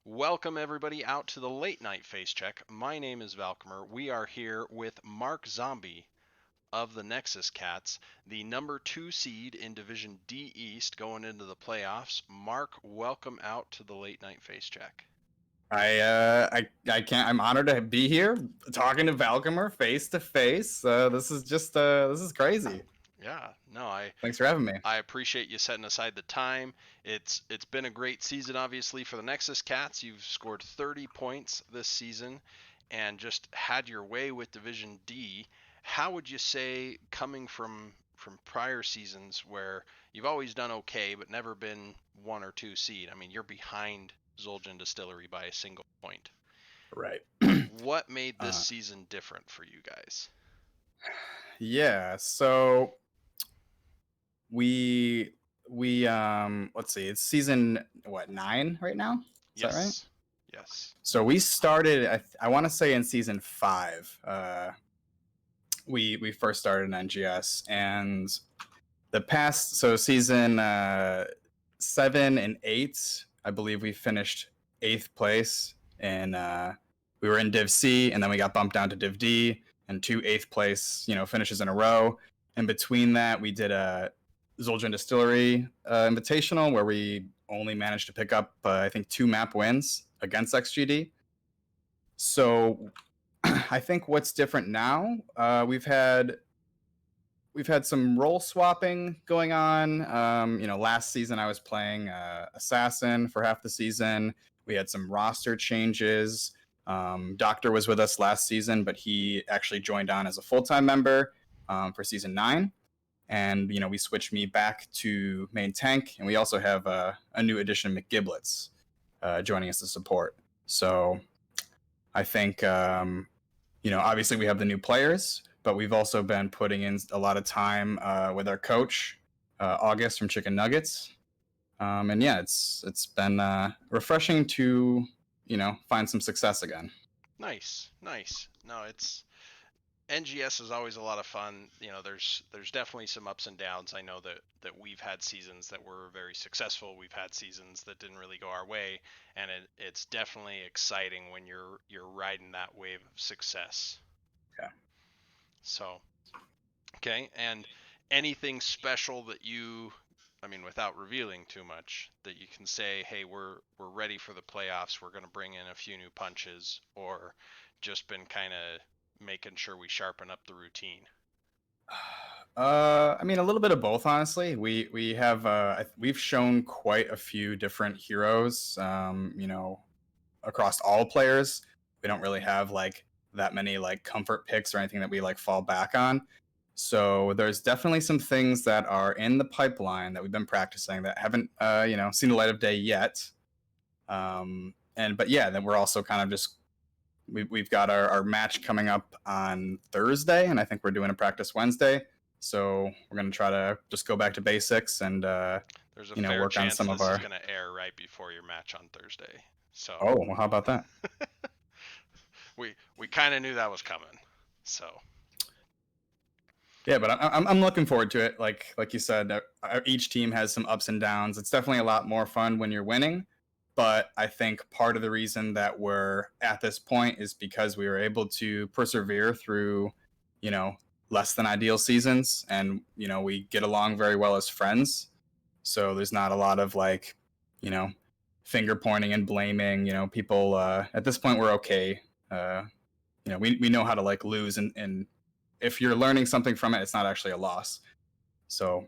Welcome everybody out to the late night face check. My name is Valcomer. We are here with Mark Zombie of the Nexus Cats, the number 2 seed in Division D East going into the playoffs. Mark, welcome out to the late night face check. I can't. I'm honored to be here talking to Valcomer face to face. This is crazy. Yeah, no, I Thanks for having me. I appreciate you setting aside the time. It's been a great season obviously for the Nexus Cats. You've scored 30 points this season and just had your way with Division D. How would you say, coming from prior seasons where you've always done okay but never been 1 or 2 seed? I mean, you're behind Zoljan Distillery by a single point. Right. What made this uh, season different for you guys? yeah. So we let's see. It's season 9 right now. Is that right? Yes. Yes. So we started. I want to say in season 5. We first started in NGS, and the past season 7 and 8, I believe we finished 8th place, and we were in Div C, and then we got bumped down to Div D, and 2 8th place finishes in a row. In between that, we did a Zoljan Distillery Invitational where we only managed to pick up I think 2 map wins against XGD. So I think what's different now, we've had some role swapping going on. Last season I was playing Assassin for half the season. We had some roster changes. Doctor was with us last season, but he actually joined on as a full-time member for season 9. And, we switched me back to main tank. And we also have a new addition, McGiblets, joining us to support. So I think, obviously we have the new players, but we've also been putting in a lot of time with our coach, August from Chicken Nuggets. And yeah, it's been refreshing to, find some success again. Nice. Nice. No, it's NGS is always a lot of fun. There's definitely some ups and downs. I know that we've had seasons that were very successful. We've had seasons that didn't really go our way, and it's definitely exciting when you're riding that wave of success. Yeah. So, okay, and anything special that I mean, without revealing too much, that you can say, hey, we're ready for the playoffs. We're going to bring in a few new punches, or just been kind of making sure we sharpen up the routine. I mean, a little bit of both, honestly. We've shown quite a few different heroes, across all players. We don't really have like that many like comfort picks or anything that we like fall back on. So there's definitely some things that are in the pipeline that we've been practicing that haven't, seen the light of day yet. But yeah, then we're also kind of just we've got our match coming up on Thursday, and I think we're doing a practice Wednesday. So we're gonna try to just go back to basics and There's a fair work on chance some of this is our. going to air right before your match on Thursday. So Oh, well, how about that? we kind of knew that was coming. So Yeah, but I'm looking forward to it. Like you said, each team has some ups and downs. It's definitely a lot more fun when you're winning. But I think part of the reason that we're at this point is because we were able to persevere through, less than ideal seasons, and we get along very well as friends. So there's not a lot of like, you know, finger pointing and blaming. People at this point we're okay. We know how to like lose, and if you're learning something from it, it's not actually a loss. So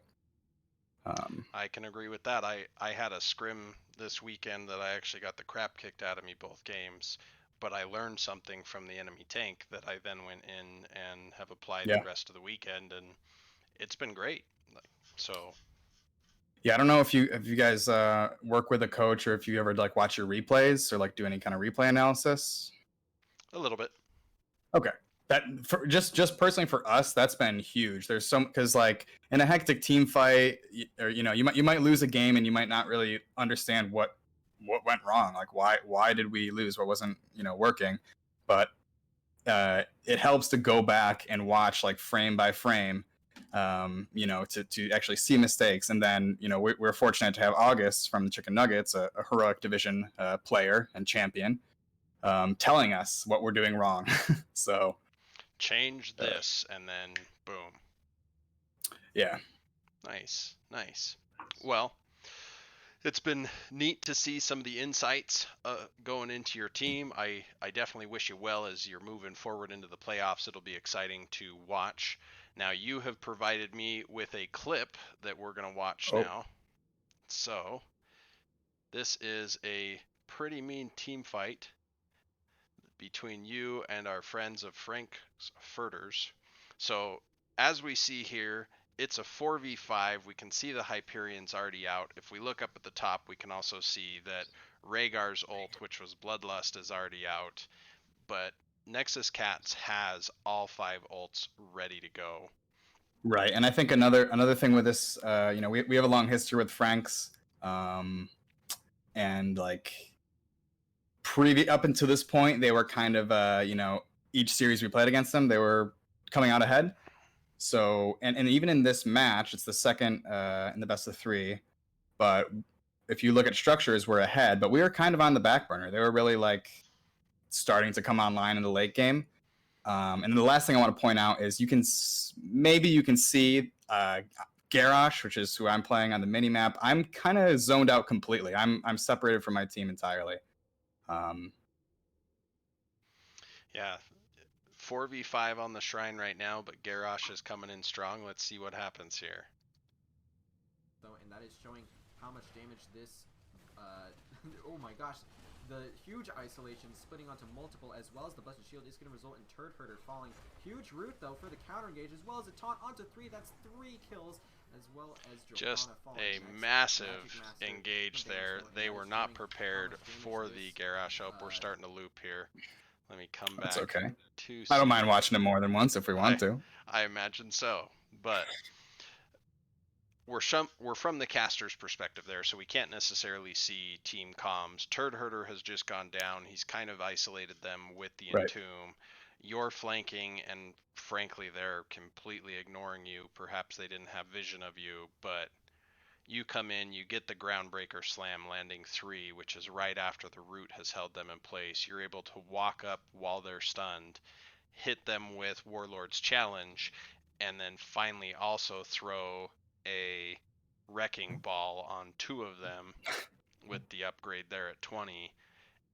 I can agree with that. I had a scrim this weekend that I actually got the crap kicked out of me both games, but I learned something from the enemy tank that I then went in and have applied the yeah, rest of the weekend, and it's been great. So yeah. I don't know if you guys work with a coach or if you ever like watch your replays or like do any kind of replay analysis. a little bit. Okay. That for just personally for us, that's been huge. There's some because like in a hectic team fight, or you might lose a game and you might not really understand what went wrong. Like why did we lose? What wasn't working? But it helps to go back and watch like frame by frame, to actually see mistakes. And then, we're fortunate to have August from the Chicken Nuggets, a heroic division player and champion, telling us what we're doing wrong. So Change uh, this, and then boom. yeah. Nice, nice. Well, it's been neat to see some of the insights going into your team. I definitely wish you well as you're moving forward into the playoffs. It'll be exciting to watch. Now, you have provided me with a clip that we're going to watch Oh, now. So, this is a pretty mean team fight between you and our friends of Frank's Furters. So, as we see here, it's a 4v5. We can see the Hyperion's already out. If we look up at the top, we can also see that Rhaegar's ult, which was Bloodlust, is already out. But Nexus Cats has all 5 ults ready to go. right. And I think another thing with this, we have a long history with Franks, and like up until this point, they were kind of each series we played against them, they were coming out ahead. So and even in this match, it's the second in the best of 3. But if you look at structures, we're ahead, but we were kind of on the back burner. They were really like starting to come online in the late game. And then the last thing I want to point out is you can see Garrosh, which is who I'm playing on the mini map. I'm kind of zoned out completely. I'm separated from my team entirely. Yeah, 4v5 on the Shrine right now, but Garrosh is coming in strong. Let's see what happens here. And that is showing how much damage this oh my gosh, the huge isolation splitting onto multiple, as well as the Blessed Shield, is going to result in Turd Herder falling. Huge root though for the counter engage, as well as a taunt onto 3. That's 3 kills, as well as just falling a next. massive engage there. They were not prepared for the Garrosh. Oh, we're starting to loop here. Let me come back. That's okay. To I don't mind watching it more than once if we want to. I imagine so, but we're from the caster's perspective there, so we can't necessarily see team comms. Turd Herder has just gone down. He's kind of isolated them with the Entomb. You're flanking, and frankly, they're completely ignoring you. Perhaps they didn't have vision of you, but you come in, you get the Groundbreaker Slam landing 3, which is right after the root has held them in place. You're able to walk up while they're stunned, hit them with Warlord's Challenge, and then finally also throw a Wrecking Ball on 2 of them with the upgrade there at 20.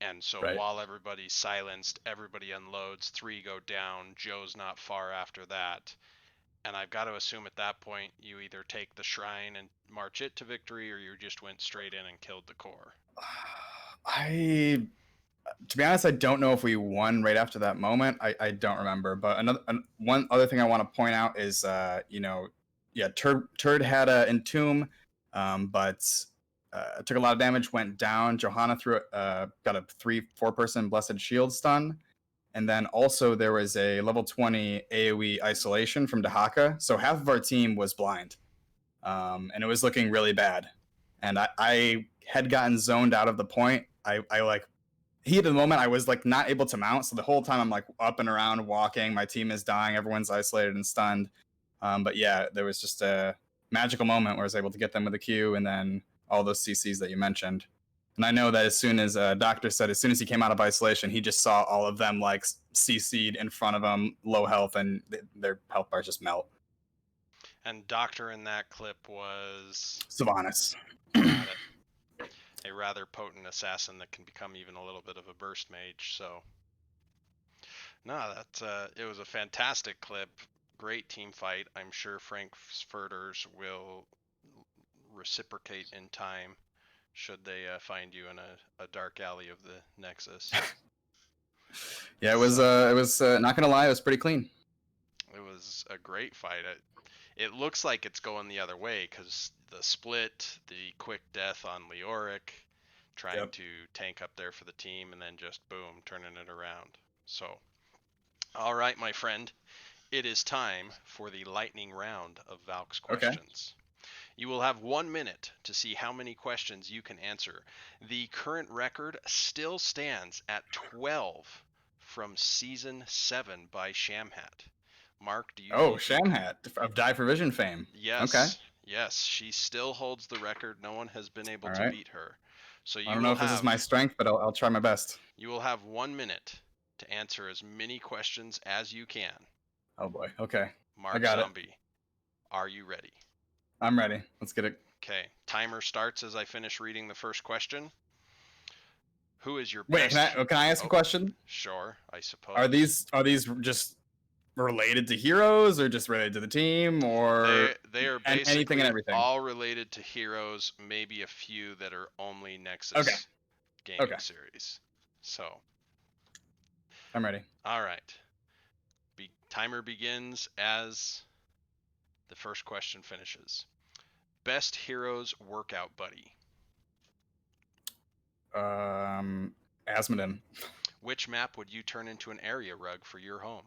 And so while everybody's silenced, everybody unloads, 3 go down, Joe's not far after that. And I've got to assume at that point you either take the Shrine and march it to victory, or you just went straight in and killed the core. To be honest, I don't know if we won right after that moment. I don't remember. But one other thing I want to point out is, Turd had a Entomb, but took a lot of damage, went down. Johanna got a 3-4 person Blessed Shield stun. And then also there was a level 20 AoE isolation from Dahaka. So half of our team was blind. And it was looking really bad. And I had gotten zoned out of the point. I heat of the moment, I was like not able to mount. So the whole time I'm like up and around walking. My team is dying. Everyone's isolated and stunned. But yeah, there was just a magical moment where I was able to get them with a Q and then all those CCs that you mentioned. And I know that as soon as Doctor said, as soon as he came out of isolation, he just saw all of them like CC'd in front of him, low health, and their health bars just melt. And Doctor in that clip was Sylvanas. Got it. A rather potent assassin that can become even a little bit of a burst mage. So, no, it was a fantastic clip. Great team fight. I'm sure Frank's Furters will reciprocate in time should they find you in a dark alley of the Nexus. Yeah, it was not gonna lie, it was pretty clean. It was a great fight. It looks like it's going the other way because the split, the quick death on Leoric, trying to tank up there for the team, and then just boom, turning it around. So, all right, my friend, it is time for the lightning round of Valk's questions. You will have 1 minute to see how many questions you can answer. The current record still stands at 12 from Season 7 by Shamhat. Mark, do you Oh, think you can? Shamhat of Die for Vision fame. Okay. Yes, she still holds the record. No one has been able All to right. beat her. So I don't know if this is my strength, but I'll try my best. you will have 1 minute to answer as many questions as you can. Oh boy. Okay. I Mark got it. Zombie, are you ready? I'm ready. Let's get it. Okay, timer starts as I finish reading the first question. Who is your Wait, best? can I ask a question? Sure, I suppose. Are these just related to heroes, or just related to the team, or They are anything basically and everything? all related to heroes, maybe a few that are only Nexus Okay. gaming series. So, I'm ready. all right. Timer begins as the first question finishes. Best heroes workout buddy. Asmodin. Which map would you turn into an area rug for your home?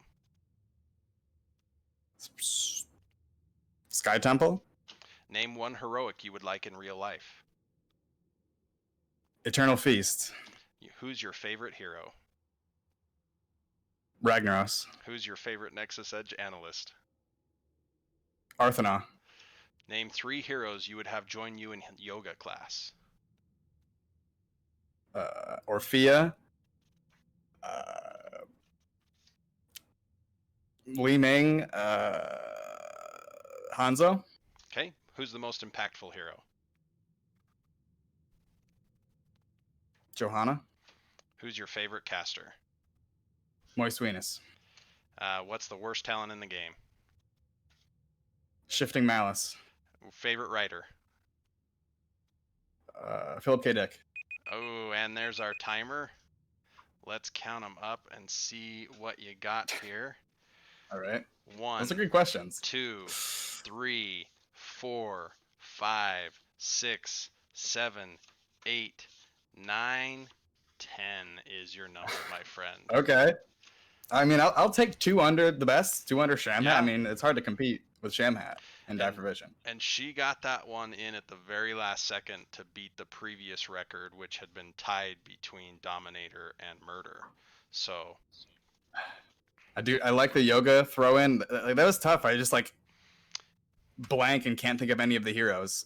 Sky Temple. Name one heroic you would like in real life. Eternal Feast. Who's your favorite hero? Ragnaros. Who's your favorite Nexus Edge analyst? Arthana. Name 3 heroes you would have join you in yoga class. Orphea. Li Ming. Hanzo. Okay. Who's the most impactful hero? Johanna. Who's your favorite caster? Moist Venus. What's the worst talent in the game? Shifting Malice. Favorite writer? Philip K. Dick. Oh, and there's our timer. Let's count them up and see what you got here. All right. 1, Those are good questions. 2, 3, 4, 5, 6, 7, 8, 9, 10 is your number, my friend. Okay. I mean, I'll take 2 under the best, 2 under Shamhat. Yeah. I mean, it's hard to compete with Shamhat and Die for Vision. And she got that one in at the very last second to beat the previous record, which had been tied between Dominator and Murder. So I like the yoga throw in. Like, that was tough. I just blank and can't think of any of the heroes.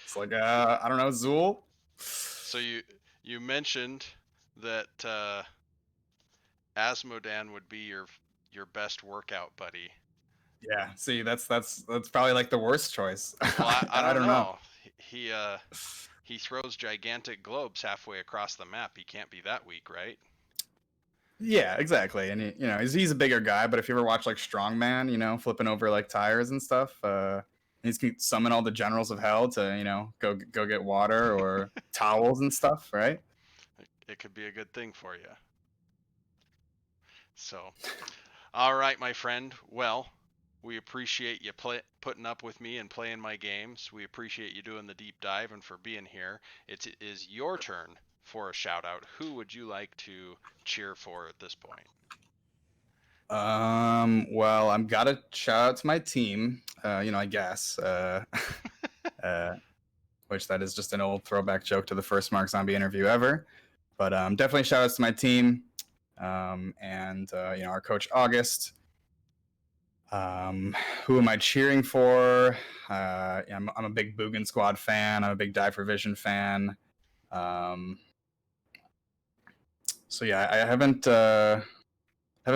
It's like I don't know, Zool. So you mentioned that Asmodan would be your best workout buddy. Yeah. See, that's probably like the worst choice. Well, I don't know. know. He throws gigantic globes halfway across the map. He can't be that weak, right? Yeah, exactly. And he's a bigger guy, but if you ever watch like Strongman, flipping over like tires and stuff, he can summon all the generals of hell to, go get water or towels and stuff, right? It could be a good thing for you. So, all right, my friend. Well, we appreciate you putting up with me and playing my games. We appreciate you doing the deep dive and for being here. It is your turn for a shout out. Who would you like to cheer for at this point? Well, I'm gotta shout out to my team. I guess. Which that is just an old throwback joke to the first Mark Zombie interview ever. But definitely shout outs to my team. And our coach August. Who am I cheering for? I'm a big Boogan Squad fan. I'm a big Die for Vision fan. So yeah, I haven't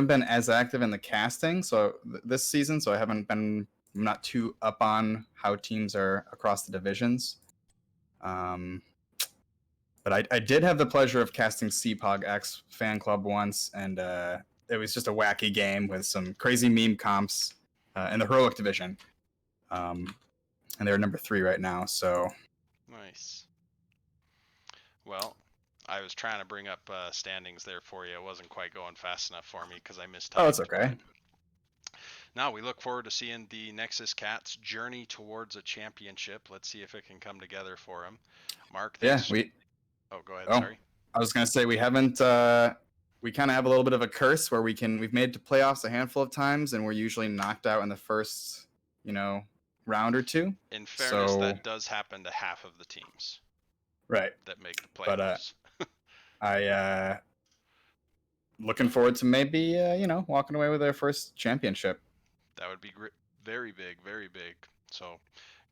been as active in the casting this season, so I'm not too up on how teams are across the divisions. But I did have the pleasure of casting CPOG X Fan Club once, and it was just a wacky game with some crazy meme comps in the heroic division. And they're number 3 right now, so. Nice. Well, I was trying to bring up standings there for you. It wasn't quite going fast enough for me because I missed time. Oh, it's okay. Now we look forward to seeing the Nexus Cats journey towards a championship. Let's see if it can come together for them. Mark, thanks. Yeah, Oh, go ahead. Oh, sorry. I was gonna say we haven't. We kind of have a little bit of a curse where we've made it to playoffs a handful of times, and we're usually knocked out in the first, round or two. In fairness, that does happen to half of the teams. Right. That make the playoffs. But looking forward to maybe walking away with their first championship. That would be very big, very big. So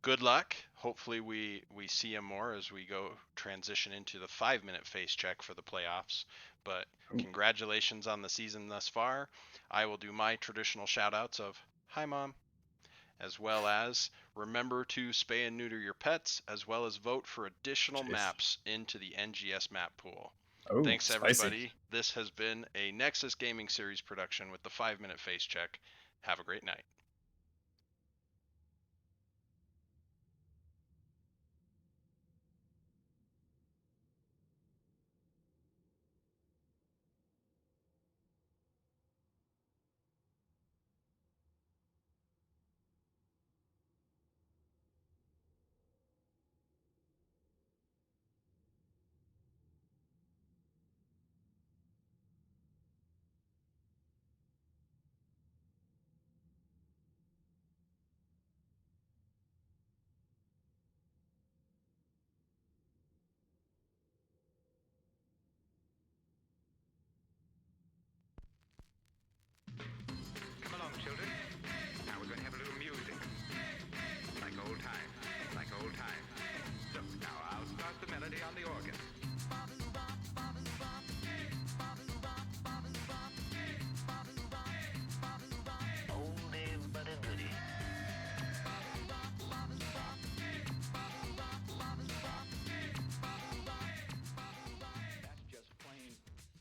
good luck. Hopefully we see him more as we go transition into the 5-minute face check for the playoffs. But congratulations on the season thus far. I will do my traditional shout outs of hi mom, as well as remember to spay and neuter your pets, as well as vote for additional maps into the NGS map pool. Oh, thanks spicy. everybody. This has been a Nexus Gaming Series production with the 5-minute face check. Have a great night. Come along, children. Now we're going to have a little music. Like old times. Like old times. So, now I'll start the melody on the organ. Oldie but a goodie. That's just plain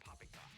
poppycock.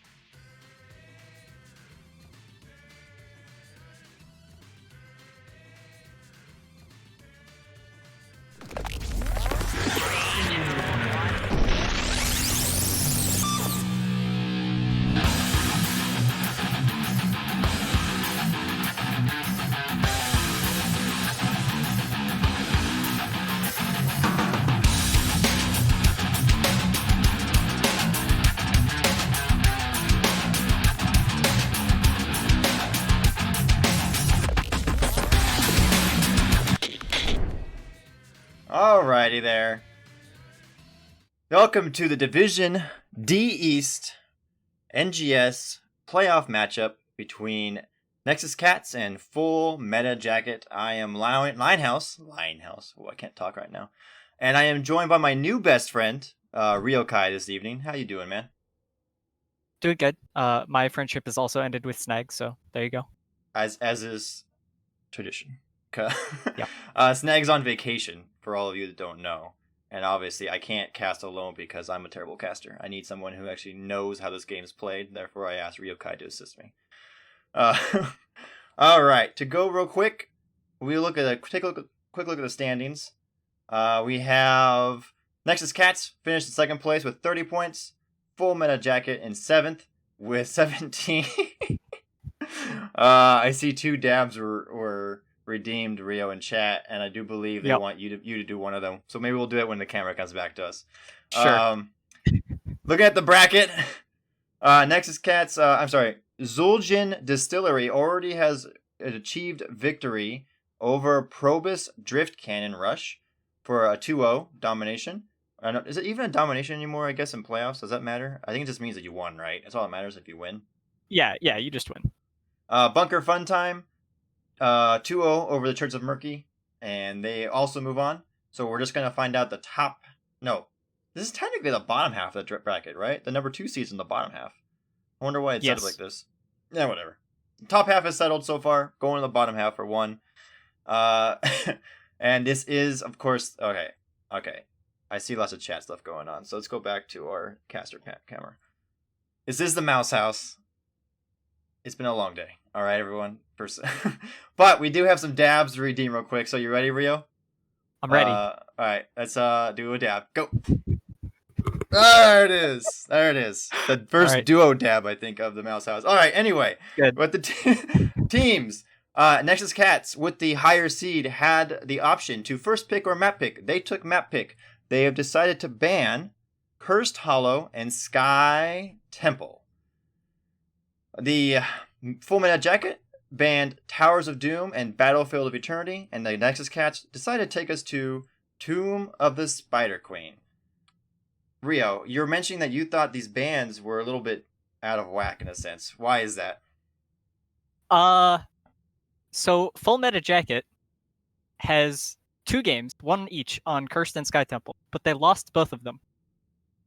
Alrighty there. Welcome to the Division D East NGS playoff matchup between Nexus Cats and Full Meta Jacket. I am Linehouse. Oh, I can't talk right now. And I am joined by my new best friend, Ryokai, this evening. How you doing, man? Doing good. My friendship has also ended with Snag, so there you go. As is tradition. Yeah. Snag's on vacation, for all of you that don't know. And obviously, I can't cast alone because I'm a terrible caster. I need someone who actually knows how this game is played. Therefore, I asked Ryokai to assist me. All right, to go real quick, we take a quick look at the standings. We have Nexus Cats finished in second place with 30 points. Full Meta Jacket in 7th with 17. I see 2 dabs were redeemed, Rio, in chat, and I do believe they want you to do one of them. So maybe we'll do it when the camera comes back to us. Sure. Looking at the bracket, Nexus Cats, Zul'jin Distillery already has achieved victory over Probus Drift Cannon Rush for a 2-0 domination. Is it even a domination anymore, I guess, in playoffs? Does that matter? I think it just means that you won, right? That's all that matters if you win. Yeah, you just win. Bunker Fun Time, 2-0 over the Church of Murky, and they also move on. So we're just going to find out the top... No, this is technically the bottom half of the bracket, right? The number 2 seed's in the bottom half. I wonder why it's set up like this. Yeah, whatever. The top half is settled so far. Going to the bottom half for 1. And this is, of course... Okay. I see lots of chat stuff going on. So let's go back to our caster camera. Is this the Mouse House? It's been a long day. All right, everyone. But we do have some dabs to redeem real quick. So you ready, Rio? I'm ready. All right, let's do a dab. Go. There it is. The first duo dab, I think, of the Mouse House. All right, anyway. Good. But the teams, Nexus Cats, with the higher seed, had the option to first pick or map pick. They took map pick. They have decided to ban Cursed Hollow and Sky Temple. The Full Meta Jacket banned Towers of Doom and Battlefield of Eternity, and the Nexus Cats decided to take us to Tomb of the Spider Queen. Rio, you're mentioning that you thought these bans were a little bit out of whack in a sense. Why is that? So Full Meta Jacket has 2 games, one each on Cursed and Sky Temple, but they lost both of them.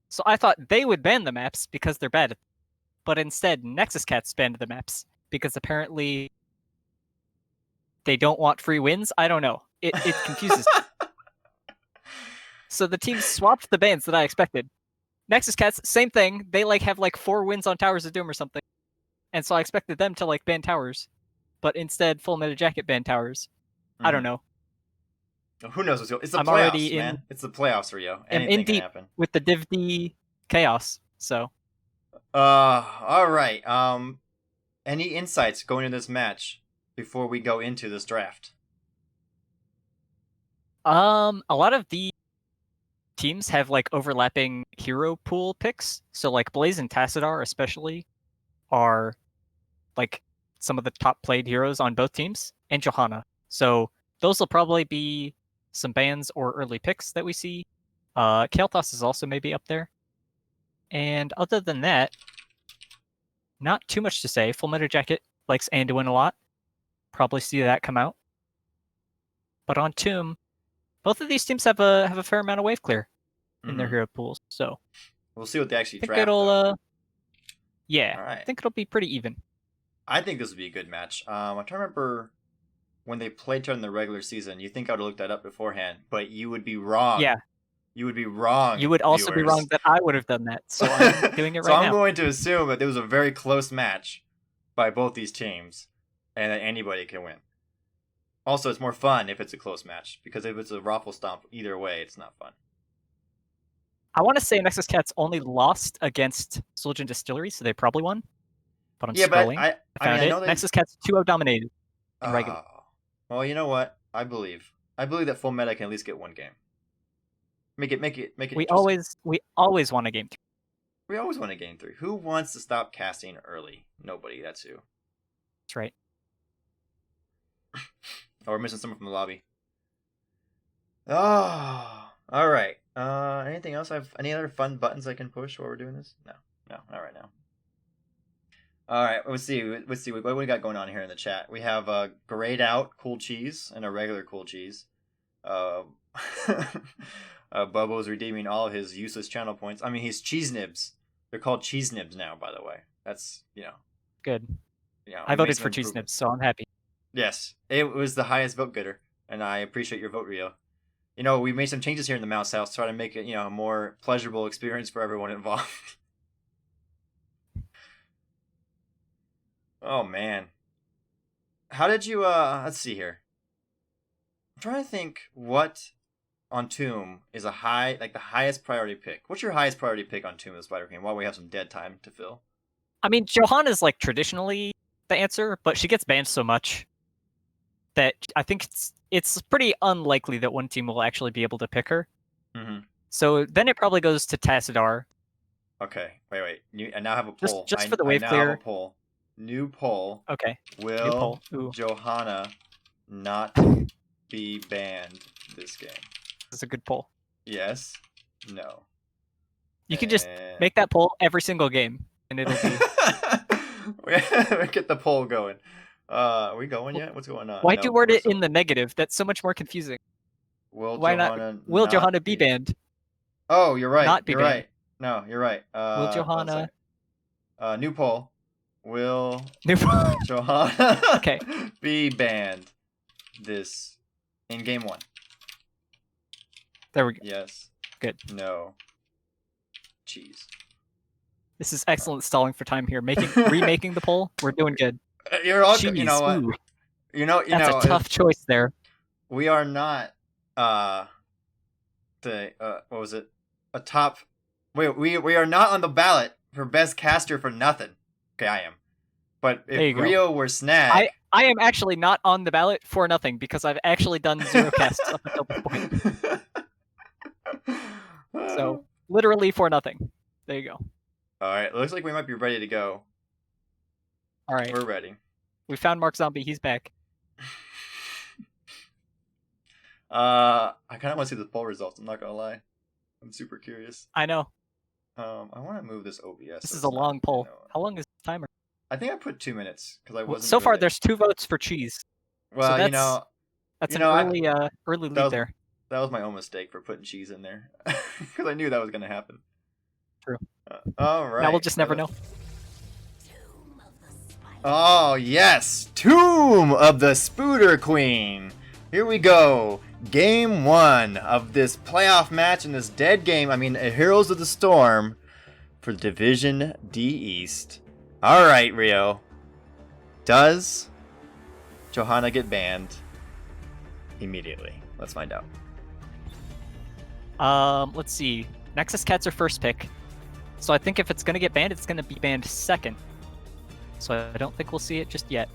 So I thought they would ban the maps because they're bad, but instead Nexus Cats banned the maps because apparently they don't want free wins. I don't know. It confuses me. So the teams swapped the bans that I expected. Nexus Cats, same thing. They have 4 wins on Towers of Doom or something. And so I expected them to ban towers. But instead Full Meta Jacket banned towers. I don't know. Who knows what's going? It's the I'm playoffs, already man. It's the playoffs, Rio. I'm Anything in can deep happen. with the Div D chaos. So all right. Any insights going into this match before we go into this draft? a lot of the teams have overlapping hero pool picks. So Blaze and Tassadar especially are some of the top played heroes on both teams, and Johanna. So those will probably be some bans or early picks that we see. Kael'thas is also maybe up there. And other than that, not too much to say. Full Meta Jacket likes Anduin a lot. Probably see that come out. But on Tomb, both of these teams have a fair amount of wave clear in their hero pools. So we'll see what they actually I think draft. it'll yeah, all right. I think it'll be pretty even. I think this would be a good match. I'm trying to remember when they played in the regular season. You think I would have looked that up beforehand, but you would be wrong. Yeah. You would be wrong. You would also be wrong that I would have done that. So I'm doing it right now. So I'm going to assume that there was a very close match by both these teams and that anybody can win. Also, it's more fun if it's a close match, because if it's a raffle stomp, either way, it's not fun. I want to say Nexus Cats only lost against Soldier Distillery, so they probably won. But I'm scrolling. But I know Nexus Cats 2-0 dominated in regular. Well, you know what? I believe that Full Meta can at least get one game. Make it. We always want a game 3. We always want a game 3. Who wants to stop casting early? Nobody. That's who. That's right. Oh, we're missing someone from the lobby. Oh, all right. Anything else? Any other fun buttons I can push while we're doing this? No, not right now. All right, let's see. What we got going on here in the chat. We have a grayed out cool cheese and a regular cool cheese. Bubbo's redeeming all of his useless channel points. I mean, he's cheese nibs. They're called cheese nibs now, by the way. That's good. I voted for cheese nibs, so I'm happy. Yes, it was the highest vote getter, and I appreciate your vote, Rio. We made some changes here in the Mouse House, try to make it, a more pleasurable experience for everyone involved. Oh man, how did you? Let's see here. I'm trying to think what on Tomb is the highest priority pick. What's your highest priority pick on Tomb of the Spider Queen? While we have some dead time to fill. I mean, Johanna's traditionally the answer, but she gets banned so much that I think it's pretty unlikely that one team will actually be able to pick her. Mm-hmm. So then it probably goes to Tassadar. Okay, wait. I now have a poll. Just for the wave clear. Have a poll. New poll. Okay. Will Johanna not be banned this game? That's a good poll. Yes. No. You can just make that poll every single game, and it'll be. We get the poll going. Are we going yet? What's going on? Why'd you word it in the negative? That's so much more confusing. Why not? Will Johanna be banned? Oh, you're right. Not be you're banned. Right. No, you're right. Will Johanna? New poll. Will New poll. Johanna okay. be banned this in game 1? There we go. Yes. Good. No. Cheese. This is excellent stalling for time here. Remaking the poll. We're doing good. You're all. Cheese. You know what? Ooh. That's a tough choice there. We are not. What was it? A top. Wait. We are not on the ballot for best caster for nothing. Okay, I am. But if Rio were Snag, I am actually not on the ballot for nothing because I've actually done 0 casts up until this point. So literally for nothing. There you go. All right, looks like we might be ready to go. All right, we're ready. We found Mark Zombie. He's back. I kind of want to see the poll results. I'm not gonna lie. I'm super curious. I know. I want to move this OBS. This so is it's a not, long poll. you know- How long is the timer? I think I put 2 minutes because I wasn't. So far, really- there's 2 votes for cheese. Well, that's- you know, That's You an know, I- early that lead was- there. that was my own mistake for putting cheese in there because I knew that was gonna happen. True. All right. Now we'll just never know. Oh yes, Tomb of the Spooter Queen. Here we go. Game 1 of this playoff match in this dead game. I mean, Heroes of the Storm for Division D East. All right, Rio. Does Johanna get banned immediately? Let's find out. Let's see. Nexus Cats are first pick. So I think if it's gonna get banned, it's gonna be banned second. So I don't think we'll see it just yet.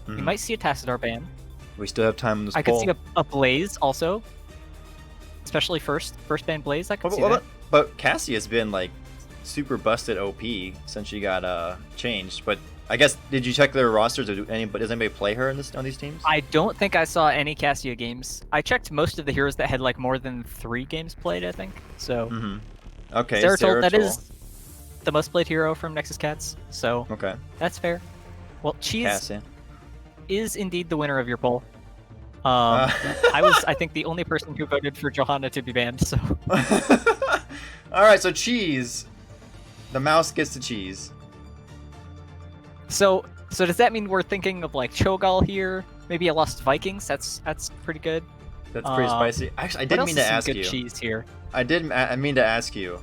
You Mhm. might see a Tassadar ban. We still have time on this I could poll. see a Blaze also. Especially first ban Blaze, I could see that. But Cassie has been like super busted OP since she got changed. But I guess did you check their rosters or does anybody play her on these teams? I don't think I saw any Cassia games. I checked most of the heroes that had like more than 3 games played, I think. So Okay, Zeratul, that Zeratul. is the most played hero from Nexus Cats. So Okay. that's fair. Well, Cheese Cassie. is indeed the winner of your poll. I was, I think, the only person who voted for Johanna to be banned. So All right, so cheese. The mouse gets the cheese. So does that mean we're thinking of like Cho'Gall here? Maybe a Lost Vikings. That's pretty good. That's pretty spicy. Actually, I What didn't else mean is to some ask good you. cheese here? I mean to ask you.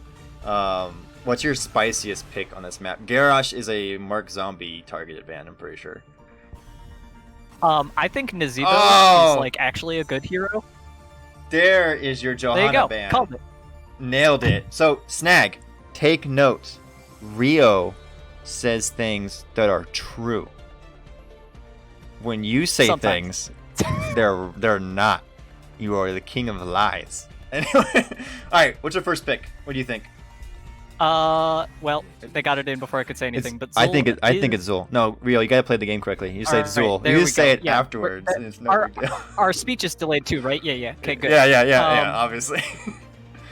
What's your spiciest pick on this map? Garrosh is a Mark Zombie targeted ban, I'm pretty sure. I think Nazibo Oh! is like actually a good hero. There is your Johanna There you go. ban. Called it. Nailed it. So, Snag, take note. Rio says things that are true. When you say Sometimes. things, they're not. You are the king of lies. Anyway, all right. What's your first pick? What do you think? Well, they got it in before I could say anything. But I think Zul it's Zul. No, Rio, you gotta play the game correctly. You say Alright, Zul. there You we just say go. it Yeah, afterwards. we're- and it's no our, big deal. our speech is delayed too, right? Yeah. Okay, good. Yeah. Obviously.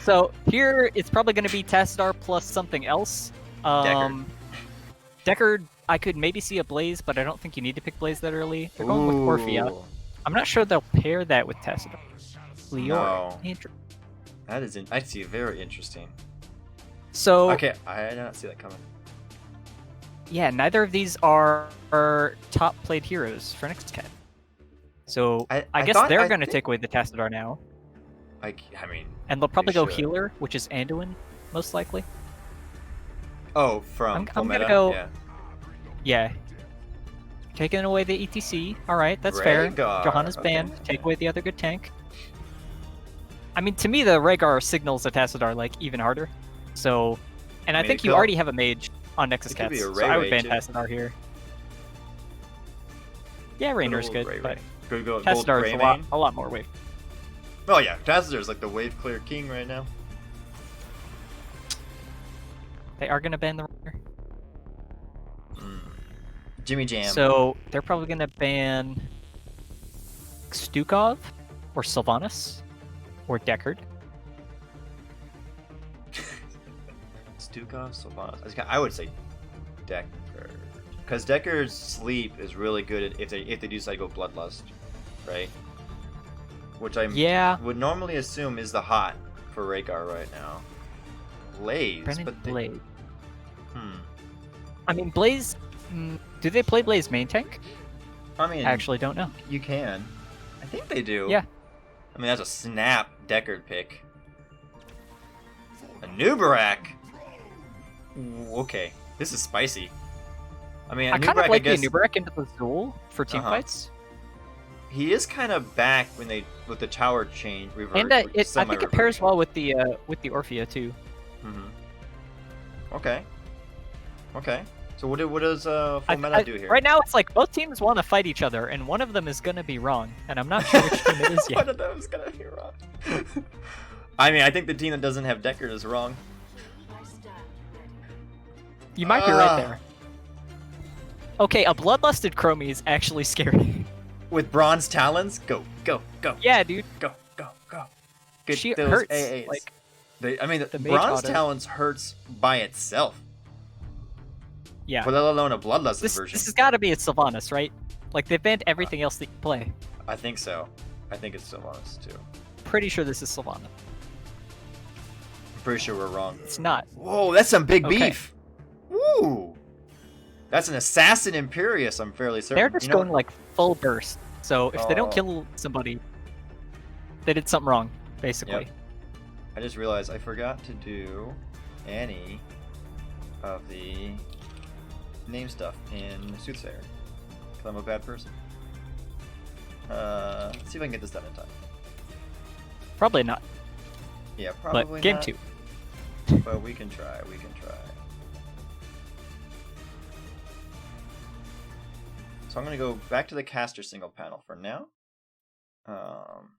So here it's probably going to be Tassadar plus something else. Deckard, I could maybe see a Blaze, but I don't think you need to pick Blaze that early. They're going with Orphea. Ooh, I'm not sure they'll pair that with Tassadar. Leora. No. Inter- That is, I see, very interesting. So Okay, I did not see that coming. yeah, neither of these are top played heroes for Nexus Cat. So I I guess thought- they're I going to think- take away the Tassadar now, I mean, and they'll probably go should. healer, which is Anduin, most likely. oh, from I'm Full gonna Meta? go- Yeah. Yeah. Taking away the ETC. All right, that's fair. Rhaegar, Johanna's okay. banned. Take away the other good tank. I mean, to me, the Rhaegar signals the Tassadar like even harder. So, and I, mean, think it you could- already have a mage on Nexus it could be Cats, a so I would Ray ban too. Tassadar here. Yeah, Rainer's good, but Good gold Tassadar is Greymane. a lot more wave. Oh yeah, Tassadar's like the wave clear king right now. They are gonna ban the Rainer. Jimmy Jam. So they're probably gonna ban Stukov or Sylvanas or Deckard. Stukov, Sylvanas. I would say Deckard, because Deckard's sleep is really good if they do decide to go Bloodlust, right? Which I Yeah, would normally assume is the hot for Rhaegar right now. Blaze, Brennan but they, Blaze. hmm. I mean, Blaze. Do they play Blaze main tank? I mean, I actually don't know. you can. I think they do. Yeah. I mean, that's a snap Deckard pick. A Nubarak. Ooh, okay, this is spicy. I mean, I kind of Nubarak, like guess, the Nubarak into the Zul for team Uh-huh. fights. he is kind of back with the tower change revert. And which I think it pairs semi-reversion. well with the Orphea too. Mm-hmm. Okay. So what does Full Meta do here? Right now, it's like both teams want to fight each other, and one of them is going to be wrong, and I'm not sure which team it is One yet. of them is gonna be wrong. I mean, I think the team that doesn't have Deckard is wrong. You might be right there. Okay, a bloodlusted Chromie is actually scary. With bronze talons, go. Yeah, dude. Go. Get She those hurts. AAs. Like, I mean, The mage Bronze auto. Talons hurts by itself. Yeah. But let alone a Bloodlust This version. has got to be a Sylvanas, right? Like they've banned everything else that you play. I think so. I think it's Sylvanas too. Pretty sure this is Sylvanas. I'm pretty sure we're wrong. It's not. Whoa, that's some big Okay. beef. Woo! That's an Assassin Imperius, I'm fairly certain. They're just going like full burst. So if they don't Oh. kill somebody, they did something wrong, basically. Yep. I just realized I forgot to do any of the name stuff in Soothsayer. Because I'm a bad person. Let's see if I can get this done in time. Probably not. Yeah, probably But game not, 2. But we can try, we can try. So I'm going to go back to the caster single panel for now. And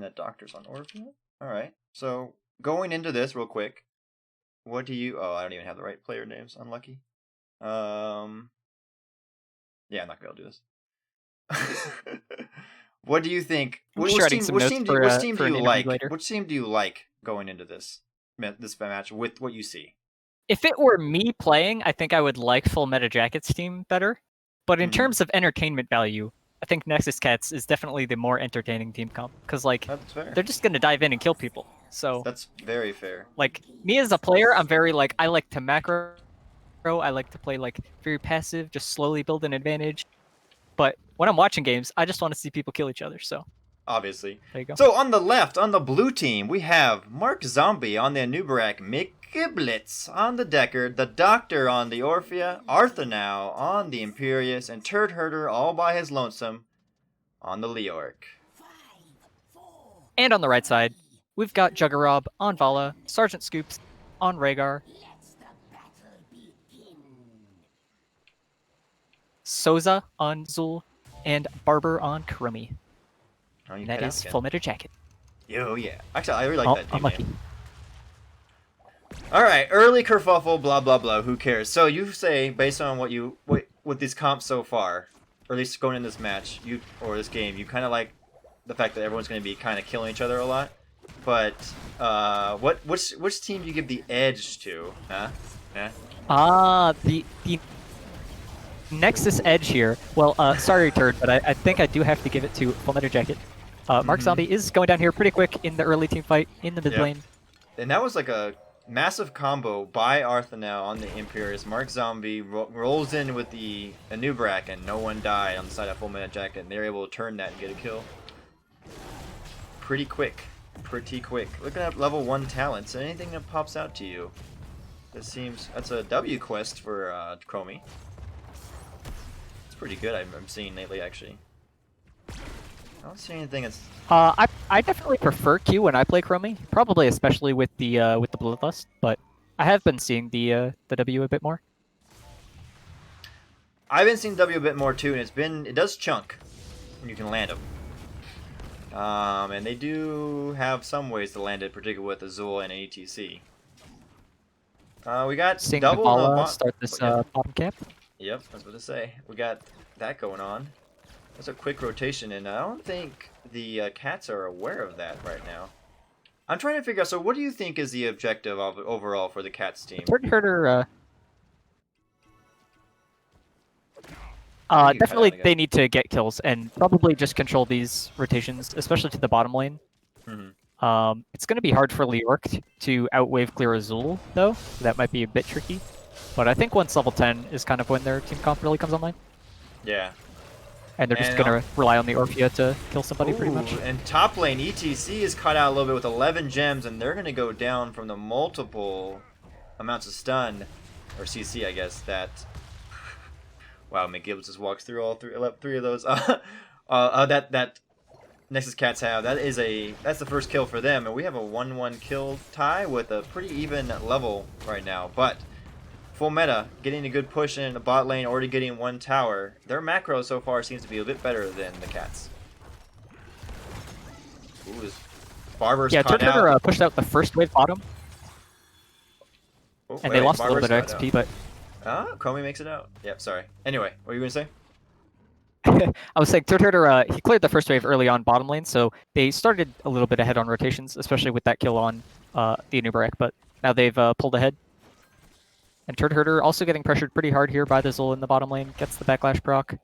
that doctor's on Orpheus. Alright, so going into this real quick, what do you... Oh, I don't even have the right player names. Unlucky. Yeah, I'm not going to do this. What do you think? I'm Which just writing team, some which notes team, for, which team for do an you interview like? later. Which team do you like going into this match with what you see? If it were me playing, I think I would like Full Meta Jackets team better. But in Mhm. terms of entertainment value, I think Nexus Cats is definitely the more entertaining team comp. Because, like, That's fair. they're just going to dive in and kill people. So, That's very fair. like, me as a player, I'm very, like, I like to macro. I like to play, like, very passive, just slowly build an advantage. But when I'm watching games, I just want to see people kill each other. So, Obviously. there you go. So on the left, on the blue team, we have Mark Zombie on the Anubarak, Mick Giblets on the Deckard, the Doctor on the Orphea, Arthanow on the Imperius, and Turd Herder all by his lonesome on the Leoric. And on the right side, we've got Juggerob on Vala, Sergeant Scoops on Rhaegar, Soza on Zul, and Barber on Karumi. Oh, you And that cut out is again. Full Meta Jacket. Yo, yeah. Actually, I really like Oh, that team unlucky. name. Alright, early kerfuffle, blah blah blah, who cares? So you say, based on what you with these comps so far, or at least going in this match, or this game, you kinda like the fact that everyone's gonna be kinda killing each other a lot. But which team do you give the edge to? Huh? The Nexus Edge here. Well, sorry, Turd, but I think I do have to give it to Full Meta Jacket. Mark Zombie is going down here pretty quick in the early team fight in the mid Yep. lane. And that was like a massive combo by Arthanow on the Imperius. Mark Zombie rolls in with the Anubarak, and no one died on the side of Full Meta Jacket, and they're able to turn that and get a kill. Pretty quick. Pretty quick. Looking at level 1 talents, anything that pops out to you? That's a W quest for Chromie. It's pretty good, I'm seeing lately, actually. I don't see anything that's... I definitely prefer Q when I play Chromie, probably especially with the Bloodlust, but I have been seeing the W a bit more. I've been seeing W a bit more too, and it does chunk when you can land them. And they do have some ways to land it, particularly with Azul and ATC. We got Seeing double Navala start this yeah. bottom camp. Yep, I was about to say. We got that going on. That's a quick rotation, and I don't think the cats are aware of that right now. I'm trying to figure out, so what do you think is the objective of overall for the cats team? Turd Herder, I think you cut definitely out again. they need to get kills and probably just control these rotations, especially to the bottom lane. Mhm. It's going to be hard for Leoric to outwave clear Azul, though. That might be a bit tricky. But I think once level 10 is kind of when their team comp really comes online. Yeah. And they're just And going to rely on the Orphea to kill somebody pretty much. Ooh, and top lane, ETC is cut out a little bit with 11 gems, and they're going to go down from the multiple amounts of stun, or CC, I guess, that... Wow, McGibbs just walks through all three of those. That Nexus Cats have. That's the first kill for them, and we have a 1-1 kill tie with a pretty even level right now. But Full Meta getting a good push in the bot lane, already getting 1 tower. Their macro so far seems to be a bit better than the Cats. Ooh, this Barber's Yeah, caught Turd Herder out. pushed out the first wave bottom, Oh, and wait, they lost a little Barber's bit of caught XP, but out. Comey makes it out. Yep, sorry. Anyway, what were you going to say? I was saying Turd Herder, he cleared the first wave early on bottom lane, so they started a little bit ahead on rotations, especially with that kill on the Anubarak, but now they've pulled ahead. And Turd Herder also getting pressured pretty hard here by the Zul in the bottom lane, gets the backlash proc.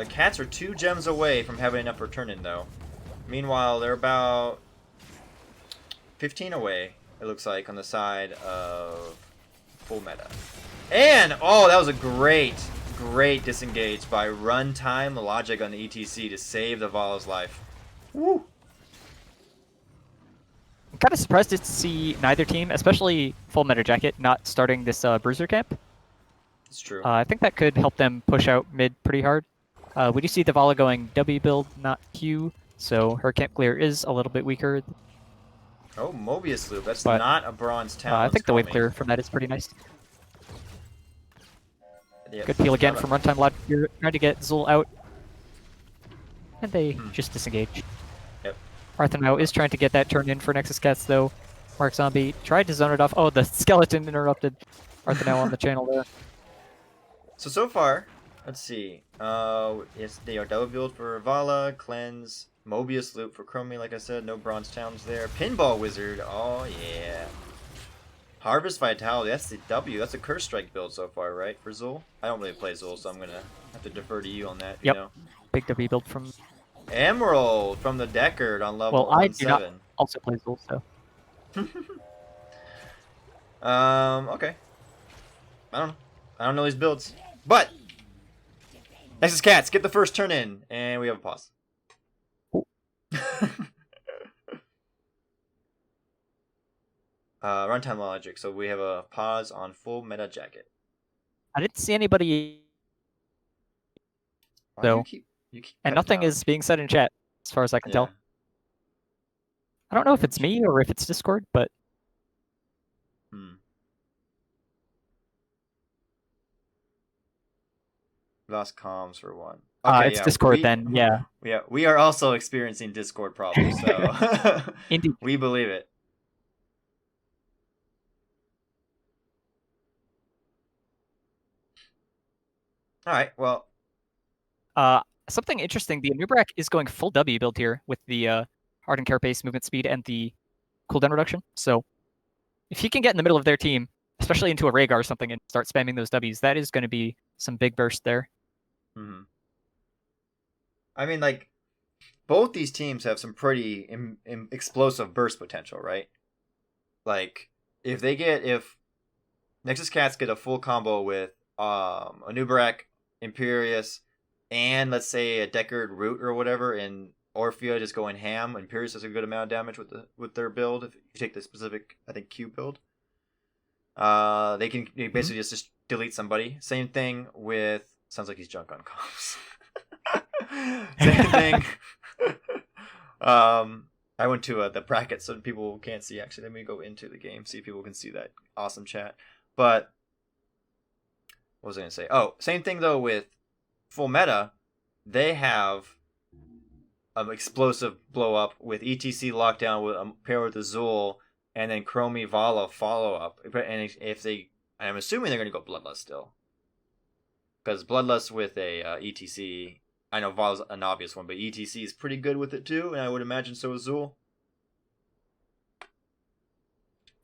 Cats are 2 gems away from having enough return in, though. Meanwhile, they're about 15 away, it looks like, on the side of full meta. And, oh, that was a great disengage by Runtime Logic on the ETC to save the Vala's life. Woo! I'm kind of surprised to see neither team, especially full meta jacket, not starting this bruiser camp. It's true. I think that could help them push out mid pretty hard. We do see the Vala going W build, not Q, so her camp clear is a little bit weaker. Oh, Mobius Loop. That's but, not a bronze talent. I think the wave clear from that is pretty nice. Yeah, good peel again from Runtime Logic here, trying to get Zul out. And they just disengage. Yep. Arthur is trying to get that turn in for Nexus Cats, though. Mark Zombie tried to zone it off. Oh, the skeleton interrupted Arthur on the channel there. So far, let's see. Yes, they are double build for Vala, Cleanse, Mobius Loop for Chromie, like I said. No bronze towns there. Pinball Wizard. Oh, yeah. Harvest Vitality, that's the W. That's a Curse Strike build so far, right, for Zul? I don't really play Zul, so I'm going to have to defer to you on that, Yep. you know. Big W build from... Emerald from the Deckard on level 17. Well, I do not also play Zul, so... Okay. I don't know these builds. But! Nexus Cats, get the first turn in, and we have a pause. Runtime Logic, so we have a pause on full meta jacket. I didn't see anybody, though, and nothing is being said in chat, as far as I can tell. I don't know if it's me or if it's Discord, but... Lost comms for one. Okay, it's Discord then, yeah. Yeah, we are also experiencing Discord problems, so Indeed. We believe it. All right, well. Something interesting, the Anubarak is going full W build here with the Hardened Carapace movement speed and the cooldown reduction. So if he can get in the middle of their team, especially into a Rhaegar or something, and start spamming those Ws, that is going to be some big burst there. I mean, like, both these teams have some pretty explosive burst potential, right? Like, if Nexus Cats get a full combo with Anubarak, Imperius, and let's say a Deckard Root or whatever, and Orphea just going ham, Imperius does a good amount of damage with their build. If you take the specific, I think, Q build, they can basically just delete somebody. Same thing with... Sounds like he's junk on comms. Same thing. I went to the bracket so people can't see. Actually, let me go into the game, see if people can see that awesome chat. But what was I gonna say? Oh, same thing though with full meta. They have an explosive blow up with ETC lockdown with pair with Azul, and then Chromie Vala follow up. And if they, I'm assuming they're gonna go Bloodlust still. Because Bloodlust with a ETC, I know Vala's an obvious one, but ETC is pretty good with it too, and I would imagine so is Zul.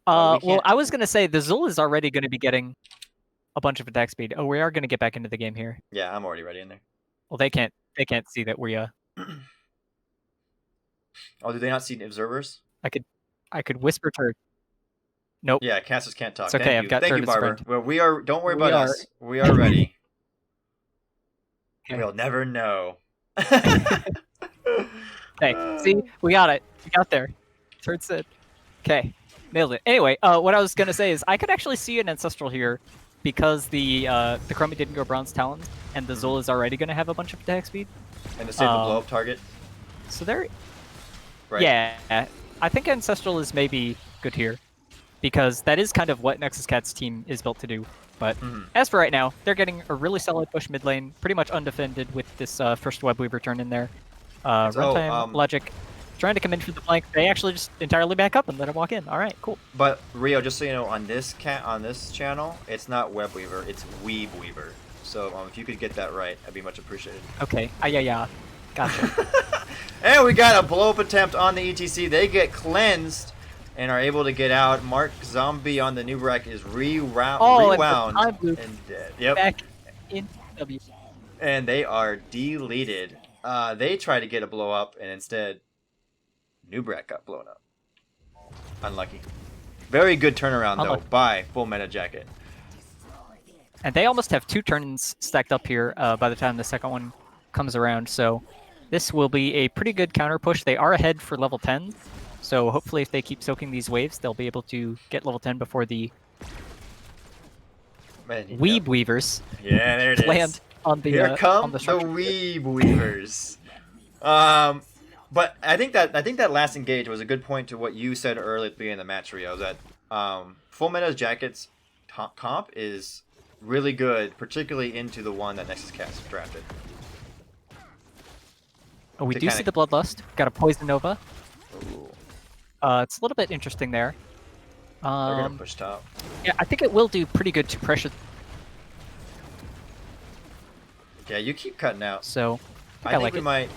Well, I was going to say the Zul is already going to be getting a bunch of attack speed. Oh, we are going to get back into the game here. Yeah, I'm already ready in there. Well, they can't see that we Oh, do they not see observers? I could whisper to her. Nope. Yeah, casters can't talk. It's okay, I've got Thank you, Barber. Well, we are. Don't worry about us. We are ready. We'll never know. Hey, see, we got it. We got there. Turd said. Okay, nailed it. Anyway, what I was gonna say is I could actually see an ancestral here because the Chromie didn't go bronze talons, and the Zul is already gonna have a bunch of attack speed. And to save the blow up target. So there. Right. Yeah, I think ancestral is maybe good here because that is kind of what Nexus Cat's team is built to do. But as for right now, they're getting a really solid push mid lane, pretty much undefended with this first Web Weaver turn in there. Runtime Logic trying to come in for the flank. They actually just entirely back up and let him walk in. All right, cool. But Rio, just so you know, on this channel, it's not Web Weaver, it's Weeb Weaver. So if you could get that right, that'd be much appreciated. Okay. Yeah. Gotcha. And we got a blow-up attempt on the ETC. They get cleansed and are able to get out. Mark Zombie on the Nubrak is rewound and dead. Yep. back in W. And they are deleted. They try to get a blow-up, and instead, Nubrak got blown up. Unlucky. Very good turnaround, though, by Full Meta Jacket. And they almost have 2 turns stacked up here by the time the second one comes around, so this will be a pretty good counter push. They are ahead for level 10, so hopefully if they keep soaking these waves, they'll be able to get level 10 before the Weeb Weavers there it land is. on the Here come on the the structure. Weeb Weavers. But I think that last engage was a good point to what you said earlier at the beginning of the match, Rio, that Full Meta's Jacket's comp is really good, particularly into the one that Nexus Cats drafted. Oh, we do see the Bloodlust. Got a Poison Nova. Ooh. It's a little bit interesting there. They're gonna push top. Yeah, I think it will do pretty good to pressure. Yeah, you keep cutting out. So I think like we it. might.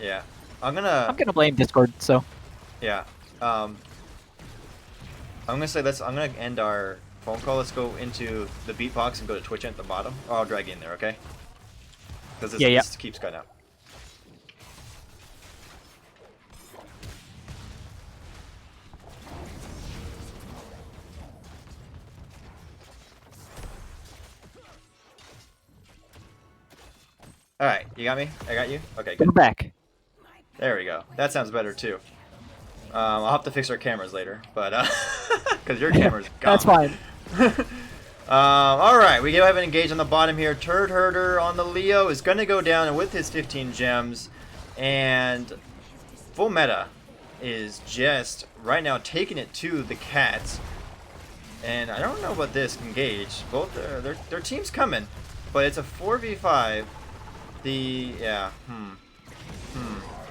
Yeah, I'm gonna blame Discord. So yeah. I'm gonna say I'm gonna end our phone call. Let's go into the beatbox and go to Twitch at the bottom. Or I'll drag you in there, okay? Because this keeps cutting out. All right, you got me? I got you? Okay, good. go back. There we go. That sounds better too. I'll have to fix our cameras later, but because your camera's gone. That's fine. All right, we go ahead and engage on the bottom here. Turd Herder on the Leo is going to go down with his 15 gems, and Full Meta is just right now taking it to the Cats. And I don't know about this engage. Both their team's coming, but it's a 4v5.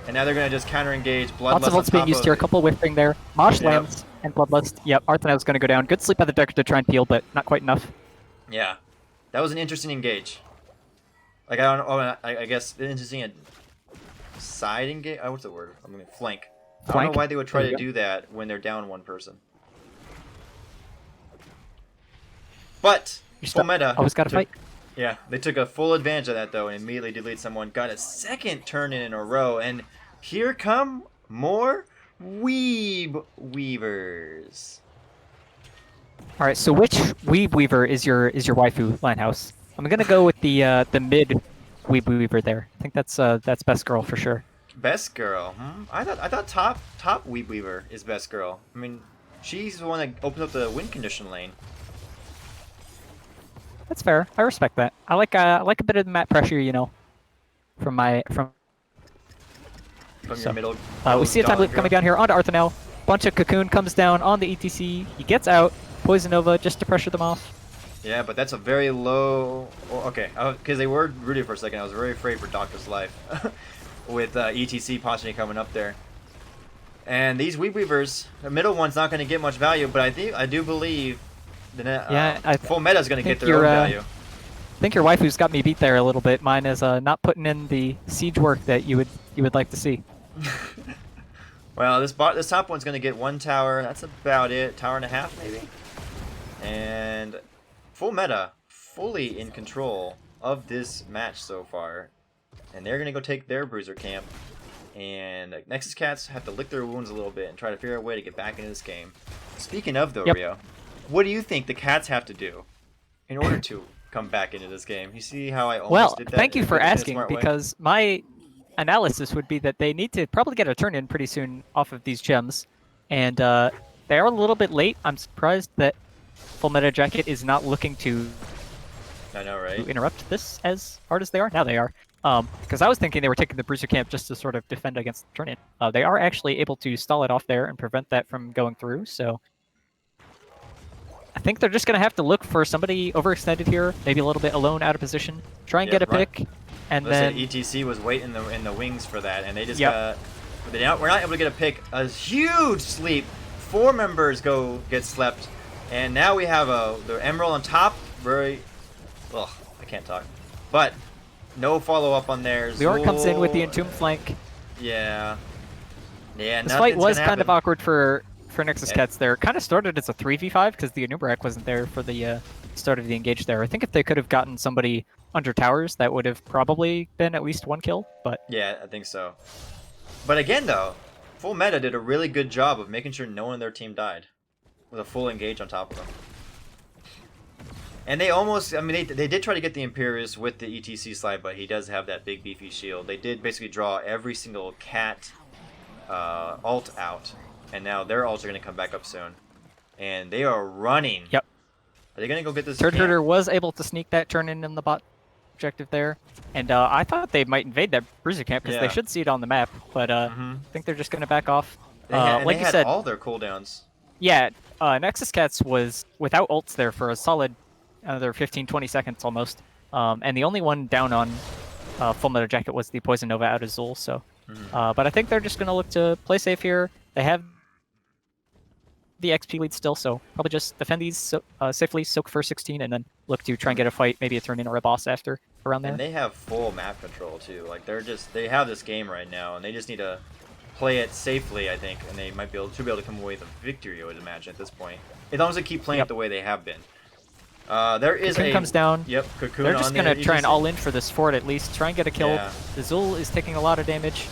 And now they're gonna just counter engage. Bloodlust Lots of ults being used here. A couple whiffing there. Mosh lands and Bloodlust. Yep, Arthanel's gonna go down. Good sleep by the Decker to try and peel, but not quite enough. Yeah, that was an interesting engage. Like I don't know. I guess interesting side engage. What's the word? I mean flank. I don't know why they would try to do that when they're down one person. But Full Meta always gotta fight. Yeah, they took a full advantage of that though and immediately deleted someone. Got a second turn in a row, and here come more Weeb Weavers. All right, so which Weeb Weaver is your waifu, Linehouse? I'm gonna go with the mid Weeb Weaver there. I think that's best girl for sure. Best girl? I thought top Weeb Weaver is best girl. I mean, she's the one that opens up the win condition lane. That's fair. I respect that. I like a bit of map pressure, you know, from your middle. We see a time loop coming down here onto Arthanel. Bunch of Cocoon comes down on the ETC. He gets out. Poison Nova just to pressure them off. Yeah, but that's a very low. Oh, okay, because they were rooted for a second. I was very afraid for Doctor's life with ETC possibly coming up there. And these Weeb Weavers, the middle one's not going to get much value, but I do believe. Full Meta is going to get their own value. I think your waifu's got me beat there a little bit. Mine is not putting in the siege work that you would like to see. Well, this top one's going to get 1 tower. That's about it. Tower and a half, maybe. And Full Meta fully in control of this match so far. And they're going to go take their bruiser camp. And Nexus Cats have to lick their wounds a little bit and try to figure out a way to get back into this game. Speaking of, though, Rio, what do you think the Cats have to do in order to come back into this game? You see how I almost did that? Thank you for asking, because my analysis would be that they need to probably get a turn in pretty soon off of these gems. And they are a little bit late. I'm surprised that Full Meta Jacket is not looking to interrupt this as hard as they are. Now they are. Because I was thinking they were taking the Bruiser camp just to sort of defend against the turn-in. They are actually able to stall it off there and prevent that from going through, so I think they're just going to have to look for somebody overextended here, maybe a little bit alone, out of position, try and get a pick, and then ETC was waiting in the wings for that, and they just we're not able to get a pick. A huge sleep. 4 members get slept, and now we have the Emerald on top. I can't talk. But no follow-up on theirs. Leoric comes in with the Entomb flank. Yeah. Yeah, This fight was kind of happen. awkward for Nexus Yeah. Cats there. Kind of started as a 3v5 because the Anubarak wasn't there for the start of the engage there. I think if they could have gotten somebody under towers, that would have probably been at least 1 kill, but... Yeah, I think so. But again, though, Full Meta did a really good job of making sure no one in their team died. With a full engage on top of them. And they almost, I mean, they did try to get the Imperius with the ETC slide, but he does have that big beefy shield. They did basically draw every single cat ult out. And now their ults are going to come back up soon. And they are running. Yep. Are they going to go get this Turd camp? Herder was able to sneak that turn in the bot objective there. And I thought they might invade that Bruiser camp because they Yeah. should see it on the map. But I think they're just going to back off. And like they you had said, all their cooldowns. yeah, Nexus Cats was without ults there for a solid another 15-20 seconds almost. And the only one down on Full Metal Jacket was the Poison Nova out of Zul. So, but I think they're just going to look to play safe here. They have the XP lead still, so probably just defend these safely, soak for 16, and then look to try and get a fight, maybe a turn in or a boss after around there. And they have full map control too. Like they have this game right now, and they just need to play it safely, I think, and they might be able to come away with a victory, I would imagine, at this point. As long as they keep playing it the way they have been. There is Cocoon comes down. Yep, Cocoon They're just on going the to try and ETC. all in for this fort at least, try and get a kill. Yeah. The Zul is taking a lot of damage.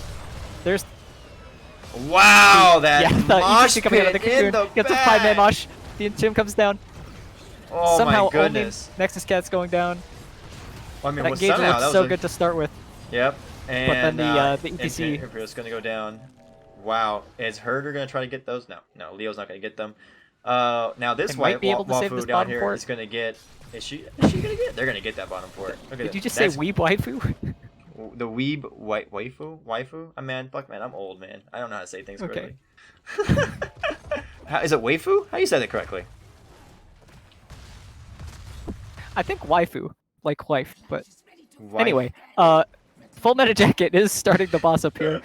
There's Wow, that the mosh ETC coming out of the pit in Cocoon. the Gets a 5-man back. mosh. The Entomb comes down. Oh Somehow my goodness. only Nexus Cat's going down. Well, I mean, That well, engage somehow, looked that was so a- good to start with. Yep. And then the ETC Imperius going to go down. Wow. Is Herder going to try to get those? No. No, Leo's not going to get them. Now this They might be able to save Wafu this down bottom here port. is going to get... Is she going to get? They're going to get that bottom port. Look at Did it. you just say That's- weeb waifu? The weeb waifu? Man, fuck man, I'm old man. I don't know how to say things Okay. correctly. Is it waifu? How you said it correctly? I think waifu, like wife, but Wife. anyway, Full Meta Jacket is starting the boss up here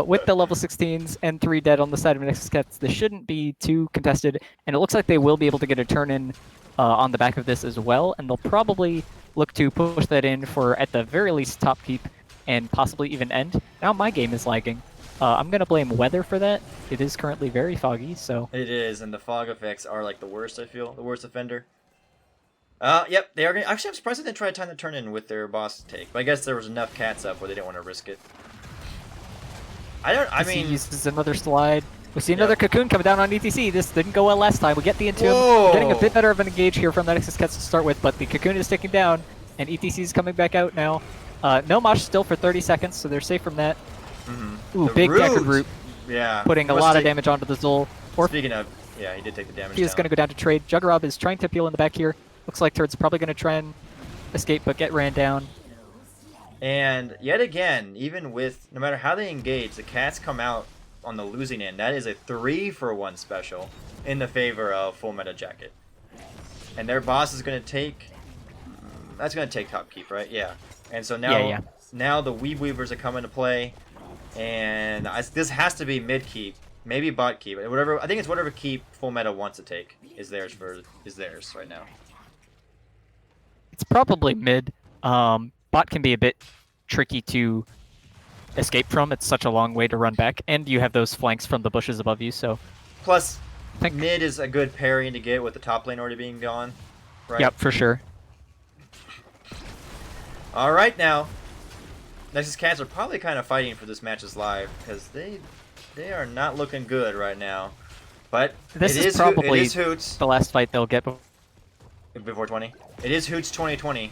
with the level 16s and 3 dead on the side of Nexus Cats. This shouldn't be too contested, and it looks like they will be able to get a turn in on the back of this as well, and they'll probably look to push that in for, at the very least, top keep and possibly even end. Now my game is lagging. I'm going to blame weather for that. It is currently very foggy, so... It is, and the fog effects are like the worst, I feel. The worst offender. Yep, they are going to... Actually, I'm surprised they didn't try to time the turn in with their boss take. But I guess there was enough cats up where they didn't want to risk it. I He mean... uses another slide. We see another Cocoon coming down on ETC. This didn't go well last time. We get the Entomb. Whoa! Getting a bit better of an engage here from the Nexus Cats to start with, but the Cocoon is taken down, and ETC is coming back out now. No mosh still for 30 seconds, so they're safe from that. Ooh, The big Deckard root! root, Yeah. putting a Must lot of take- damage onto the Zul. Or Speaking of... Yeah, he did take the damage he is going to go down to trade. Juggerab is trying to peel in the back here. Looks like Turd's probably going to try and escape, but get ran down. And yet again, even with... No matter how they engage, the cats come out on the losing end. That is a 3-for-1 special in the favor of Full Meta Jacket. And their boss is going to take... That's going to take top keep, right? Yeah. And so now, Yeah. now the Weeb Weavers are coming to play. And this has to be mid keep. Maybe bot keep. Whatever. I think it's whatever keep Full Meta wants to take is theirs right now. It's probably mid. Bot can be a bit tricky to escape from. It's such a long way to run back, and you have those flanks from the bushes above you, so... Plus, Think- mid is a good parrying to get with the top lane already being gone. Right? Yep, for sure. Alright now. Nexus Cats are probably kind of fighting for this match's life because they are not looking good right now. But This it is probably it is Hoots the last fight they'll get. before 20. It is Hoots 2020.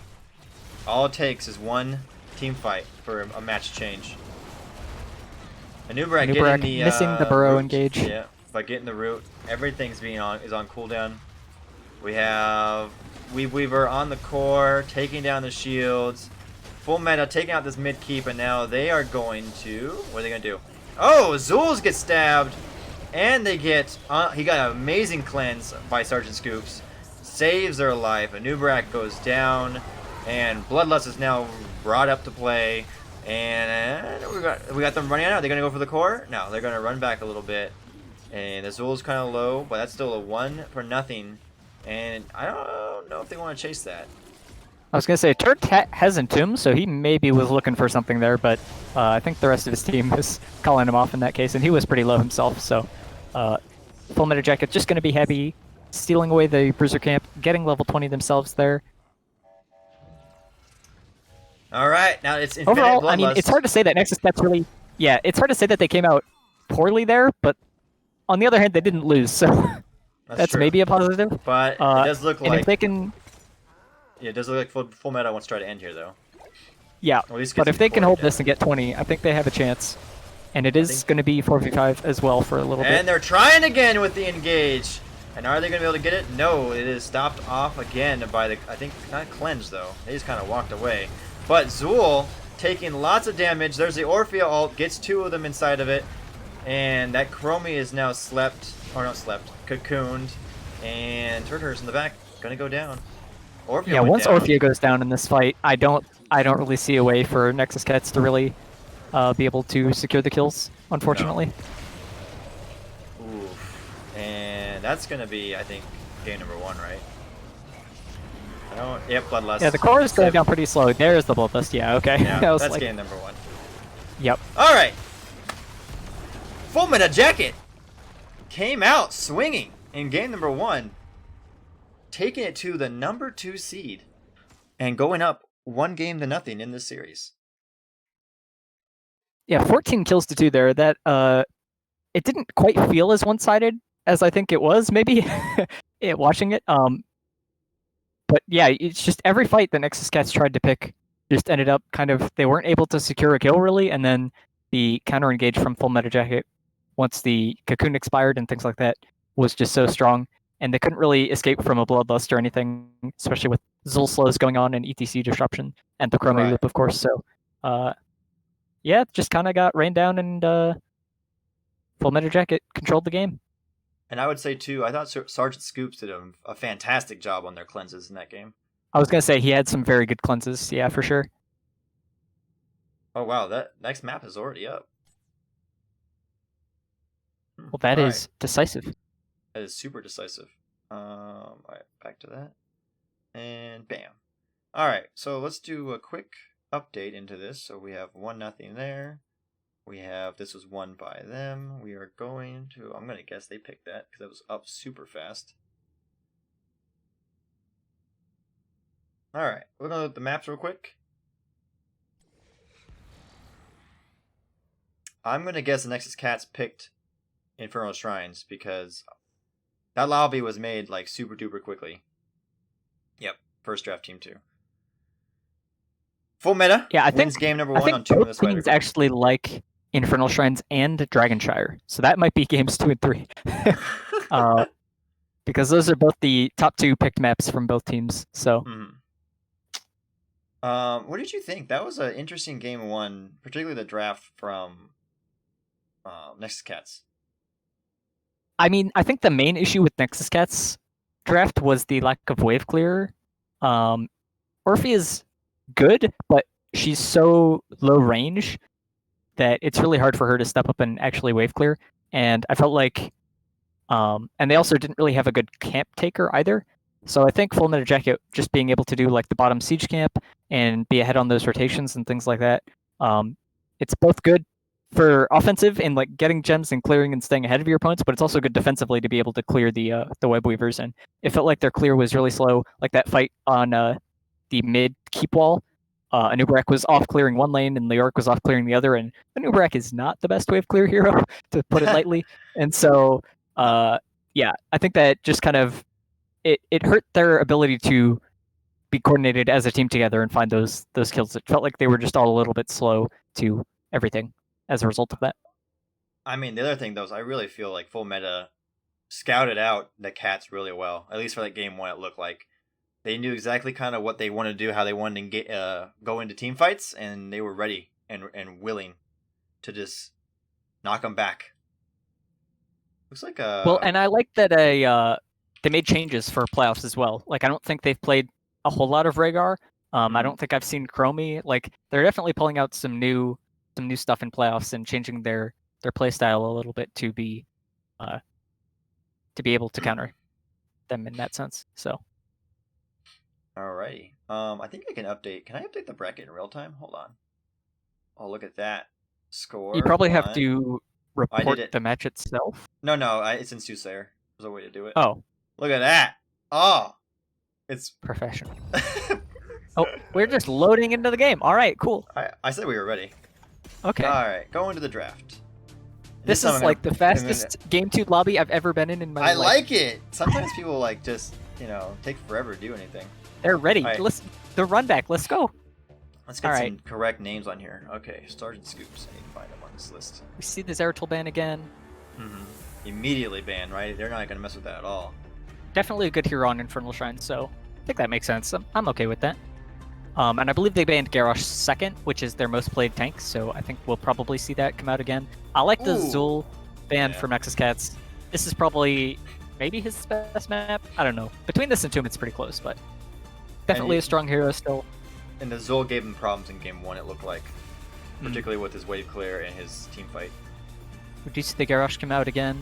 All it takes is one team fight for a match change. Anubarak getting Anubarak the missing the burrow root. engage. Yeah, by getting the root, everything's is on cooldown. We have Weeb Weaver on the core, taking down the shields. Full Meta taking out this mid keep, and now they are going to... What are they going to do? Oh, Zul's get stabbed, and they get... he got an amazing cleanse by Sergeant Scoops. Saves their life. Anubarak goes down, and Bloodlust is now brought up to play. And we got them running out. Are they going to go for the core? No, they're going to run back a little bit. And the Zul's kind of low, but that's still a 1-for-0. And I don't know if they want to chase that. I was gonna say Turk has Entomb, so he maybe was looking for something there, but I think the rest of his team was calling him off in that case, and he was pretty low himself. So, Full Metal Jacket just gonna be heavy, stealing away the Bruiser camp, getting level 20 themselves there. All right, now it's Infinite Overall, Bloodlust. I mean, it's hard to say that Nexus Cats really. Yeah, it's hard to say that they came out poorly there, but on the other hand, they didn't lose, so that's true. maybe a positive. But it does look and like if they can, yeah, it does look like Full Metal wants to try to end here though. yeah, Or at least get but if some they can glory hold down. this and get 20, I think they have a chance. And it is think- going to be 4v5 as well for a little And bit. they're trying again with the engage. And are they going to be able to get it? No, it is stopped off again by the, I think, not Cleanse though. They just kind of walked away. But Zool taking lots of damage. There's the Orphea ult, gets 2 of them inside of it. And that Chromie is now cocooned. And Turtle's in the back, going to go down. Orphea Yeah, went once down. Orphea goes down in this fight, I don't really see a way for Nexus Cats to really be able to secure the kills, unfortunately. Oof. And that's going to be, I think, game number 1, right? I don't. Yep, Bloodlust. Yeah, the core is going down pretty slow. There's the Bloodlust. Yeah, okay. Yeah, I was that's like, game number 1. Yep. All right. Full Metal Jacket came out swinging in game number 1, taking it to the number 2 seed and going up 1-0 in this series. Yeah, 14 kills to 2 there. That it didn't quite feel as one-sided as I think it was. Maybe watching it. But yeah, it's just every fight the Nexus Cats tried to pick just ended up kind of, they weren't able to secure a kill really, and then the counter engage from Full Metal Jacket once the cocoon expired and things like that was just so strong, and they couldn't really escape from a Bloodlust or anything, especially with Zul slows going on and ETC disruption and the Chromie Right. loop, of course. So, yeah, just kind of got rained down, and Full Metal Jacket controlled the game. And I would say, too, I thought Sergeant Scoops did a fantastic job on their cleanses in that game. I was going to say he had some very good cleanses, yeah, for sure. Oh, wow, that next map is already up. Well, that All is decisive. That is super decisive. All right, back to that. And bam. All right, so let's do a quick update into this. So we have 1-0 there. We have, this was won by them. We are going to, I'm going to guess they picked that because that was up super fast. All right, we're going to look at the maps real quick. I'm going to guess the Nexus Cats picked Infernal Shrines because that lobby was made like super duper quickly. Yep, first draft team 2. Full Meta. Yeah, I wins think game number I 1 think on 2 of the both Spider. teams actually like Infernal Shrines and Dragonshire, so that might be games 2 and 3. Because those are both the top 2 picked maps from both teams. So What did you think? That was an interesting game 1, particularly the draft from Nexus Cats. I mean, I think the main issue with Nexus Cats draft was the lack of wave clear. Orphea is good, but she's so low range that it's really hard for her to step up and actually wave clear. And I felt like, and they also didn't really have a good camp taker either. So I think Full Metal Jacket just being able to do like the bottom siege camp and be ahead on those rotations and things like that, it's both good for offensive and like getting gems and clearing and staying ahead of your opponents, but it's also good defensively to be able to clear the web weavers. And it felt like their clear was really slow, like that fight on the mid keep wall. Anubarak was off clearing one lane and Leoric was off clearing the other, and Anubarak is not the best wave clear hero, to put it lightly. And so, yeah, I think that just kind of it hurt their ability to be coordinated as a team together and find those kills. It felt like they were just all a little bit slow to everything as a result of that. I mean, the other thing, though, is I really feel like Full Meta scouted out the Cats really well. At least for that game 1, it looked like. They knew exactly kind of what they wanted to do, how they wanted to go into team fights, and they were ready and willing to just knock them back. Looks like a... Well, and I like that they made changes for playoffs as well. Like, I don't think they've played a whole lot of Rhaegar. I don't think I've seen Chromie. Like, they're definitely pulling out some new stuff in playoffs and changing their play style a little bit to be able to counter them in that sense. So. Alrighty. I think I can update. Can I update the bracket in real time? Hold on. Oh, look at that score. You probably have one. to I did report it. the match itself. No, it's in Soothsayer. There's a way to do it. Oh, Look at that. Oh, it's. professional. Oh, we're just loading into the game. All right, cool. I said we were ready. Okay. All right, go into the draft. This time is I'm like gonna- the fastest Game 2 lobby I've ever been in my I life. like it. Sometimes people like just take forever to do anything. They're ready. All right. Let's the run back. Let's go. Let's get All some right. correct names on here. Okay, Sergeant Scoops. I need to find them on this list. We see the Zeratul ban again. Immediately banned, right? They're not gonna mess with that at all. Definitely a good hero on Infernal Shrine, so I think that makes sense. I'm okay with that. And I believe they banned Garrosh second, which is their most played tank, so I think we'll probably see that come out again. I like the Ooh. Zul ban Yeah. from Nexus Cats. This is probably maybe his best map. I don't know. Between this and Tomb, it's pretty close, but definitely you- a strong hero still. And the Zul gave him problems in game 1, it looked like. Particularly with his wave clear and his team fight. Would you see the Garrosh come out again?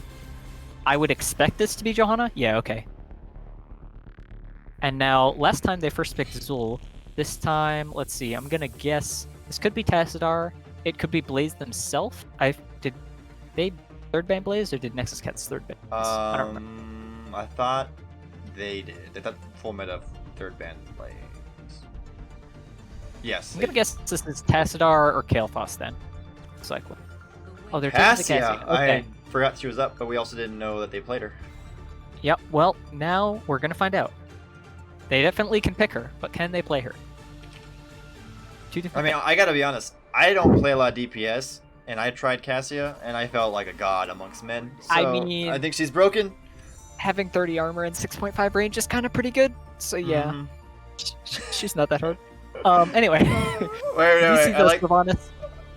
I would expect this to be Johanna. Yeah, okay. And now, last time they first picked Zul. This time, let's see, I'm gonna guess this could be Tassadar. It could be Blaze themselves. Did they third ban Blaze or did Nexus Cats third ban Blaze? I don't remember. I thought they did. They thought full meta third band Blaze. Yes. I'm gonna guess this is Tassadar or Kael'thas then. Cycle. Oh, they're taking the Cassia. Cassia. Okay. I forgot she was up, but we also didn't know that they played her. Yep. Well, now we're gonna find out. They definitely can pick her, but can they play her? Two I different. mean, I gotta be honest. I don't play a lot of DPS, and I tried Cassia, and I felt like a god amongst men. So I mean- I think she's broken. Having 30 armor and 6.5 range is kind of pretty good. So yeah, Mhm. she's not that hard. Anyway, Wait, you see I those like. Sylvanas?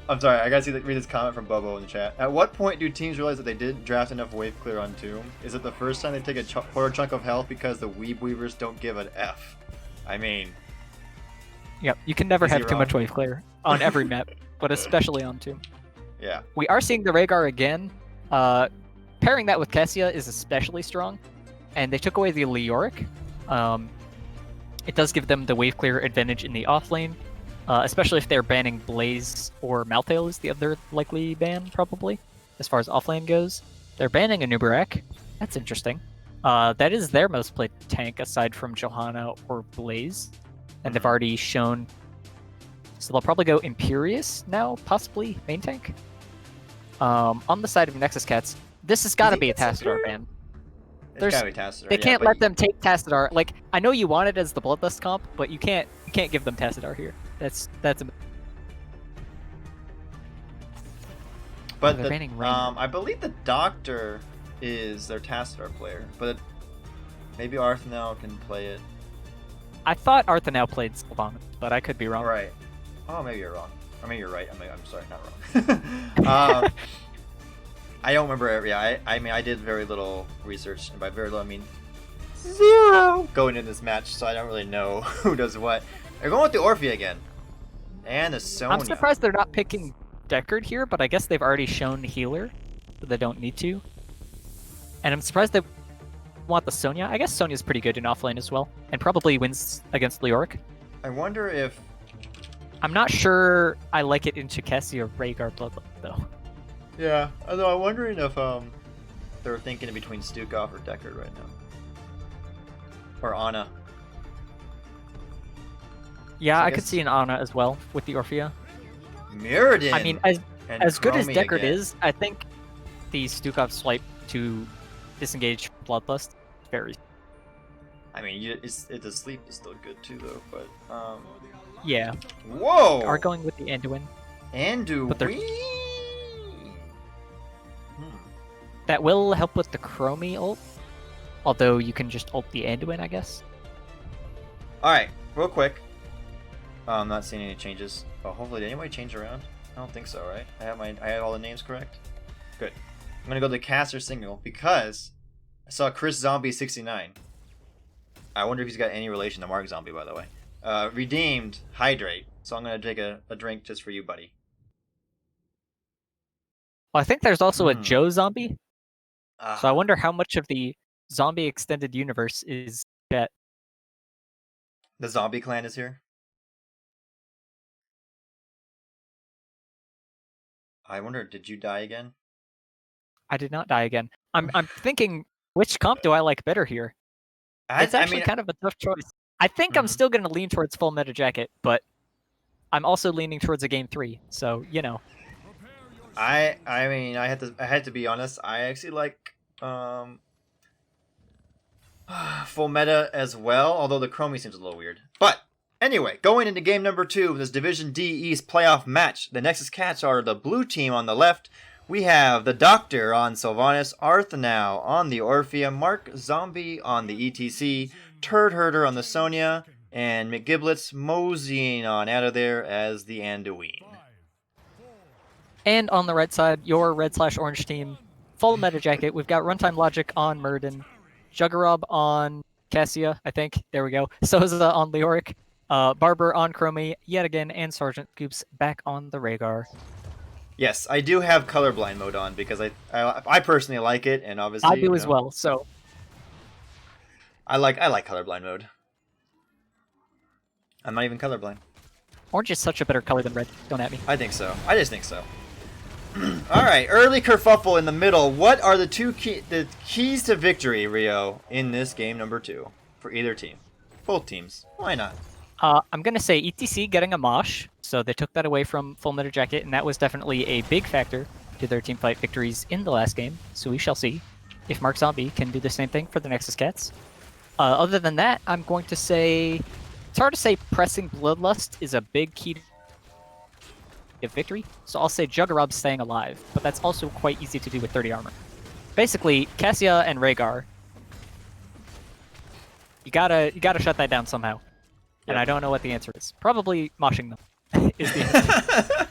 I'm sorry, I gotta read this comment from Bobo in the chat. At what point do teams realize that they didn't draft enough wave clear on Tomb? Is it the first time they take a quarter chunk of health because the Weeb Weavers don't give an F? I mean, Yep, you can never Is he have too much wrong? wave clear on every map, but especially on Tomb. yeah. We are seeing the Rhaegar again. Pairing that with Cassia is especially strong, and they took away the Leoric. It does give them the wave clear advantage in the off lane, especially if they're banning Blaze or Malthael is the other likely ban, probably, as far as offlane goes. They're banning a Nubarak. That's interesting. That is their most played tank aside from Johanna or Blaze, and they've already shown. So they'll probably go Imperious now, possibly main tank. On the side of Nexus Cats, this has got to think be a it's Tassadar Imperious? ban. It's There's- gotta be Tassadar. They yeah, can't but let them take Tassadar. Like, I know you want it as the Bloodlust comp, but you can't give them Tassadar here. That's a, But they're the, banning Raynor. I believe the Doctor is their Tassadar player, but maybe Arthanel can play it. I thought Arthanel played Sylvanas, but I could be wrong. Right. Oh, maybe you're wrong. Or maybe you're right. I'm sorry, not wrong. I don't remember. Yeah, I mean, I did very little research, and by very little, I mean 0 going into this match, so I don't really know who does what. They're going with the Orphea again, and the Sonya. I'm surprised they're not picking Deckard here, but I guess they've already shown healer, so they don't need to. And I'm surprised they want the Sonya. I guess Sonya's pretty good in offlane as well, and probably wins against Leoric. I wonder if. I'm not sure I like it into Cassia or Rhaegar Bloodlust, though. Yeah, although I'm wondering if they're thinking between Stukov or Deckard right now, or Anna. Yeah, So I I could guess- see an Ana as well with the Orphea. Mirrodin. I mean, and as good as Chromie Deckard again. is, I think the Stukov swipe to disengage Bloodlust very. I mean, the sleep is still good too, though. But Yeah, whoa, are going with the Anduin. Anduin. but they're- That will help with the Chromie ult, although you can just ult the Anduin, I guess. All right, real quick. I'm not seeing any changes. Oh, hopefully, did anybody change around? I don't think so, right? I have all the names correct. Good. I'm gonna go to the caster single because I saw Chris Zombie 69. I wonder if he's got any relation to Mark Zombie, by the way. Redeemed Hydrate. So I'm gonna take a drink just for you, buddy. Well, I think there's also a Hmm. Joe zombie, so I Ah, wonder how much of the zombie extended universe is that. The zombie clan is here. I wonder, did you die again? I did not die again. I'm thinking, which comp do I like better here? It's actually kind of a tough choice. I think I'm still going to lean towards Full Metal Jacket, but I'm also leaning towards a game 3. So you know. I mean, I had to be honest. I actually like Full Meta as well, although the Chromie seems a little weird. But anyway, going into game number 2 of this Division D East playoff match, the Nexus Cats are the blue team on the left. We have the Doctor on Sylvanas, Arthanow on the Orpheum, Mark Zombie on the ETC, Turd Herder on the Sonya, and McGiblets moseying on out of there as the Anduin. And on the right side, your red/orange team, Full Meta Jacket. We've got Runtime Logic on Murden, Juggerob on Cassia, I think. There we go. Soza on Leoric, Barber on Chromie yet again, and Sergeant Scoops back on the Rhaegar. Yes, I do have colorblind mode on because I personally like it, and obviously I do as well. So I like colorblind mode. I'm not even colorblind. orange is such a better color than red. Don't at me. I think so. I just think so. All right, early kerfuffle in the middle. What are the keys to victory, Rio, in this game number 2 for either team? Both teams. Why not? I'm going to say ETC getting a mosh, so they took that away from Full Metal Jacket, and that was definitely a big factor to their team fight victories in the last game, so we shall see if Mark Zombie can do the same thing for the Nexus Cats. Other than that, I'm going to say, it's hard to say pressing Bloodlust is a big key to victory, so I'll say Juggerob's staying alive, but that's also quite easy to do with 30 armor. Basically, Cassia and Rhaegar, you gotta shut that down somehow. And I don't know what the answer is. Probably moshing them is the answer.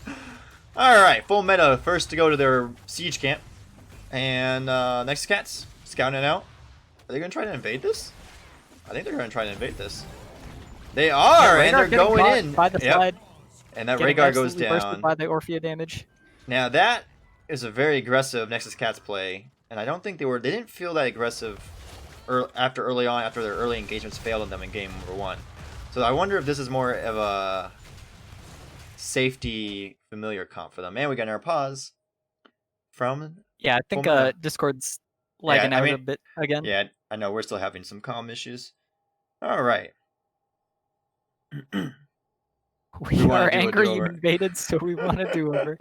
Alright, Full Meta first to go to their siege camp. And Nexus Cats scouting it out. Are they going to try to invade this? I think they're going to try to invade this. They are, yeah, and they're going in. By the slide. And that Rhaegar goes Bursted down. by the Orphea damage. Now that is a very aggressive Nexus Cats play. And I don't think they didn't feel that aggressive after their early engagements failed on them in game number 1. So I wonder if this is more of a safety familiar comp for them. And we got our pause from... Yeah, I think Discord's lagging out a bit again. Yeah, I know. We're still having some comm issues. All right. we are angry you invaded, so we want a do-over.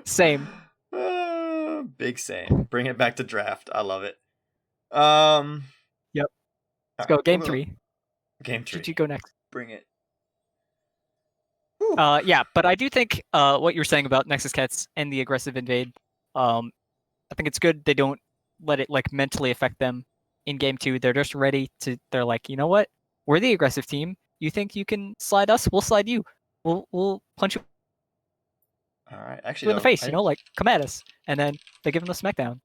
Same. Big same. Bring it back to draft. I love it. Yep. Let's go. Game 3. Game 3. Did you go next? Bring it. Yeah, but I do think what you're saying about Nexus Cats and the aggressive invade, I think it's good they don't let it like mentally affect them in game 2. They're just ready to. They're like, you know what? We're the aggressive team. You think you can slide us? We'll slide you. We'll punch you. All right, actually, in the face. You know, like come at us, and then they give them the smackdown.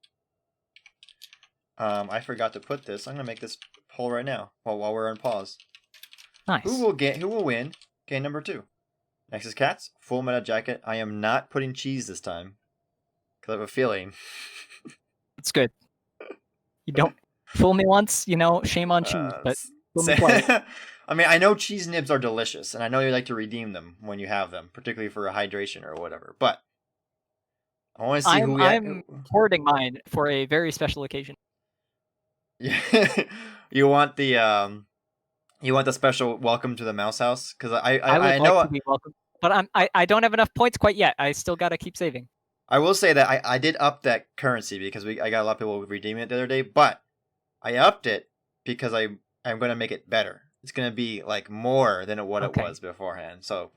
I forgot to put this. I'm gonna make this poll right now while we're on pause. Nice. Who will win game number 2? Nexus Cats, Full Meta Jacket. I am not putting cheese this time because I have a feeling. It's good. You don't fool me once, you know, shame on cheese, but fool me twice. I mean, I know cheese nibs are delicious, and I know you like to redeem them when you have them, particularly for a hydration or whatever. But I want to see who I'm hoarding mine for a very special occasion. Yeah, you want the special welcome to the mouse house? Because I know like to be welcome, but I don't have enough points quite yet. I still gotta keep saving. I will say that I did up that currency because I got a lot of people redeeming it the other day, but I upped it because I'm going to make it better. It's going to be like more than what it was beforehand. So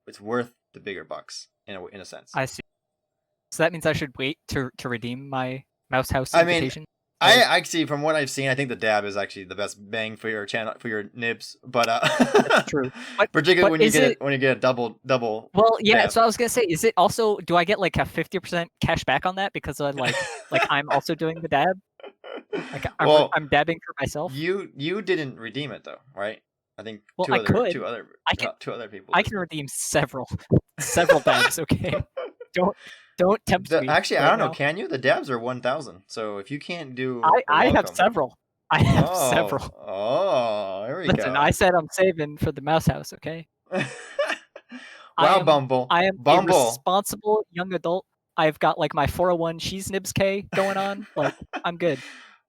it's worth the bigger bucks in a sense. I see. So that means I should wait to redeem my mouse house I invitation. mean, I actually, from what I've seen, I think the dab is actually the best bang for your channel for your nibs. But that's true. Particularly when you get a double. Well, yeah. dab. So I was gonna say, is it also? Do I get like a 50% cash back on that because I like I'm also doing the dab? Like I'm dabbing for myself. You didn't redeem it though, right? I think two other people. I can redeem several dabs. Okay, don't tempt me. Actually, right I don't know. now. Can you? The dabs are 1,000. So if you can't do, I have several. I have several. Oh, there we Listen, go. I said I'm saving for the mouse house, okay? Wow, Bumble. I am a Bumble. responsible young adult. I've got like my 401 cheese nibs K going on. Like, I'm good.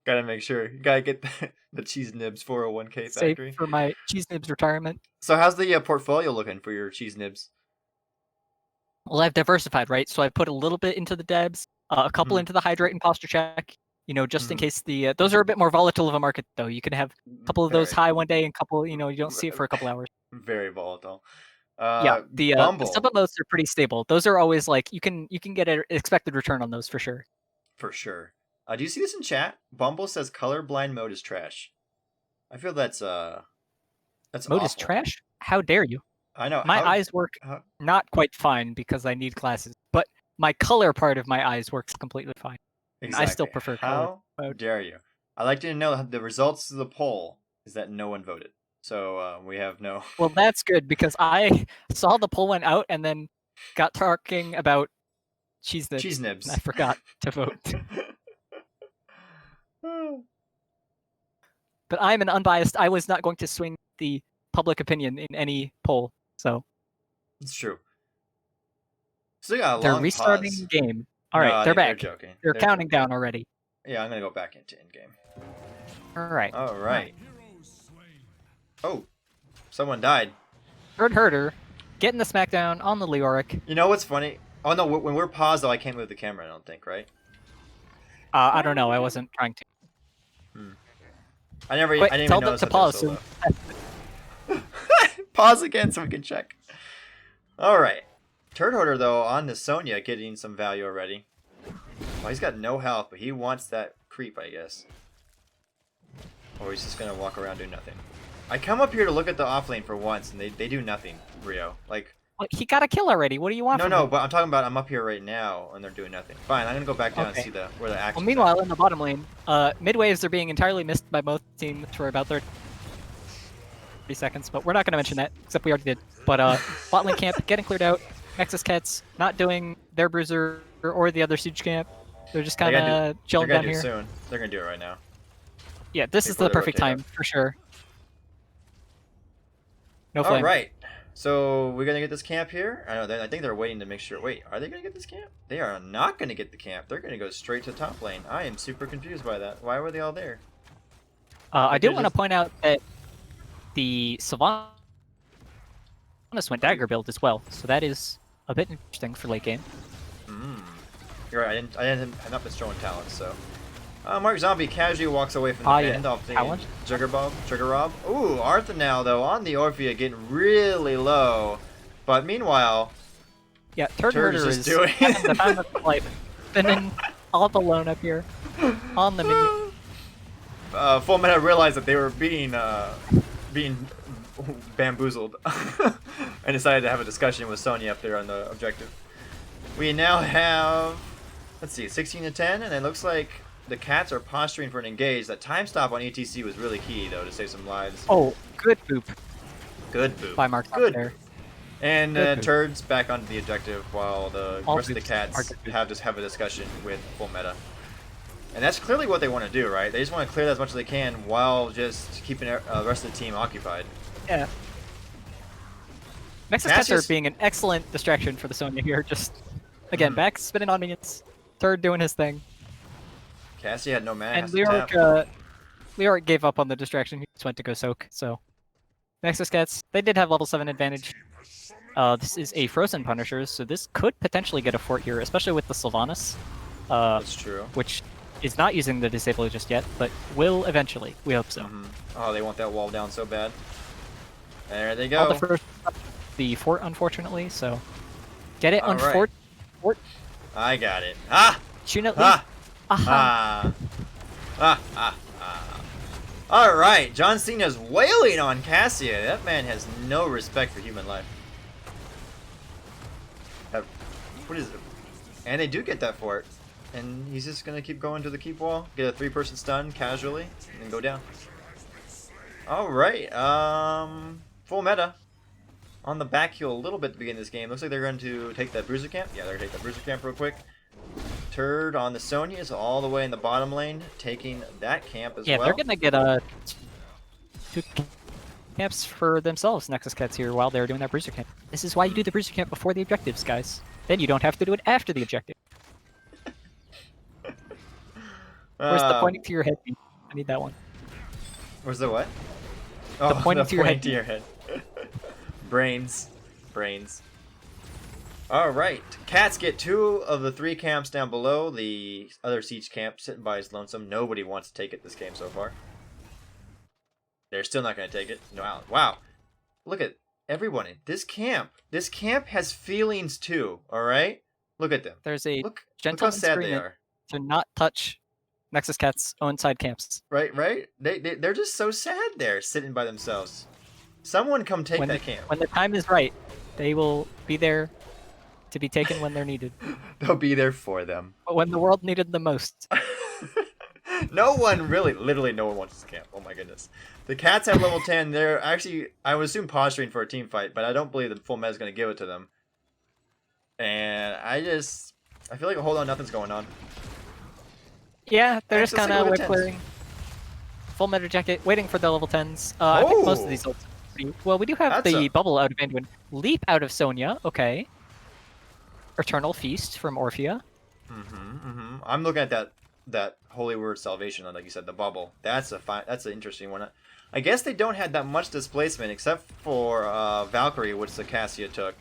Gotta make sure. You gotta get the Cheese Nibs 401k Safe factory. for my cheese nibs retirement. So how's the portfolio looking for your Cheese Nibs? Well, I've diversified, right? So I put a little bit into the debs, a couple into the hydrate and posture check. You know, just in case the those are a bit more volatile of a market, though. You can have a couple of those Very, high one day, and couple, you don't see it for a couple hours. very volatile. Yeah, the Bumble. some of those are pretty stable. Those are always like you can get an expected return on those for sure. For sure. Do you see this in chat? Bumble says colorblind mode is trash. I feel that's Mode awful. is trash? How dare you? I know. My eyes work not quite fine because I need glasses, but my color part of my eyes works completely fine. Exactly. I still prefer color How mode. dare you? I'd like to know the results of the poll is that no one voted. So we have no. Well, that's good because I saw the poll went out and then got talking about cheese nibs. Cheese Nibs. And I forgot to vote. But I'm an unbiased. I was not going to swing the public opinion in any poll, so It's true. Still got a they're long restarting pause. the game. All right, No, they're back. They're joking. They're counting down already. Yeah, I'm gonna go back into in game. All right. All right. Oh, someone died. Third herder, getting the smackdown on the Leoric. You know what's funny? Oh no, when we're paused though, I can't move the camera. I don't think, right? I don't know. I wasn't trying to. I didn't Wait, even tell them notice to that pause. they're So so low. Pause again so we can check. All right. Turd Hoarder though on to Sonya getting some value already. Well, he's got no health, but he wants that creep, I guess. Or he's just gonna walk around doing nothing. I come up here to look at the off lane for once, and they do nothing, Rio. Like. he got a kill already. What do you want? No, from no, him? but I'm talking about I'm up here right now, and they're doing nothing. Fine, I'm gonna go back down and see where the action. Well, meanwhile, in the bottom lane, mid waves are being entirely missed by both teams for about 30 seconds, but we're not going to mention that, except we already did. But bot lane camp getting cleared out. Nexus Cats not doing their bruiser or the other siege camp. They're just kind of chilling down here. Soon. They're gonna do it right now. Yeah, this is the perfect time for sure. No flame. All right. So we're gonna get this camp here. I think they're waiting to make sure. Wait, are they gonna get this camp? They are not gonna get the camp. They're gonna go straight to top lane. I am super confused by that. Why were they all there? I do want to point out that the Sylvanas went dagger build as well, so that is a bit interesting for late game. You're right. I've not been throwing talents, so. Mark Zombie casually walks away from the band off the Jugger Rob. Ooh, Arthur now though on the Orphea getting really low, but meanwhile, yeah, Turd Herder is doing having the time of his life, spinning all alone up here on the minion. Full Meta realized that they were being bamboozled and decided to have a discussion with Sonya up there on the objective. We now have, let's see, 16 to 10, and it looks like the Cats are posturing for an engage. That time stop on ETC was really key, though, to save some lives. Oh, good boop. Good boop. By Mark Good there. And Turds back onto the objective while the rest of the Cats have a discussion with Full Meta. And that's clearly what they want to do, right? They just want to clear that as much as they can while just keeping the rest of the team occupied. Yeah. Nexus Cats are being an excellent distraction for the Sonya here. Just, again, back spinning on minions. Turd doing his thing. Cassie had no mana. And Leoric gave up on the distraction. He just went to go soak. So, Nexus Cats, they did have level 7 advantage. This is a Frozen Punisher, so this could potentially get a fort here, especially with the Sylvanas. That's true. Which is not using the Disabler just yet, but will eventually. We hope so. Oh, they want that wall down so bad. There they go. The fort, unfortunately, so get it All on right. fort. I got it. Ah! Tune All right, John Cena's wailing on Cassia. That man has no respect for human life. What is it? And they do get that fort. And he's just going to keep going to the keep wall, get a 3-person stun casually, and then go down. All right, full meta. On the back heel a little bit to begin this game. Looks like they're going to take that bruiser camp. Yeah, they're going to take that bruiser camp real quick. Turd on the Sonya is all the way in the bottom lane, taking that camp as Yeah, well. they're gonna get two camps for themselves, Nexus Cats here, while they're doing that Bruiser camp. This is why you do the Bruiser camp before the objectives, guys. Then you don't have to do it after the objective. Where's the pointing to your head? I need that one. Where's the what? Oh, pointing to your head. to your head. Brains. Alright. Cats get 2 of the 3 camps down below. The other siege camp sitting by his lonesome. Nobody wants to take it this game so far. They're still not going to take it. No, wow. Look at everyone in this camp. This camp has feelings too, alright? Look at them. There's a Look how gentleman's sad they agreement are. to not touch Nexus Cats' own side camps. Right? They're just so sad there, sitting by themselves. Someone come take that camp. When the time is right, they will be there to be taken when they're needed. They'll be there for them. But when the world needed them most. No one really, literally no one wants this camp. Oh my goodness. The Cats have level 10. They're actually, I would assume, posturing for a team fight, but I don't believe the full meta is going to give it to them. And I feel like, hold on, nothing's going on. Yeah, they're just Access kind of level web 10s. clearing. Full meta jacket, waiting for the level 10s. I think most of these ults are pretty... Well, we do have That's the a- bubble out of Anduin. Leap out of Sonya, okay. Eternal Feast from Orphea. I'm looking at that holy word salvation, like you said, the bubble. That's an interesting one. I guess they don't have that much displacement except for Valkyrie, which the Cassia took.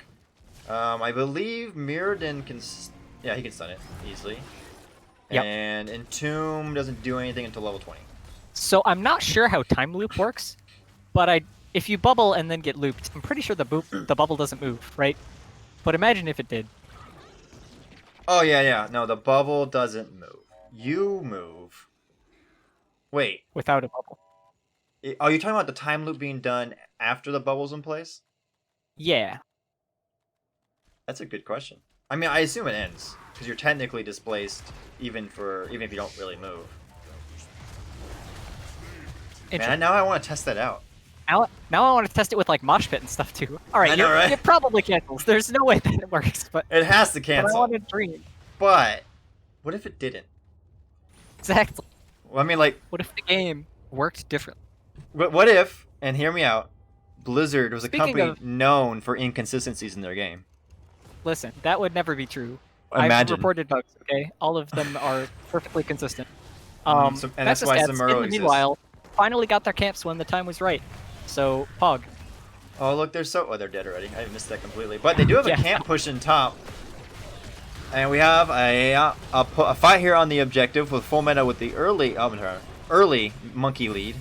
I believe Mirrodin can, yeah, he can stun it easily. Yep. And Entomb doesn't do anything until level 20. So I'm not sure how time loop works, but if you bubble and then get looped, I'm pretty sure the bubble doesn't move, right? But imagine if it did. Oh yeah. No, the bubble doesn't move. You move. Wait, Without a bubble. are you talking about the time loop being done after the bubble's in place? Yeah. That's a good question. I mean, I assume it ends because you're technically displaced even if you don't really move. Man, now I want to test that out. Now I want to test it with like mosh pit and stuff too. All right, I know, right? it probably cancels. There's no way that it works, but It has to but I cancel. want to dream. But what if it didn't? Exactly. Well, I mean, like, What if the game worked differently? what if? And hear me out. Blizzard was a Speaking company of- known for inconsistencies in their game. Listen, that would never be true. Imagine. I've reported bugs. Okay, all of them are perfectly consistent. And that's why Nexus Cats, Samuro in the exists. meanwhile, finally got their camps when the time was right. So Pog. Oh, look, they're dead already. I missed that completely. But they do have a Yeah. camp push in top. And we have a fight here on the objective with full meta with the early monkey lead.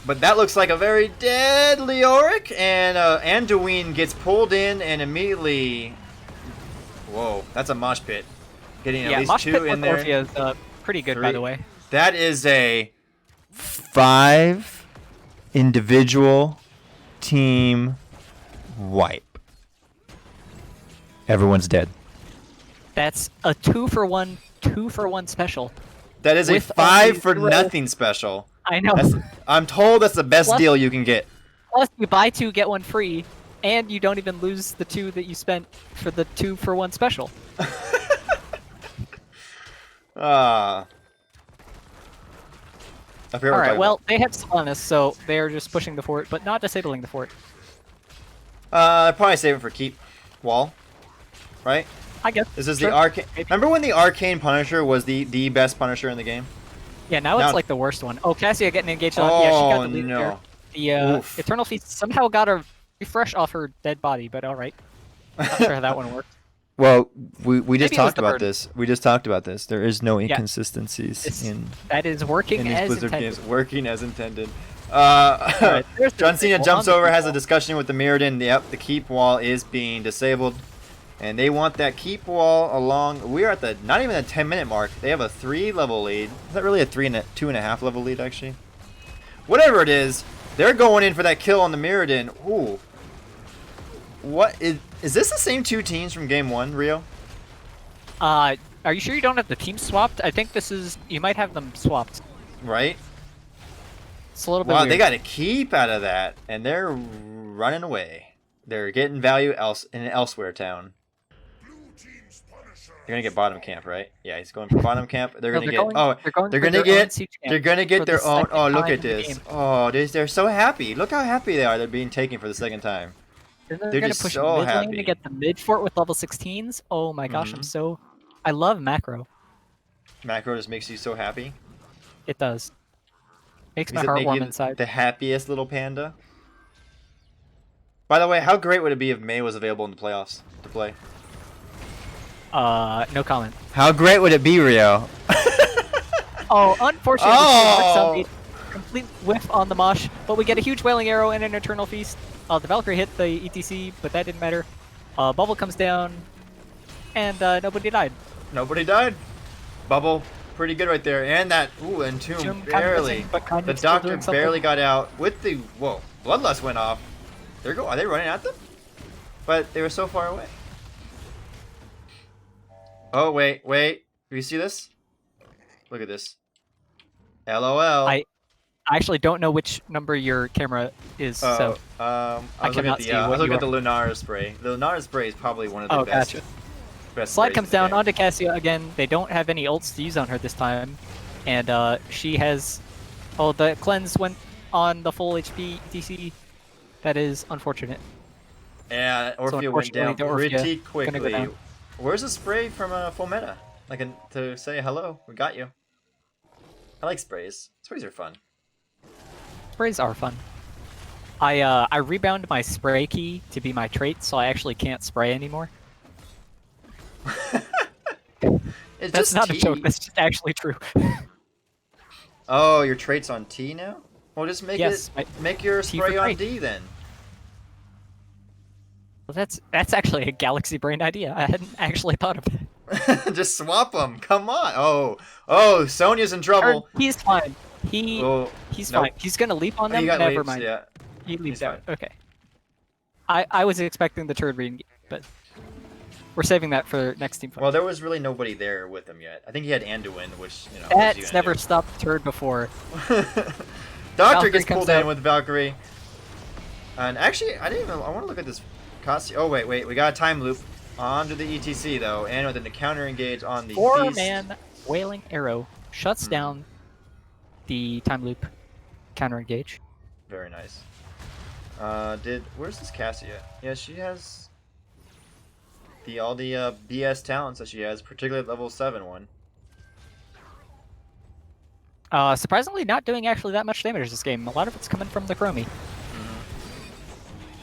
But that looks like a very dead Leoric, and Anduin gets pulled in and immediately... Whoa, that's a mosh pit. Getting at Yeah, least mosh 2 pit in with there. Orphea is pretty good, by 3. the way. That is a 5 individual team wipe. Everyone's dead. That's a 2-for-1 special. That is a With 5 only for 0. nothing special. I know. I'm told that's the best Plus- deal you can get. Plus, you buy 2, get 1 free, and you don't even lose the 2 that you spent for the 2-for-1 special. Ah. I forget what we're Alright, talking well, they have Solanas, so they're just pushing the fort, but not disabling the fort. about. I'd probably save it for keep wall. Right? I guess. This is Sure. the arcane. Maybe. Remember when the arcane Punisher was the best Punisher in the game? Yeah, now Now- it's like the worst one. Oh, Cassia getting engaged on. Yeah, she got Oh, the lead no. there. The Oof. Eternal Feast somehow got a refresh off her dead body, but alright. Not sure how that one worked. Well, we just Maybe it was talked the about bird. this. We just talked about this. There is no Yeah. inconsistencies It's- in That is working these as Blizzard intended. games. Working as intended. Alright, there's the John Cena table jumps on the over, has a wall. discussion with the Mirrodin. Yep, the keep wall is being disabled. And they want that keep wall along. We're at the not even a 10-minute mark. They have a 3 level lead. Is that really a 2.5 level lead actually? Whatever it is, they're going in for that kill on the Mirrodin. Ooh. What is this the same 2 teams from game 1, Rio? Are you sure you don't have the team swapped? I think this is... You might have them swapped. Right? It's a little bit Wow, weird. they got a keep out of that, and they're running away. They're getting value in an elsewhere town. They're gonna get bottom camp, right? Yeah, he's going for bottom camp. They're No, gonna get. they're going they're for gonna their own get. siege camp They're gonna for get the their own. second Oh, look time at in the this. game. Oh, they're so happy. Look how happy they are. They're being taken for the second time. Then they're They're gonna just push so mid lane happy. to get the mid fort with level 16s. Oh my gosh, Mhm. I love macro. Macro just makes you so happy. It does. Makes my Does it heart make warm you inside. the happiest little panda? By the way, how great would it be if Mei was available in the playoffs to play? No comment. How great would it be, Rio? Oh, unfortunately, Oh! a complete whiff on the mosh, but we get a huge wailing arrow and an eternal feast. The Valkyrie hit the ETC, but that didn't matter. Bubble comes down, and nobody died. Nobody died. Bubble, pretty good right there, and that Entomb Tomb kinda barely. missing, but kind The of still doctor doing something. barely got out with the Bloodlust went off. Are they running at them? But they were so far away. Oh wait. Do you see this? Look at this. LOL. I actually don't know which number your camera is, so I was looking cannot at see the I what was looking you at the Lunar spray. The Lunar spray is probably one of the Oh, best. gotcha. Best Slide sprays comes in the down game. onto Cassia again. They don't have any ults to use on her this time, and she has. Oh, the cleanse went on the full HP ETC. That is unfortunate. Yeah, Orphea went unfortunately, down the Orphea pretty gonna go quickly. down. Where's the spray from Full Meta? Like to say hello, we got you. I like sprays. Sprays are fun. Sprays are fun. I rebound my spray key to be my trait, so I actually can't spray anymore. It's That's just not T. a joke. That's just actually true. Oh, your trait's on T now? Well, just make Yes, make your T for spray on trait. D then. Well, that's actually a galaxy brain idea. I hadn't actually thought of it. Just swap them. Come on. Oh, Sonya's in trouble. He's fine. He's Nope. fine. He's gonna leap on Oh, he them. got Never leaps, mind. Yeah. He leaps He's out. Okay. I was expecting the turd read, but we're saving that for next team fight. Well, there was really nobody there with him yet. I think he had Anduin, which what's he That's gonna never do? stopped turd before. Doctor Valkyrie gets comes pulled out. in with Valkyrie. And actually, I want to look at this. Oh wait, we got a time loop onto the ETC though, and with the counter engage on the feast. 4-man wailing arrow shuts Hmm. down the time loop counter engage. Very nice. Where's this Cassia? Yeah, she has all the BS talents that she has, particularly level 7 one. Surprisingly, not doing actually that much damage this game. A lot of it's coming from the Chromie.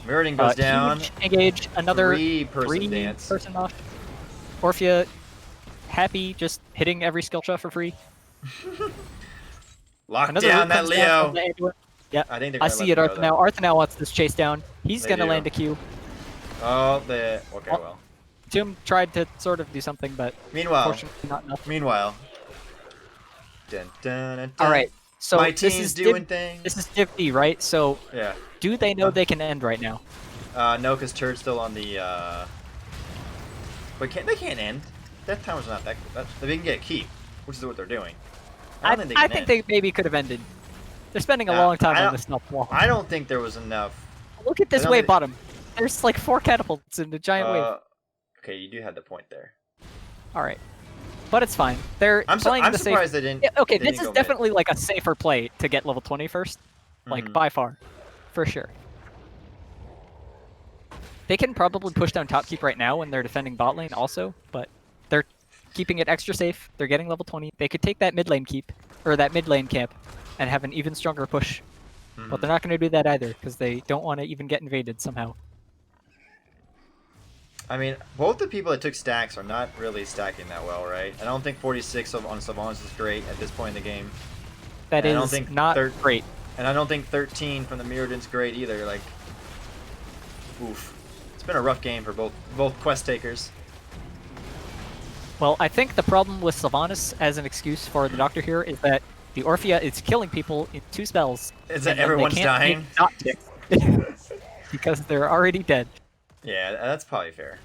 Mirrodin goes down. Huge engage, another Three-person dance. person off. Orphea, happy, just hitting every skill shot for free. Lock Another down root that comes down Leo. on the Anduin. Yeah, I think they're I gonna see let it, them go, though. Arthur now wants this chase down. He's They gonna do. land a Q. Oh, okay, Oh. well. Tomb tried to sort of do something, but Meanwhile, unfortunately not enough. Dun, dun, dun, dun. All right, so My this team's is doing things. This is Div D, right? So Yeah. do they know they can end right now? No, because Turd's still on the. But they can't end. Death timer's not that. They can get a keep, which is what they're doing. I don't think they I can think end. they maybe could have ended. They're spending a Nah, long time I on don't- this null wall. I don't think there was enough. Look at this I don't wave think- bottom. There's like 4 catapults in the giant wave. Okay, you do have the point there. All right, but it's fine. They're I'm playing the safe. surprised they didn't. Yeah, okay, they this didn't is go mid. definitely like a safer play to get level 20 first, like Mhm. by far, for sure. They can probably push down top keep right now when they're defending bot lane also, but they're keeping it extra safe. They're getting level 20. They could take that mid lane keep, or that mid lane camp, and have an even stronger push. But they're not going to do that either, because they don't want to even get invaded somehow. I mean, both the people that took stacks are not really stacking that well, right? I don't think 46 on Savants is great at this point in the game. That And I don't is think not great. And I don't think 13 from the Mirrodin's great either. Like, oof. It's been a rough game for both quest takers. Well, I think the problem with Sylvanas as an excuse for the Doctor here is that the Orphea is killing people in 2 spells. Is that and then they everyone's can't dying? take dot ticks because they're already dead. Yeah, that's probably fair.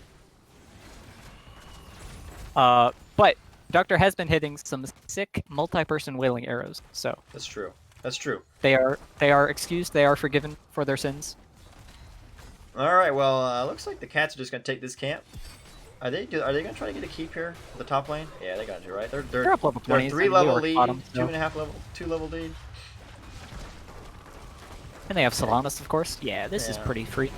But Doctor has been hitting some sick multi-person wailing arrows, so That's true. That's true. they are excused. They are forgiven for their sins. All right. Well, looks like the cats are just gonna take this camp. Are they gonna try to get a keep here at the top lane? Yeah, they got to, right? They're up level they're 20s. 3 level lead, bottom, so. 2.5 level, 2 level lead. And they have Sylvanas, of course. Yeah, this is Yeah. pretty free.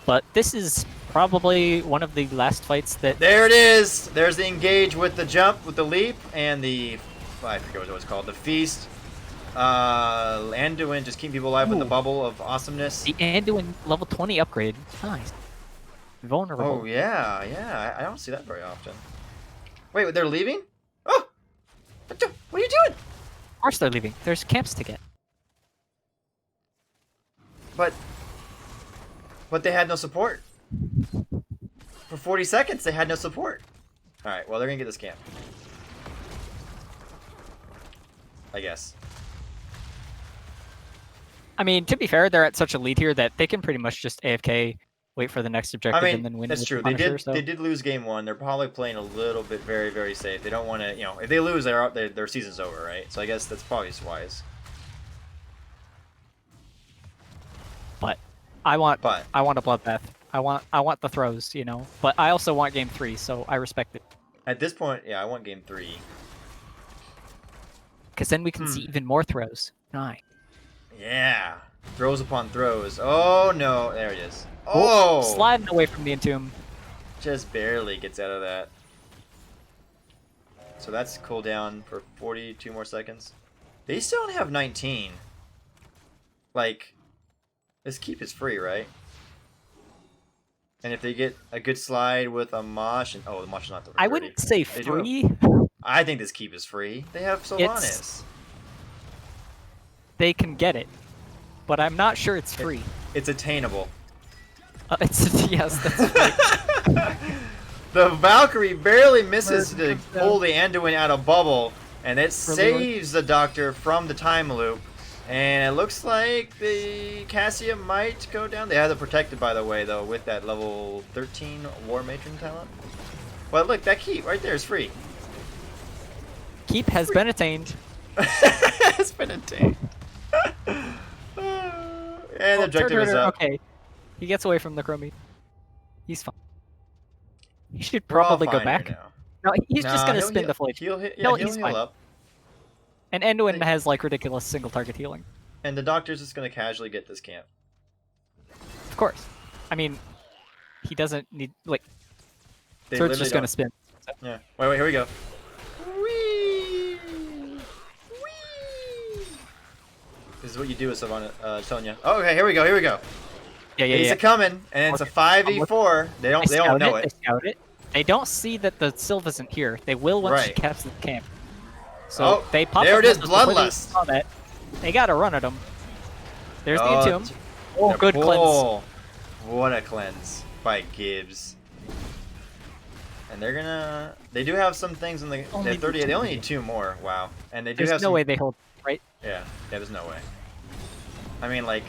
But this is probably one of the last fights that... There it is! There's the engage with the jump, with the leap, and the... I forget what it was called. The feast. Anduin just keep people alive with the Ooh. bubble of awesomeness. The Anduin level 20 upgrade. Nice. Vulnerable. Oh, yeah, yeah. I don't see that very often. Wait, they're leaving? Oh! What are you doing? Of course they're leaving. There's camps to get. But they had no support. For 40 seconds, they had no support. Alright, well, they're gonna get this camp. I guess. I mean, to be fair, they're at such a lead here that they can pretty much just AFK, wait for the next objective, I mean, and then win. that's with true. Punisher, They did lose game 1. They're probably playing a little bit very, very safe. They don't want to, if they lose, their season's over, right? So I guess that's probably wise. But I want But a bloodbath. I want the throws, But I also want game 3, so I respect it. at this point, yeah, I want game 3. Because then we can see even more throws. Nice. Yeah. Throws upon throws. Oh, no. There it is. Oh! Sliding away from the Entomb. Just barely gets out of that. So that's cooldown for 42 more seconds. They still only have 19. Like, this keep is free, right? And if they get a good slide with a Mosh, and the Mosh is not the I wouldn't say They do free. I think this keep is free. They have Sylvanas. They can get it, but I'm not sure it's free. It's attainable. Yes, that's right. The Valkyrie barely misses to pull the Anduin out of bubble, and it saves the Doctor from the time loop. And it looks like the Cassia might go down. They have it protected, by the way, though, with that level 13 War Matron talent. But look, that keep right there is free. Keep has been attained. It's been attained. And the objective is up. Okay, he gets away from the Chromie. He's fine. He should We're all probably go fine back. here now. No, he's just Nah, gonna he'll spin heal- the flight. He'll He's heal fine. up. And Anduin has like ridiculous single target healing. And the Doctor's just going to casually get this camp. Of course. I mean, he doesn't need like. They So it's literally just gonna don't- spin. So. Yeah. Wait, here we go. Whee! Whee! This is what you do with Savannah, Sonya. Oh, okay, here we go. Yeah. He's a coming, and it's a 5v4. They don't know They it. scout it. They don't see that the Sylph isn't here. They will once she Right. caps the camp. So Oh, they pop there up it is, missiles before they Bloodlust. saw that. They gotta run at him. There's the Oh, Entomb. Oh, good cleanse. Oh, what a cleanse by Gibbs. And they do have some things in the. They Only have 30. two. They only need 2 more. Wow. And they do There's have no some. way they hold, right? Yeah, there's no way. I mean, like,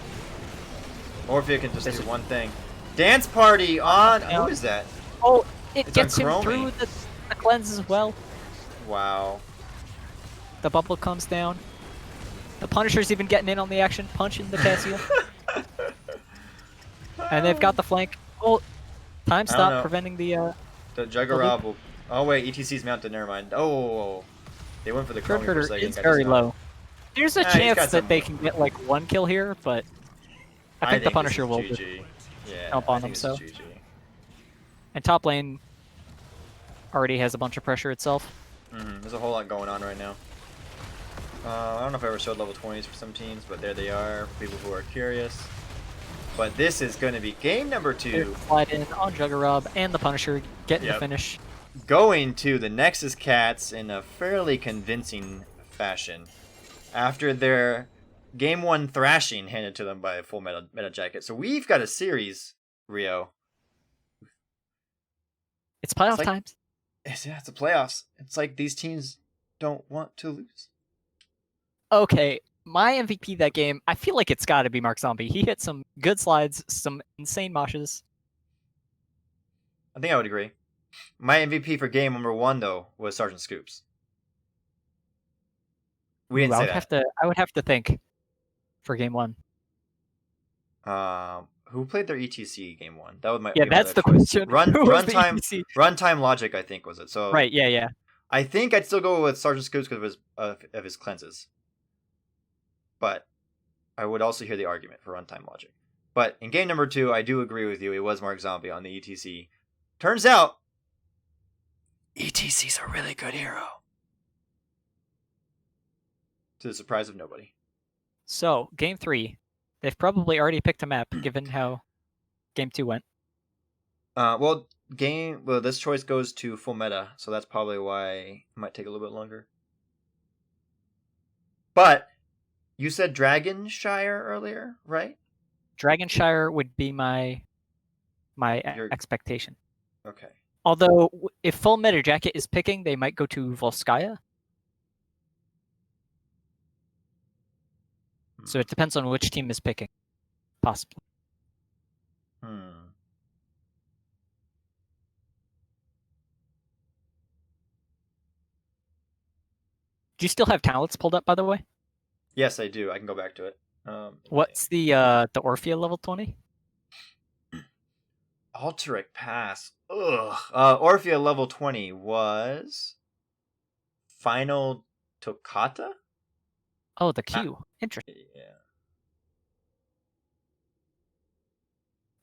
Orphea can just There's do a- one thing. Dance party on. Yeah. Who is that? Oh, it It's gets on him Chromie. through the cleanse as well. Wow. The bubble comes down. The Punisher's even getting in on the action, punching the Cassia. And they've got the flank. Oh, time know. stop preventing the. The Juggerab will. Oh wait, ETC's mounted. Never mind. Oh, they went for the Crit Chromie for a Herder second. is got very dismounted. low. There's a He's chance got that some- they can get like 1 kill here, but I think the this Punisher is will. GG. Yeah, jump I on think them, this is so. GG. And top lane already has a bunch of pressure itself. There's a whole lot going on right now. I don't know if I ever showed level 20s for some teams, but there they are for people who are curious. But this is going to be game number 2. Slide in on Juggerab and the Punisher, getting Yep. the finish. Going to the Nexus Cats in a fairly convincing fashion. After their game 1 thrashing handed to them by a full meta jacket. So we've got a series, Rio. It's playoff like- times. It's the playoffs. It's like these teams don't want to lose. Okay, my MVP that game, I feel like it's got to be Mark Zombie. He hit some good slides, some insane moshes. I think I would agree. My MVP for game number 1, though, was Sergeant Scoops. We didn't Ooh, say that. I would have to think for game 1. Who played their ETC game 1? That would my Yeah, be my that's other the choice. question. Who was the Runtime ETC? runtime logic, I think, was it? So Right. Yeah. I think I'd still go with Sergeant Scoops because of his cleanses. But I would also hear the argument for runtime logic. But in game number 2, I do agree with you. It was Mark Zombie on the ETC. Turns out, ETC's a really good hero. To the surprise of nobody. So game 3, they've probably already picked a map, given how game 2 went. Well, this choice goes to full meta, so that's probably why it might take a little bit longer. But you said Dragonshire earlier, right? Dragonshire would be my Your- expectation. Okay. Although, if full meta jacket is picking, they might go to Volskaya. So it depends on which team is picking, possibly. Do you still have talents pulled up, by the way? Yes, I do. I can go back to it. What's the Orphea level 20? Alteric Pass. Ugh. Orphea level 20 was Final Toccata? Oh, the Q. Interesting. Yeah.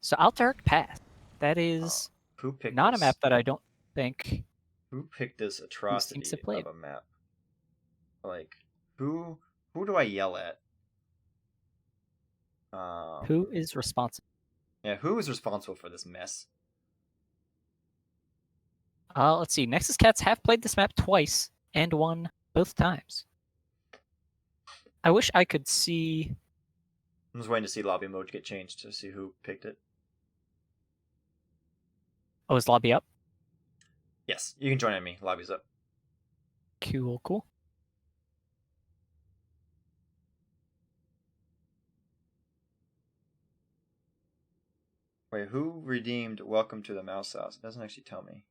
So Alteric Pass. That is Who picked not this? a map that I don't think. Who picked this atrocity to play of a map? Like, who do I yell at? Who is responsible? Yeah, who is responsible for this mess? Let's see. Nexus Cats have played this map twice and won both times. I wish I could see. I'm just waiting to see lobby mode get changed to see who picked it. Oh, is lobby up? Yes, you can join me. Lobby's up. Cool. Wait, who redeemed Welcome to the Mouse House? It doesn't actually tell me.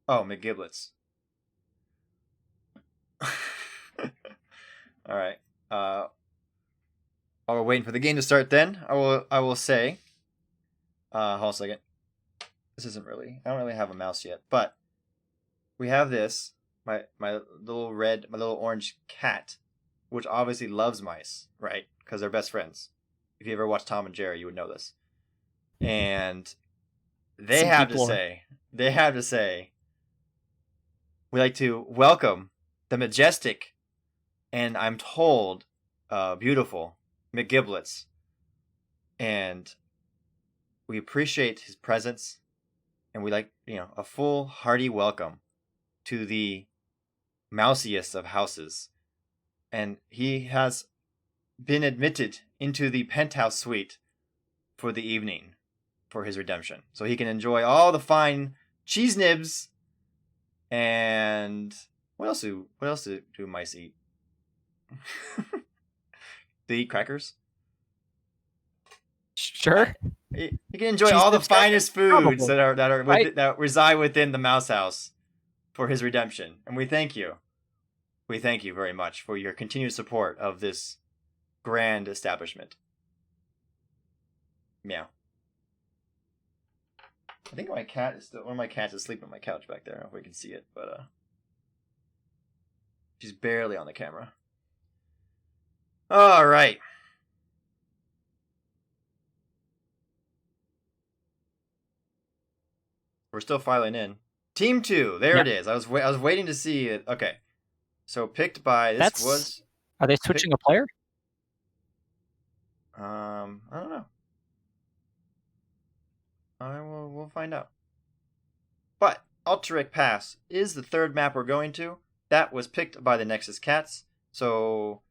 Oh, McGiblets. All right. While we're waiting for the game to start, then I will say. Hold on a second. This isn't really. I don't really have a mouse yet, but we have this. My little orange cat, which obviously loves mice, right? Because they're best friends. If you ever watched Tom and Jerry, you would know this. And they have to say, we like to welcome the majestic, and I'm told, beautiful McGiblets. And we appreciate his presence, and we like, a full, hearty welcome to the mousiest of houses. And he has been admitted into the penthouse suite for the evening for his redemption. So he can enjoy all the fine cheese nibs. And what else do mice eat? They eat crackers? Sure. You can enjoy Cheese all the nibs, finest foods Probably. that reside within the mouse house for his redemption. And we thank you. We thank you very much for your continued support of this grand establishment. Meow. I think one of my cats is sleeping on my couch back there. I don't know if we can see it, but she's barely on the camera. All right. We're still filing in. Team 2. There it is. I was waiting to see it. Okay. So picked by Are they switching a player? I don't know. We'll find out. But Alteric Pass is the third map we're going to. That was picked by the Nexus Cats. So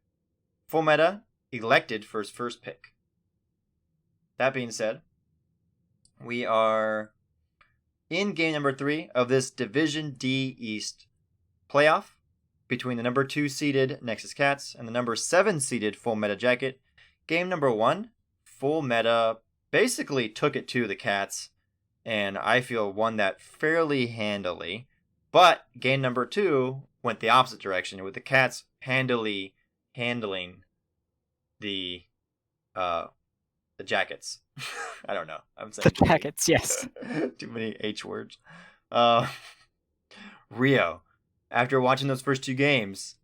full meta elected for his first pick. That being said, we are in game number 3 of this Division D East playoff between the number 2 seeded Nexus Cats and the number 7 seeded Full Meta Jacket. Game number 1, Full Meta basically took it to the Cats, and I feel won that fairly handily. But game number 2 went the opposite direction, with the Cats handily handling the jackets. I don't know. I'm saying The jackets, yes. too many H words. Rio, after watching those first 2 games,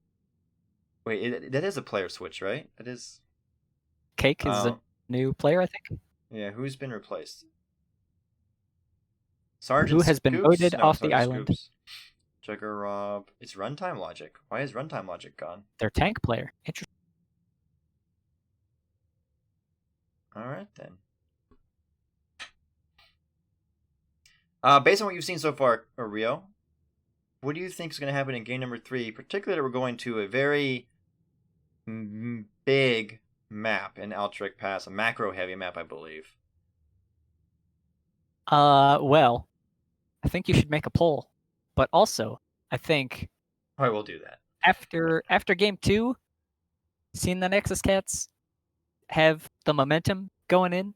wait, that is a player switch, right? That is. Cake is a new player, I think. Yeah, who's been replaced? Sergeant Who has been Scoops? voted No, off the Sergeant island? Scoops. Jugger Rob. It's Runtime Logic. Why is Runtime Logic gone? Their tank player. Interesting. All right then. Based on what you've seen so far, Rio, what do you think is going to happen in game number 3? Particularly, we're going to a very big map in Altric Pass, a macro-heavy map, I believe. Well, I think you should make a poll, but also I think I will do that. after game 2, seeing the Nexus Cats have the momentum going in,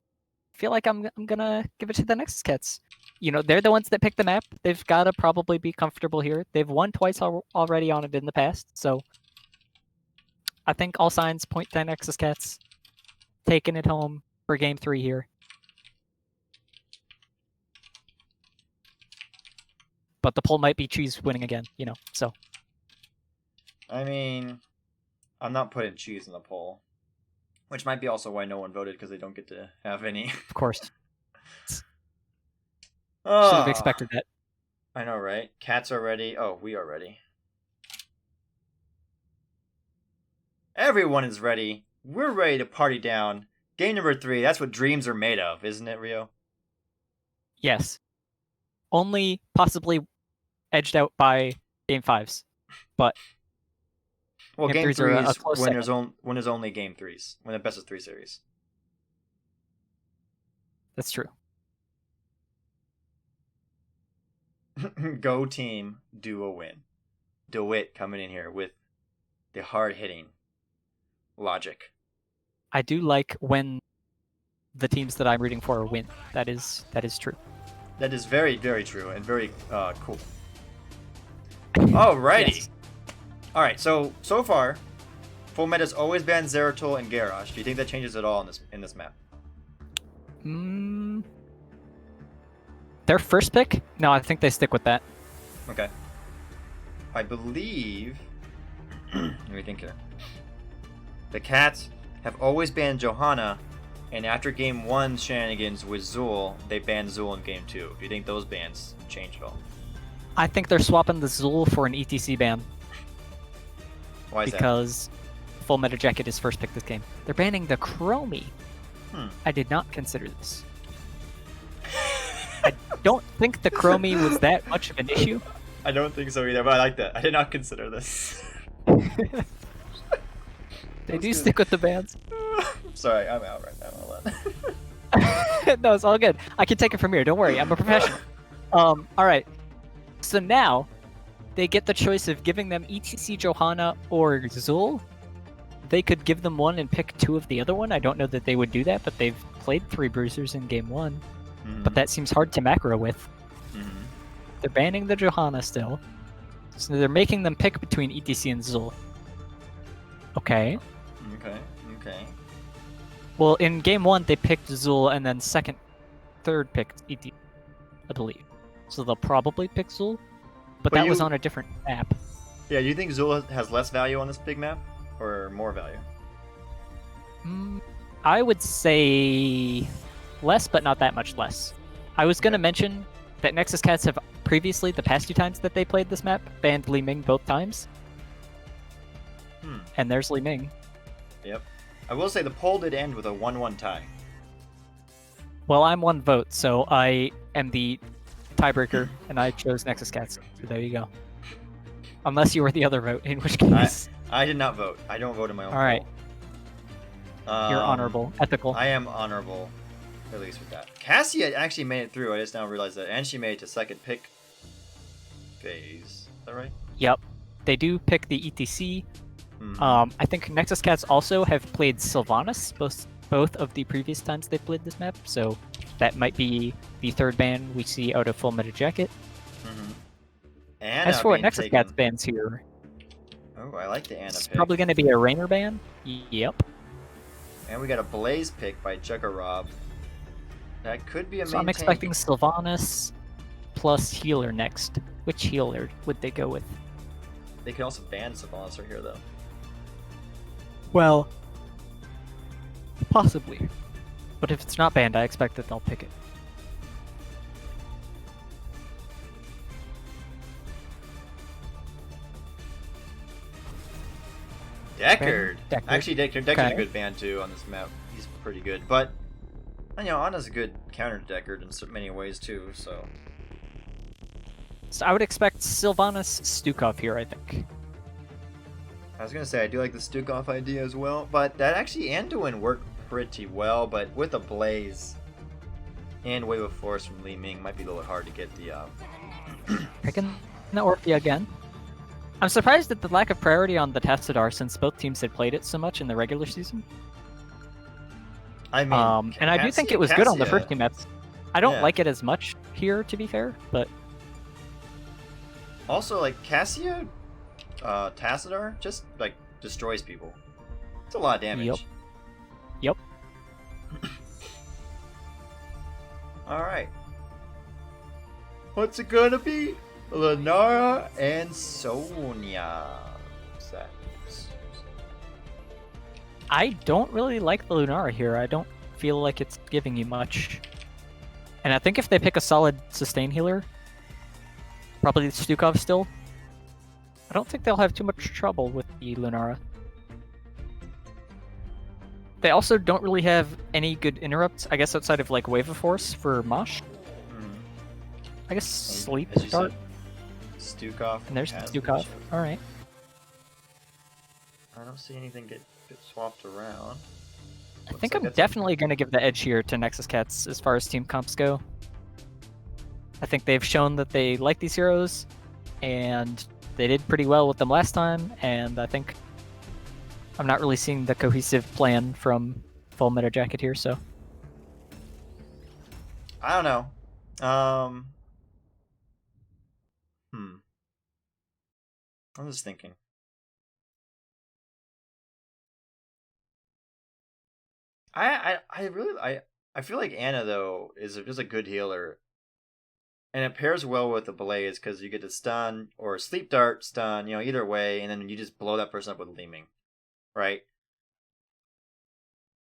I feel like I'm gonna give it to the Nexus Cats. You know, they're the ones that pick the map. They've got to probably be comfortable here. They've won twice already on it in the past, so I think all signs point to Nexus Cats taking it home for game 3 here. But the poll might be cheese winning again, you know, so. I mean, I'm not putting cheese in the poll. Which might be also why no one voted, because they don't get to have any. Of course. Should Oh, have expected that. I know, right? Cats are ready. Oh, we are ready. Everyone is ready. We're ready to party down. Game number 3, that's what dreams are made of, isn't it, Rio? Yes. Only possibly edged out by game 5s. But Well, Game game threes are 3 a is close when second. there's only game 3s, when the best of 3 series. that's true. Go team, do a win. DeWitt coming in here with the hard-hitting logic. I do like when the teams that I'm rooting for win. That is true. That is very, very true and very cool. Alrighty. Yes. Alright, so far, full meta's always banned Zeratul and Garrosh. Do you think that changes at all in this map? Their first pick? No, I think they stick with that. Okay. I believe... Let me think here. The Cats have always banned Johanna, and after game 1 shenanigans with Zul, they banned Zul in game 2. Do you think those bans change at all? I think they're swapping the Zul for an ETC ban Why is because Full Meta Jacket is first pick this game. They're banning the Chromie. I did not consider this. I don't think the Chromie was that much of an issue. that? I don't think so either, but I like that. I did not consider this. They do stick with the bans. Sorry, I'm out right now. Hold on. No, it's all good. I can take it from here. Don't worry. I'm a professional. All right. So now they get the choice of giving them ETC Johanna or Zul. They could give them one and pick 2 of the other one. I don't know that they would do that, but they've played 3 Bruisers in game 1. But that seems hard to macro with. They're banning the Johanna still. So they're making them pick between ETC and Zul. Okay. Okay. Well, in game 1, they picked Zul, and then third picked ETC, I believe. So they'll probably pick Zul, but that was on a different map. Yeah, do you think Zul has less value on this big map, or more value? I would say less, but not that much less. I was going to mention that Nexus Cats have previously, the past 2 times that they played this map, banned Li Ming both times. And there's Li Ming. Yep. I will say the poll did end with a 1-1 tie. Well, I'm 1 vote, so I am the tiebreaker, and I chose Nexus Cats. So there you go. Unless you were the other vote, in which case... I did not vote. I don't vote in my own All right. poll. You're honorable, ethical. I am honorable, at least with that. Cassie actually made it through. I just now realized that. And she made it to second pick phase. Is that right? Yep. They do pick the ETC. I think Nexus Cats also have played Sylvanas both of the previous times they've played this map, so that might be the 3rd ban we see out of Full Meta Jacket. And As for what Nexus Cats bans here, Oh, I like the Ana It's pick. probably going to be a Rainer ban. Yep. And we got a Blaze pick by Juggarob. That could be a So main I'm tank. expecting Sylvanas plus healer next. Which healer would they go with? They could also ban Sylvanas right here, though. Well, possibly. But if it's not banned, I expect that they'll pick it. Deckard. Deckard. Actually, Deckard's Okay. a good ban too on this map. He's pretty good, but you know, Ana's a good counter to Deckard in so many ways too. So So I would expect Sylvanas Stukov here, I think. I was gonna say I do like the Stukov idea as well, but that actually Anduin worked pretty well. But with a Blaze and Wave of Force from Li Ming, might be a little hard to get the. Picking the Orphea again. I'm surprised at the lack of priority on the Tassadar since both teams had played it so much in the regular season. I mean, And I do think it was good on the first Cassia- two maps. I don't Yeah. like it as much here, to be fair, but Also, like Cassia, Tassadar just like destroys people. It's a lot of damage. Yep. Yep. All right. What's it gonna be? Lunara and Sonya. What's that? I don't really like the Lunara here. I don't feel like it's giving you much. And I think if they pick a solid sustain healer, probably Stukov still, I don't think they'll have too much trouble with the Lunara. They also don't really have any good interrupts, I guess, outside of like Wave of Force for Mosh. I guess Sleep As you Dart. said, Stukov. And there's has Stukov. been- Alright. I don't see anything get swapped around. I Looks think like I'm that's a- definitely going to give the edge here to Nexus Cats as far as team comps go. I think they've shown that they like these heroes, and they did pretty well with them last time, and I think I'm not really seeing the cohesive plan from Full Metal Jacket here, so I don't know. I'm just thinking. I feel like Ana though is just a good healer, and it pairs well with the Blaze because you get to stun or sleep dart stun, you know, either way, and then you just blow that person up with Leaming, right?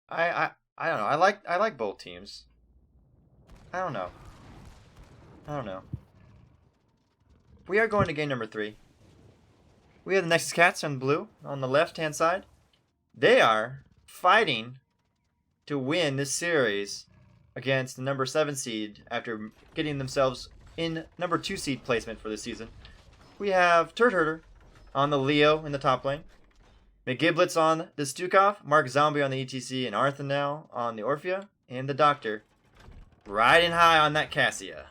I don't know. I like both teams. I don't know. We are going to game number 3. We have the Nexus Cats on blue on the left-hand side. They are fighting to win this series against the number 7 seed after getting themselves in number 2 seed placement for the season. We have Turd Herder on the Leo in the top lane, McGiblets on the Stukov, Mark Zombie on the ETC, and Arthanel on the Orphea, and the Doctor riding high on that Cassia.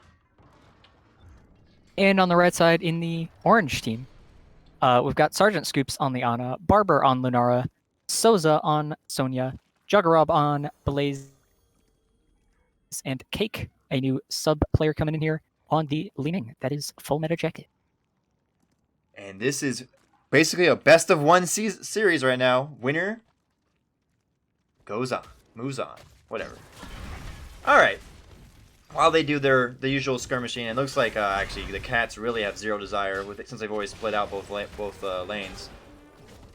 And on the right side, in the orange team, we've got Sergeant Scoops on the Ana, Barber on Lunara, Souza on Sonya, Juggarob on Blaze, and Cake, a new sub player coming in here on the Leaning. That is Full Meta Jacket. And this is basically a best of one series right now. Winner goes on, moves on, whatever. All right. While they do the usual skirmishing, it looks like actually the Cats really have zero desire with it since they've always split out both lanes.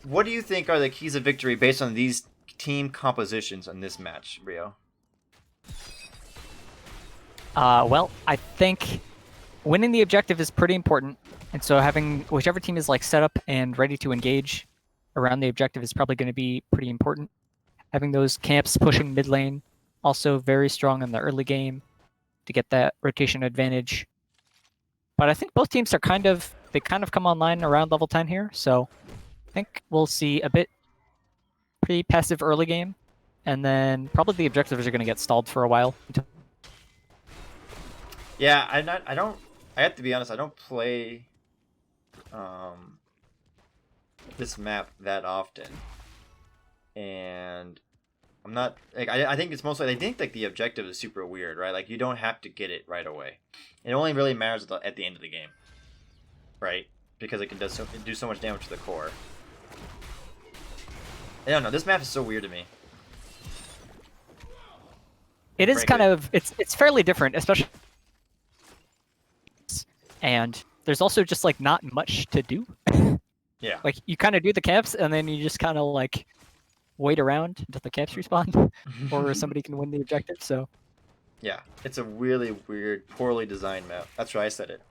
What do you think are the keys of victory based on these team compositions in this match, Rio? Well, I think winning the objective is pretty important, and so having whichever team is like set up and ready to engage around the objective is probably going to be pretty important. Having those camps pushing mid lane, also very strong in the early game to get that rotation advantage. But I think both teams are kind of come online around level 10 here, so I think we'll see a bit pretty passive early game, and then probably the objectives are going to get stalled for a while. Yeah, I have to be honest, I don't play this map that often. And I'm not like I think it's mostly I think like the objective is super weird, right? Like you don't have to get it right away. It only really matters at the end of the game, right? Because it can do so much damage to the core. I don't know. This map is so weird to me. It is kind Frankly. of it's fairly different, especially, and there's also just like not much to do. Yeah. Like you kind of do the camps, and then you just kind of like wait around until the camps respawn, or somebody can win the objective. So Yeah, it's a really weird, poorly designed map. That's why I said it.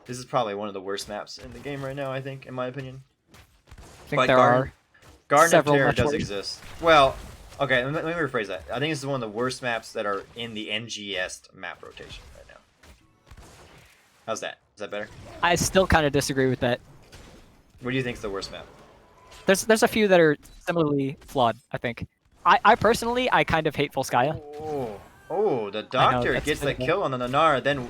This is probably one of the worst maps in the game right now, I think, in my opinion. I think But there are Garden of several Terror much does worse. exist. Well, okay, let me rephrase that. I think this is one of the worst maps that are in the NGS map rotation right now. How's that? Is that better? I still kind of disagree with that. What do you think is the worst map? There's a few that are similarly flawed. I think. I personally I kind of hate Volskaya. Oh, the Doctor that's gets that terrible. kill on the Nanara, then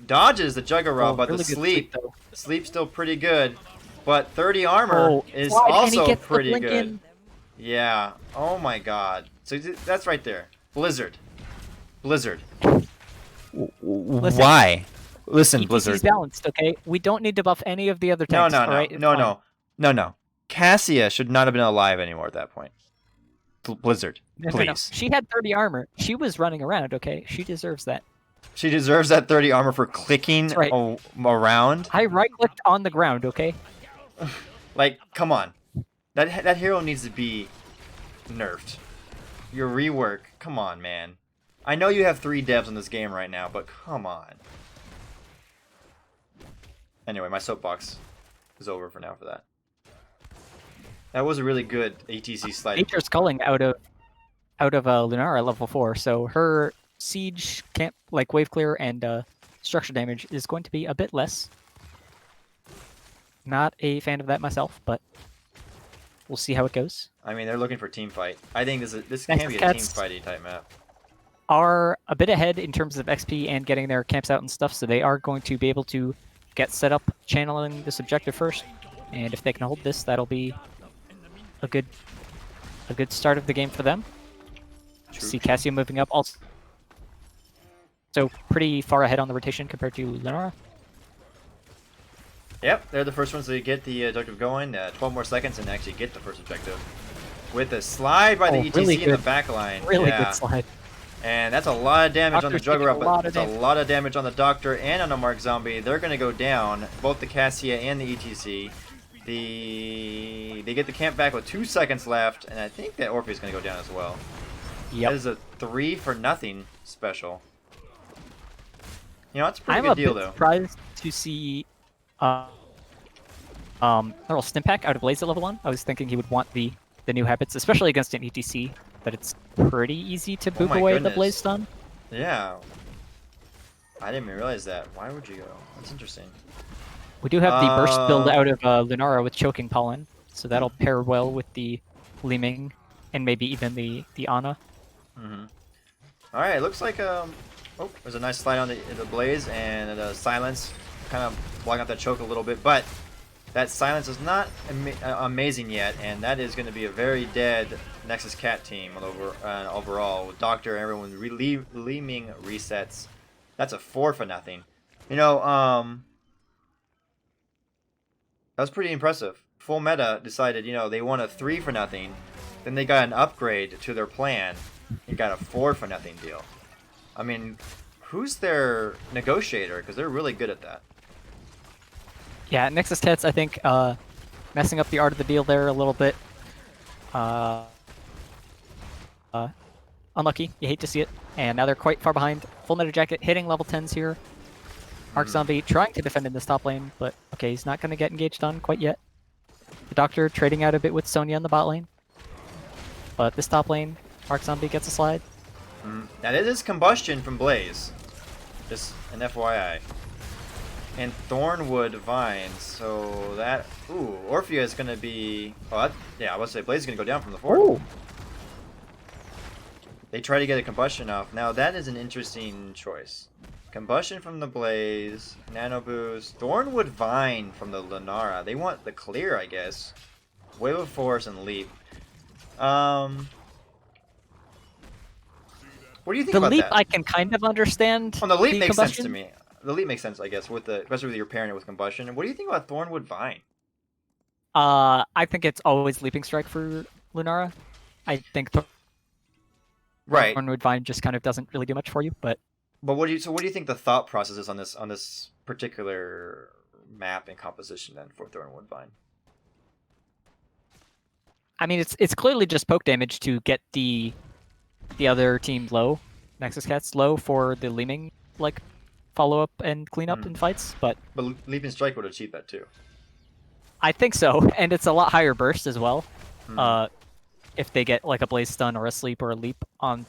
dodges the Juggernaut, Oh, but really the good sleep. though. The sleep's still pretty good. But 30 armor Oh, is slide, and he also gets the pretty blink good. in. Yeah. Oh my god. So that's right there. Blizzard. Blizzard. Listen, Why? Listen, ETC's Blizzard. balanced, okay? We don't need to buff any of the other No, tanks. no, all no, right? It's no, fine. no. Cassia should not have been alive anymore at that point. Blizzard, No, please. no, no. She had 30 armor. She was running around, okay? She deserves that. She deserves that 30 armor for clicking That's right. around. I right-clicked on the ground, okay? Like, come on. That hero needs to be nerfed. Your rework, come on, man. I know you have 3 devs in this game right now, but come on. Anyway, my soapbox is over for now for that. That was a really good ATC slide. Nature's culling out of Lunara level 4, so her siege camp like wave clear and structure damage is going to be a bit less. Not a fan of that myself, but we'll see how it goes. I mean, they're looking for team fight. I think this Nexus can be a team Cats fighty type map. are a bit ahead in terms of XP and getting their camps out and stuff, so they are going to be able to get set up channeling this objective first. And if they can hold this, that'll be a good start of the game for them. True. See Cassia moving up also. So pretty far ahead on the rotation compared to Lenora. Yep, they're the first ones to get the objective going. 12 more seconds and actually get the first objective. With a slide by the ETC really in the good. back line. Really Yeah. good slide. And that's a lot of damage on the Doctor's taking Juggernaut, a but lot of it's a damage. lot of damage on the Doctor and on the Mark Zombie. They're going to go down, both the Cassia and the ETC. They get the camp back with 2 seconds left, and I think that Orpheus is going to go down as well. Yep. That is a 3 for nothing special. You know, it's a pretty I'm good a deal, bit though. surprised to see Earl Stimpack out of Blaze at level 1. I was thinking he would want the new habits, especially against an ETC, but it's pretty easy to boop my away the goodness. Blaze stun. Yeah. I didn't even realize that. Why would you go? That's interesting. We do have the burst build out of Lunara with Choking Pollen, so that'll pair well with the Gleaming and maybe even the Ana. Mm-hmm. All right, it looks like oh, there's a nice slide on the Blaze and the silence, kind of blocking out that choke a little bit, but that silence is not amazing yet, and that is going to be a very dead Nexus Cat team overall with Doctor and everyone gleaming resets. That's a 4 for nothing. You know, that was pretty impressive. Full Meta decided, you know, they want a 3 for nothing, then they got an upgrade to their plan and got a 4 for nothing deal. I mean, who's their negotiator? Because they're really good at that. Yeah, Nexus Cats, I think, messing up the art of the deal there a little bit. Unlucky. You hate to see it. And now they're quite far behind. Full Meta Jacket hitting level 10s here. Arc Zombie trying to defend in this top lane, but okay, he's not going to get engaged on quite yet. The Doctor trading out a bit with Sonya in the bot lane. But this top lane, Arc Zombie gets a slide. Now this is Combustion from Blaze. Just an FYI. And Thornwood Vines, so that... Ooh, Orphea is going to be... Oh, yeah, I was say Blaze is going to go down from the fort. Ooh. They try to get a Combustion off. Now that is an interesting choice. Combustion from the Blaze, Nano Boost, Thornwood Vine from the Lunara. They want the clear, I guess. Wave of Force and Leap. What do you think The about leap that? I can kind of understand. Well, the Leap makes sense combustion. to me. The Leap makes sense, I guess, with especially with your pairing it with Combustion. And what do you think about Thornwood Vine? I think it's always Leaping Strike for Lunara. I think Right. Thornwood Vine just kind of doesn't really do much for you, but But what do you think the thought process is on this particular map and composition then for Thornwood Vine? I mean it's clearly just poke damage to get the other team low, Nexus Cats low for the Leeming like follow up and clean up in fights, but Leaping Strike would achieve that too. I think so, and it's a lot higher burst as well. Hmm. If they get like a Blaze Stun or a Sleep or a Leap on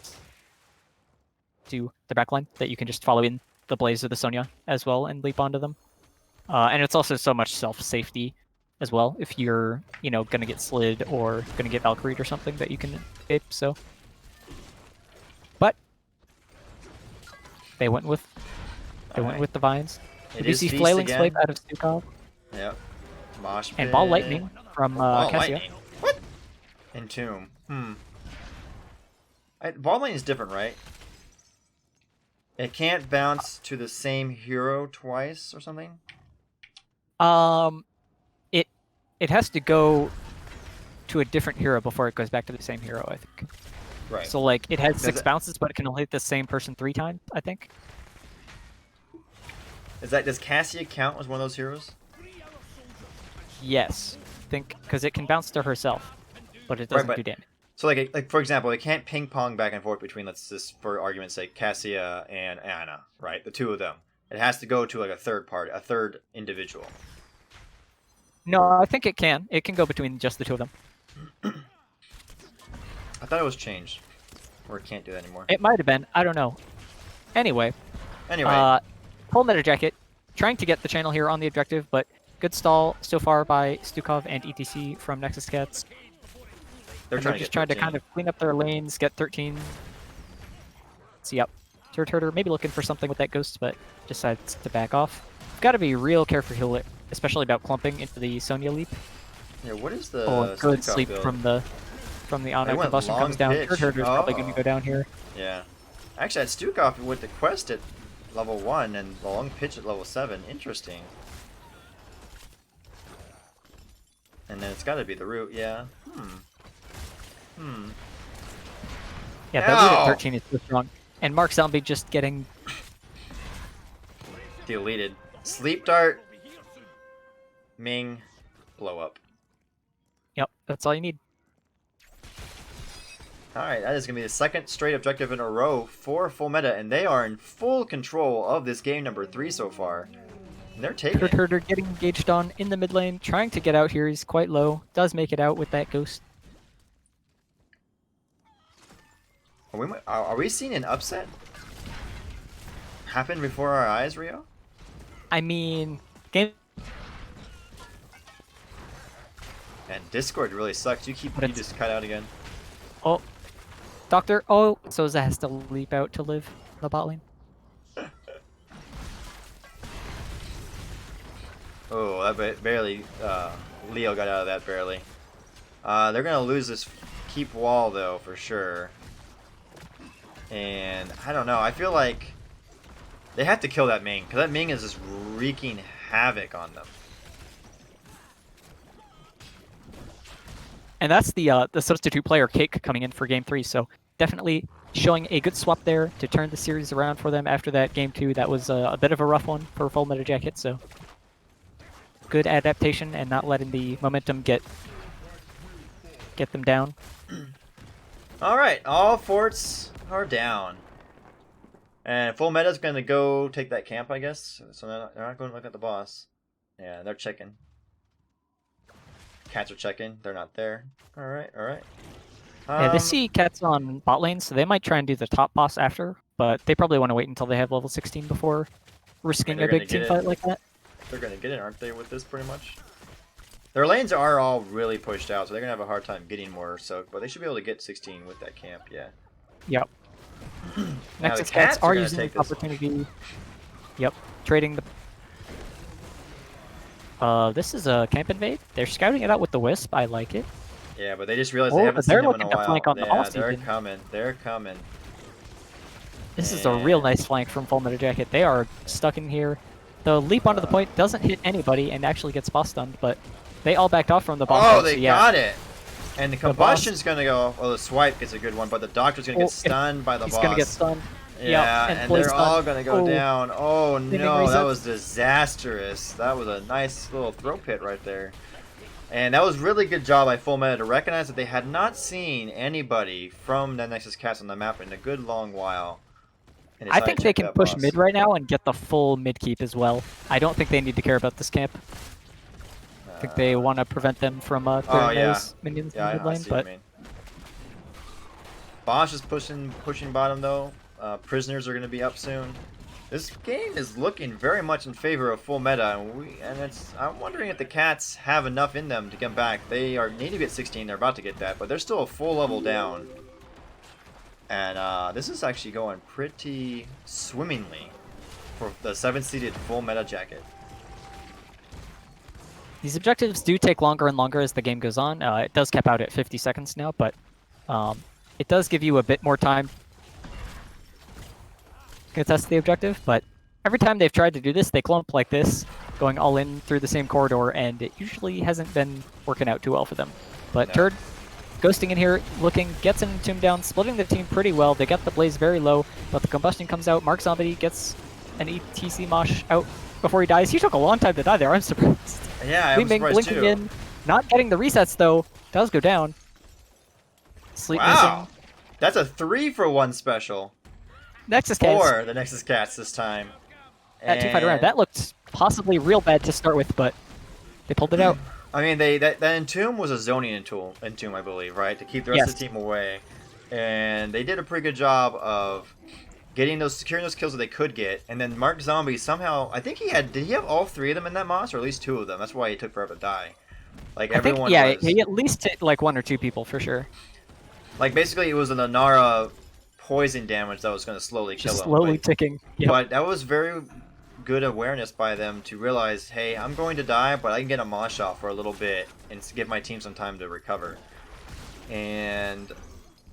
to the backline, that you can just follow in the Blaze or the Sonya as well and leap onto them. And it's also so much self-safety as well if you're, gonna get slid or gonna get Valkyrie'd or something that you can escape, so. But they went with the Vines. Did you see Feast Flailing again. Swipe out of Stukov? Yep. Mosh And Pit. Ball Lightning from Ball Cassia. Lightning. What? Entomb. Ball Lightning is different, right? It can't bounce to the same hero twice or something? It has to go to a different hero before it goes back to the same hero, I think. Right. So like it has Does 6 it- bounces, but it can only hit the same person 3 times, I think. Does Cassia count as one of those heroes? Yes, I think because it can bounce to herself, but it doesn't but- do damage. So like for example, it can't ping pong back and forth between, let's just for argument's sake, Cassia and Anna, right? The two of them. It has to go to like a third individual. No, I think it can. It can go between just the two of them. I thought it was changed, or it can't do that anymore. It might have been. I don't know. Anyway, Full Meta Jacket trying to get the channel here on the objective, but good stall so far by Stukov and ETC from Nexus Cats. They're Just trying to kind of clean up their lanes, get 13. See, yep. Turd Herder maybe looking for something with that ghost, but decides to back off. You've got to be real careful here, especially about clumping into the Sonya leap. Yeah, what is the Or good Stukov sleep build? from the on went combustion long comes down. pitch. Turd Herder's probably going Oh. to go down here. Yeah. Actually, at Stukov with the quest at level 1 and the long pitch at level 7. Interesting. And then it's got to be the root, yeah. Yeah, that root Ow! at 13 is so strong. And Mark Zombie just getting... Deleted. Sleep Dart. Ming. Blow up. Yep, that's all you need. Alright, that is going to be the second straight objective in a row for Full Meta, and they are in full control of this game number 3 so far. And they're taking Turd it. Herder getting engaged on in the mid lane, trying to get out here. He's quite low. Does make it out with that ghost. Are we seeing an upset happen before our eyes, Rio? I mean, game... And Discord really sucks. You just cut out again. Oh, Doctor. Oh, Soza has to leap out to live the bot lane. Oh, that barely. Leo got out of that barely. They're gonna lose this keep wall though for sure. And I don't know. I feel like they have to kill that Ming because that Ming is just wreaking havoc on them. And that's the substitute player Cake coming in for game 3. So definitely showing a good swap there to turn the series around for them after that game 2. That was a bit of a rough one for Full Meta Jacket. So good adaptation and not letting the momentum get them down. All right, all forts are down. And Full Meta's gonna go take that camp, I guess. So they're not going to look at the boss. Yeah, they're checking. Cats are checking. They're not there. All right, all right. Yeah, they see Cats on bot lane, so they might try and do the top boss after, but they probably want to wait until they have level 16 before risking they're a big gonna team get it. fight like that. They're gonna get it, aren't they? With this, pretty much. Their lanes are all really pushed out, so they're gonna have a hard time getting more soak. But they should be able to get 16 with that camp. Yeah. Yep. Now Nexus the Cats are gonna using take this this one. opportunity. Yep, trading the. This is a camp invade. They're scouting it out with the Wisp. I like it. Yeah, but they just realized Oh, they haven't they're seen them in a looking to while. flank on the Yeah, boss they're even. coming. They're coming. This is a real nice flank from Full Meta Jacket. They are stuck in here. The leap onto the point doesn't hit anybody and actually gets boss stunned, but they all backed off from the bomb. Oh, site, they so yeah. got it. And the The boss- combustion's gonna go. Well, the swipe gets a good one, but the doctor's gonna Oh, get stunned by the He's boss. gonna get stunned. Yeah, and and Blaze they're stun. all gonna go Oh. down. Oh Leaning no, that resets. was disastrous. That was a nice little throw pit right there. And that was really good job by Full Meta to recognize that they had not seen anybody from the Nexus Cats on the map in a good long while. And I decided think to they check can that push boss. mid right now and get the full mid keep as well. I don't think they need to care about this camp. I think they want to prevent them from clearing yeah. those minions Yeah, in the mid I lane, see what but you mean. Bosch is pushing bottom though. Prisoners are going to be up soon. This game is looking very much in favor of Full Meta, and I'm wondering if the Cats have enough in them to come back. They need to get 16. They're about to get that, but they're still a full level down. And this is actually going pretty swimmingly for the 7-seeded Full Meta jacket. these objectives do take longer and longer as the game goes on. It does cap out at 50 seconds now, but it does give you a bit more time to test the objective. But every time they've tried to do this, they clump like this, going all in through the same corridor, and it usually hasn't been working out too well for them. But No. Turd ghosting in here, gets an Entomb down, splitting the team pretty well. They get the Blaze very low, but the combustion comes out. Mark Zombie gets an ETC mosh out before he dies. He took a long time to die there, I'm surprised. Yeah, I'm Leaping, surprised blinking too. in, not getting the resets though, does go down. Sleep Wow, missing. that's a 3-for-1 special Nexus Cats for the Nexus Cats this time. at 2 fight around. And- That looked possibly real bad to start with, but they pulled it out. I mean, that Entomb was a zoning Entomb, I believe, right? To keep the rest of the team away. And they did a pretty good job of securing those kills that they could get. And then Mark Zombie somehow, I think did he have all 3 of them in that Moss? Or at least 2 of them? That's why he took forever to die. Like, I think, everyone yeah, was... he at least hit like 1 or 2 people for sure. Like, basically, it was an Anara poison damage that was going to slowly kill Just him. slowly But, ticking. Yep. but that was very good awareness by them to realize, hey, I'm going to die, but I can get a mosh off for a little bit and give my team some time to recover. And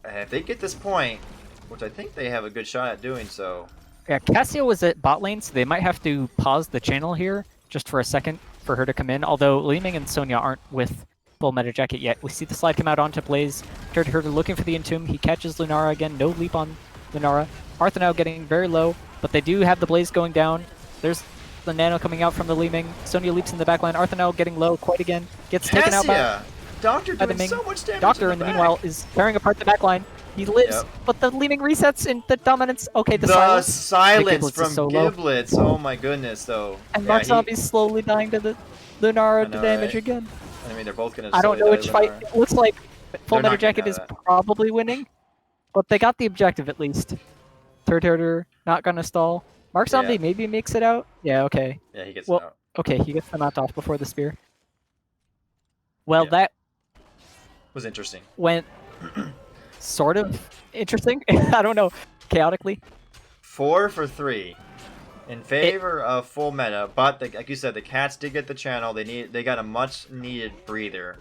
if they get this point, which I think they have a good shot at doing so. Yeah, Cassio was at bot lane, so they might have to pause the channel here just for a second for her to come in. Although Li Ming and Sonya aren't with Full Meta Jacket yet. We see the slide come out onto Blaze. Turd Herder looking for the Entomb. He catches Lunara again. No leap on Lunara. Arthur now getting very low, but they do have the Blaze going down. There's the Nano coming out from the Li Ming. Sonya leaps in the backline. Arthur now getting low quite again. Gets taken out by Cassia! Doctor by the doing Ming. so much damage Doctor, in in the back. meanwhile, is tearing apart the backline. He lives, Yep. but the Li Ming resets in the dominance. Okay, the The silence. silence Giblets is from so low. Giblets. Oh my goodness, though. And Yeah, Mark he- Zombie's slowly dying to the Lunara I know, damage right? again. I mean, they're both gonna. I don't know slowly which die fight. to It looks like Full They're Meta not getting Jacket out is of that. probably winning, but they got the objective at least. Turd Herder not gonna stall. Mark Zombie Yeah. maybe makes it out. Yeah, okay. Yeah, he gets Well, it out. Okay, he gets the mount off before the spear. Well, Yeah. that Was interesting. went sort of interesting. I don't know, chaotically. 4 for 3 in favor of Full Meta, but like you said, the Cats did get the channel. They got a much needed breather,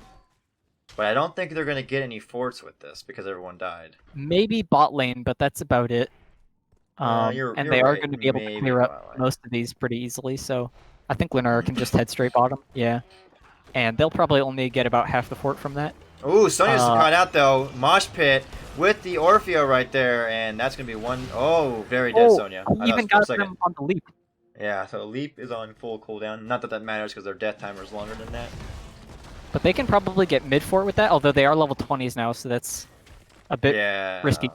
but I don't think they're gonna get any forts with this because everyone died. Maybe bot lane, but that's about it. And you're they are right, going to be able to maybe clear bot up lane. most of these pretty easily, so I think Lunara can just head straight bottom. Yeah. And they'll probably only get about half the fort from that. Ooh, Sonya's Uh, caught out though. Mosh pit with the Orfeo right there, and that's gonna be one. Oh, very dead Sonya. I He thought even for a got second. them on the leap. Yeah, so Leap is on full cooldown. Not that that matters because their death timer is longer than that. But they can probably get mid fort with that, although they are level 20s now, so that's a bit Yeah. risky.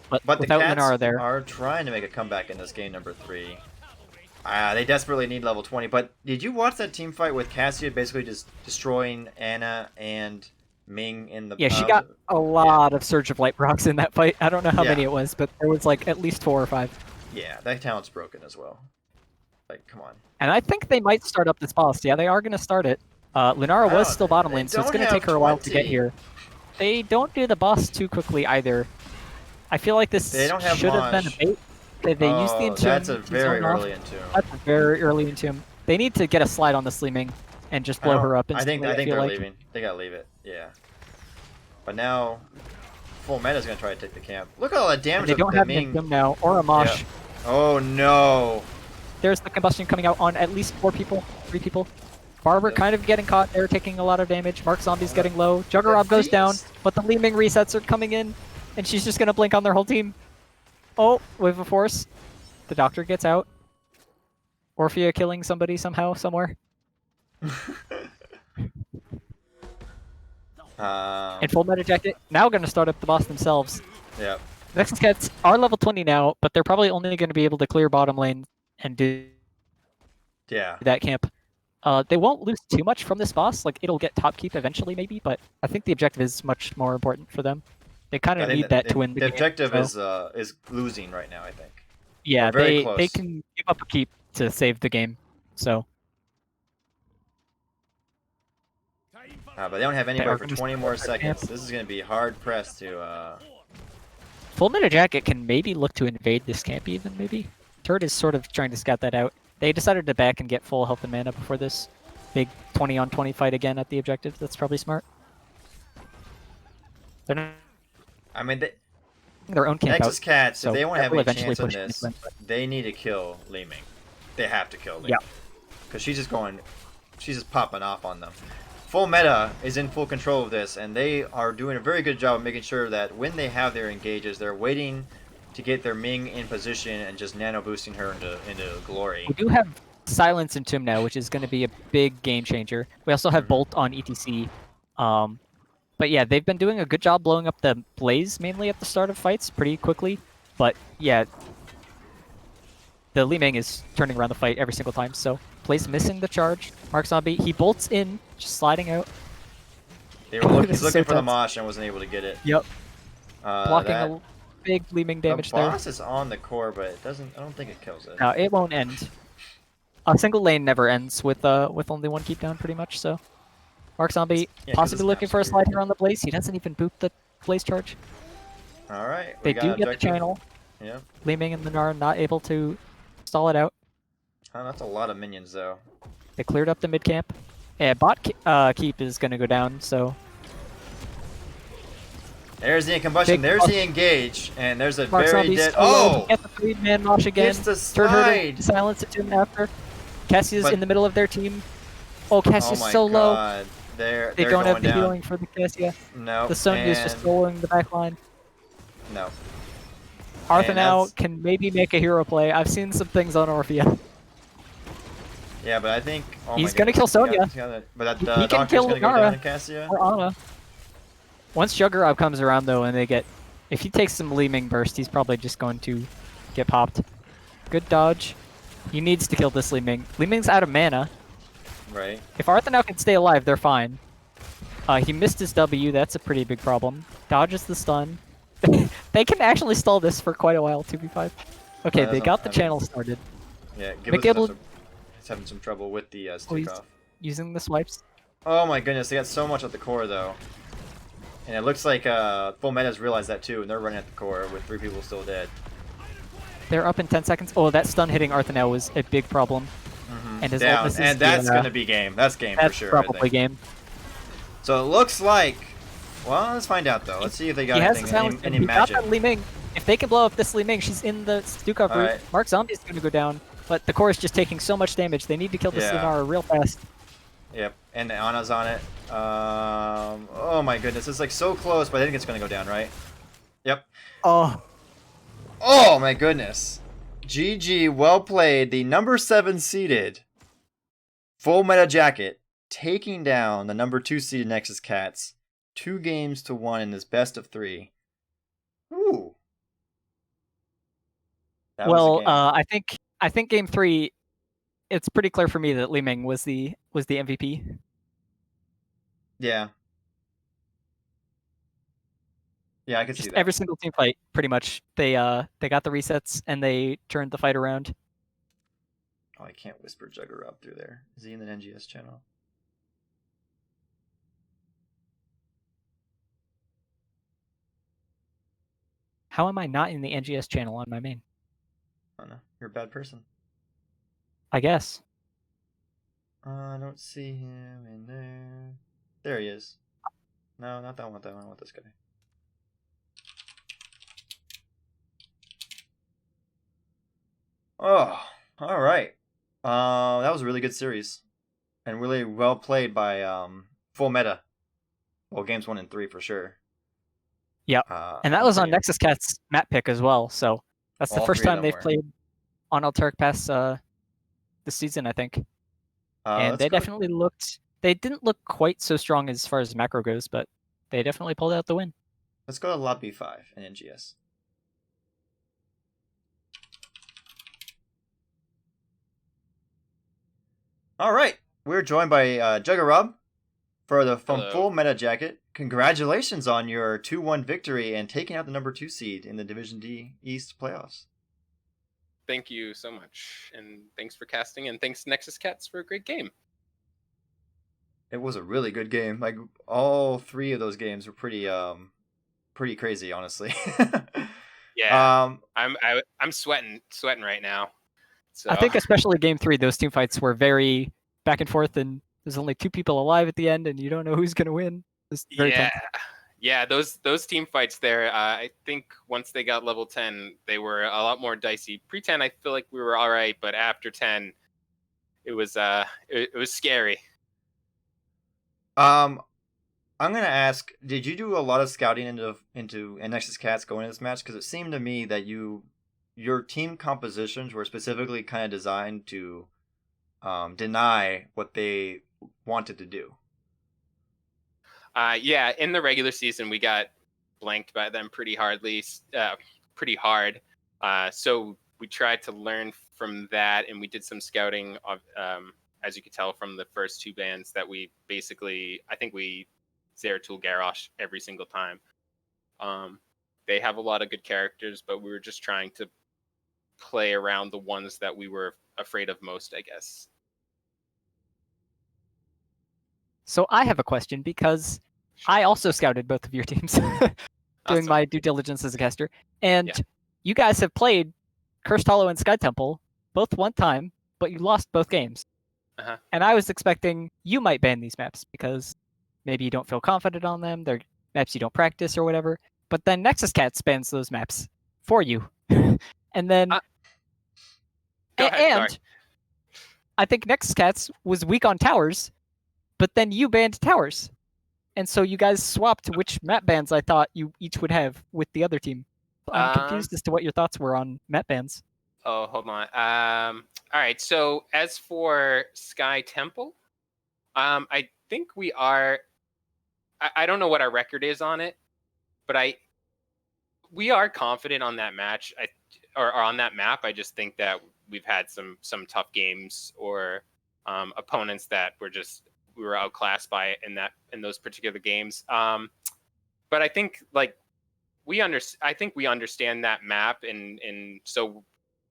But But the without Cats Lunara there, are trying to make a comeback in this game number 3. They desperately need level 20. But did you watch that team fight with Cassia basically just destroying Anna and Ming in the... yeah, she got a lot of Surge of Light procs in that fight. I don't know how Yeah. many it was, but there was like at least 4 or 5. Yeah, that talent's broken as well. Like, come on. And I think they might start up this boss. Yeah, they are going to start it. Lunara was Wow, still bottom they lane, so it's don't going to take have her a while to 20. get here. They don't do the boss too quickly either. I feel like this They don't have should have been a Mosh. bait. They used the Oh, Entomb. that's a to very zone off. early Entomb. That's a very early Entomb. They need to get a slide on the Sleeming and just blow her up I think instantly, they're feel like. leaving. They gotta leave it. Yeah. But now, Full Meta's gonna try to take the camp. Look at all that And damage they that don't have Ming. Entomb now, or a Mosh. Yeah. Oh no! There's the combustion coming out on at least 4 people, 3 people. Barber Yep. kind of getting caught there, taking a lot of damage. Mark Zombie's getting low. Juggernaut goes down. Feast. but the Li Ming resets are coming in, and she's just gonna blink on their whole team. Oh, wave of force. The doctor gets out. Orphea killing somebody somehow, somewhere. And Full Meta Jacket now gonna start up the boss themselves. Yep. Nexus Cats are level 20 now, but they're probably only gonna be able to clear bottom lane and do Yeah. that camp. They won't lose too much from this boss. Like, it'll get top keep eventually, maybe, but I think the objective is much more important for them. They kind I of think need that to win the the game. objective so- is losing right now, I think. Yeah, We're very they close. can give up a keep to save the game. So But they don't have are anybody for gonna 20 start more their seconds. camp. This is going to be hard pressed to. Full Meta Jacket can maybe look to invade this camp even, maybe. Turret is sort of trying to scout that out. They decided to back and get full health and mana before this big 20-on-20 fight again at the objective. That's probably smart. They're not I mean, their own camp Nexus out. Cats, so if they want to that have will any eventually chance on push them this, into win. they need to kill Li Ming. They have to kill Li Ming. Yeah. Because she's just popping off on them. Full Meta is in full control of this, and they are doing a very good job of making sure that when they have their engages, they're waiting to get their Ming in position and just nano boosting her into glory. We do have Silence in Tomb now, which is going to be a big game changer. We also have Bolt on ETC. But yeah, they've been doing a good job blowing up the Blaze, mainly at the start of fights, pretty quickly. But yeah, the Li Ming is turning around the fight every single time, so Blaze missing the charge. Mark Zombie, he bolts in, just sliding out. They were looking, This he's is looking so for the tense. Mosh and wasn't able to get it. Yep, blocking That, a big Li Ming damage the there. boss is on the core, but it doesn't. I don't think it kills it. No, it won't end. A single lane never ends with only one keep down, pretty much. So, Mark Zombie 'cause it's possibly looking for a mastery. slide here on the Blaze. He doesn't even boot the Blaze charge. All right. They we got do an get the objective. channel. Yeah. Li Ming and Minar not able to stall it out. Oh, that's a lot of minions, though. They cleared up the mid camp. Yeah, keep is gonna go down. So There's the combustion. Big There's boss. the engage, and there's a Mark very Zombie's dead. so low to Oh! get the 3-man Mosh again. Gets the Turn her slide. to silence it to him after. Cassia's But- in the middle of their team. Oh, Oh Cassia's my so low. god. They're They don't going have the down. healing for the Cassia. No. The Sonya is just and- following the back line. No. Arthur And now that's- can maybe make a hero play. I've seen some things on Orphea. Yeah, but I think. Oh He's my gonna kill goodness, Sonya. but that He can doctor's kill gonna go Nara. down to Cassia. Or Ana. Once Juggernaut comes around though, and they get, if he takes some Li Ming burst, he's probably just going to get popped. Good dodge. He needs to kill this Li Ming. Li Ming's out of mana. Right. If Arthur now can stay alive, they're fine. He missed his W. That's a pretty big problem. Dodges the stun. They can actually stall this for quite a while. 2v5. Okay, they doesn't- got the I mean- channel started. Yeah. Mick able- He's having some trouble with the he's- Stukov. Using the swipes. Oh my goodness, they got so much at the core though. And it looks like Full Meta's realized that too, and they're running at the core with 3 people still dead. They're up in 10 seconds. Oh, that stun hitting Arthur now was a big problem. And his ult Down, misses and the, that's gonna be game. That's game That's for sure. I probably think. game. So it looks like. Well, let's find out though. Let's see if they got He has the anything, silence. any He got magic. that Li Ming. If they can blow up this Li Ming, she's in the Stukov route. Alright. Mark Zombie's gonna go down, but the core is just taking so much damage. They need to kill this Yeah. Lunara real fast. Yep, and the Ana's on it. Oh my goodness, it's like so close, but I think it's gonna go down, right? Yep. Oh, Oh my goodness. GG, well played. The number 7 seeded Full Meta Jacket taking down the number 2 seeded Nexus Cats. 2 games to 1 in this best of 3. Ooh. That was a well, game. I think game 3, it's pretty clear for me that Li Ming was the MVP. Yeah. Yeah, I could see Just that. every single team fight, pretty much. They got the resets and they turned the fight around. Oh, I can't whisper Jugger up through there. Is he in the NGS channel? How am I not in the NGS channel on my main? Oh no, you're a bad person. I guess. I don't see him in there. There he is. No, not that one. That one. I want this guy. Oh, all right. That was a really good series, and really well played by Full Meta. Well, games 1 and 3 for sure. Yep. And that I'm was on pretty- Nexus Cat's map pick as well. So that's the All first three of time them they've were. played on Altaric Pass this season, I think. And let's they go. definitely looked. They didn't look quite so strong as far as macro goes, but they definitely pulled out the win. Let's go to Lobby 5 in NGS. All right, we're joined by Juggarob for the from Hello. Full Meta Jacket. Congratulations on your 2-1 victory and taking out the number 2 seed in the Division D East playoffs. Thank you so much, and thanks for casting, and thanks Nexus Cats for a great game. It was a really good game. Like all 3 of those games were pretty crazy, honestly. Yeah, I'm sweating right now. So I think especially game 3, those team fights were very back and forth, and there's only 2 people alive at the end, and you don't know who's gonna win. It's very tense. Yeah, those team fights there. I think once they got level 10, they were a lot more dicey. Pre-10, I feel like we were all right, but after 10, it was scary. I'm gonna ask, did you do a lot of scouting into Nexus Cats going into this match? Because it seemed to me that your team compositions were specifically kind of designed to deny what they wanted to do. Yeah, in the regular season, we got blanked by them pretty hard. So we tried to learn from that, and we did some scouting of, as you could tell from the first 2 bands that we basically, I think we Zeratul Garrosh every single time. They have a lot of good characters, but we were just trying to play around the ones that we were afraid of most, I guess. So I have a question because I also scouted both of your teams doing Awesome. my due diligence as a caster. And Yeah. you guys have played Cursed Hollow and Sky Temple both one time, but you lost both games. Uh-huh. And I was expecting you might ban these maps because maybe you don't feel confident on them. They're maps you don't practice or whatever. But then Nexus Cats bans those maps for you. And then Go ahead, sorry. I think Nexus Cats was weak on towers, but then you banned towers. And so you guys swapped which map bans I thought you each would have with the other team. I'm confused as to what your thoughts were on map bans. Oh, hold on. All right. So as for Sky Temple, I think we are. I don't know what our record is on it, but we are confident on that match. Or on that map. I just think that we've had some tough games or opponents that we were outclassed by in those particular games. But I think like I think we understand that map, and so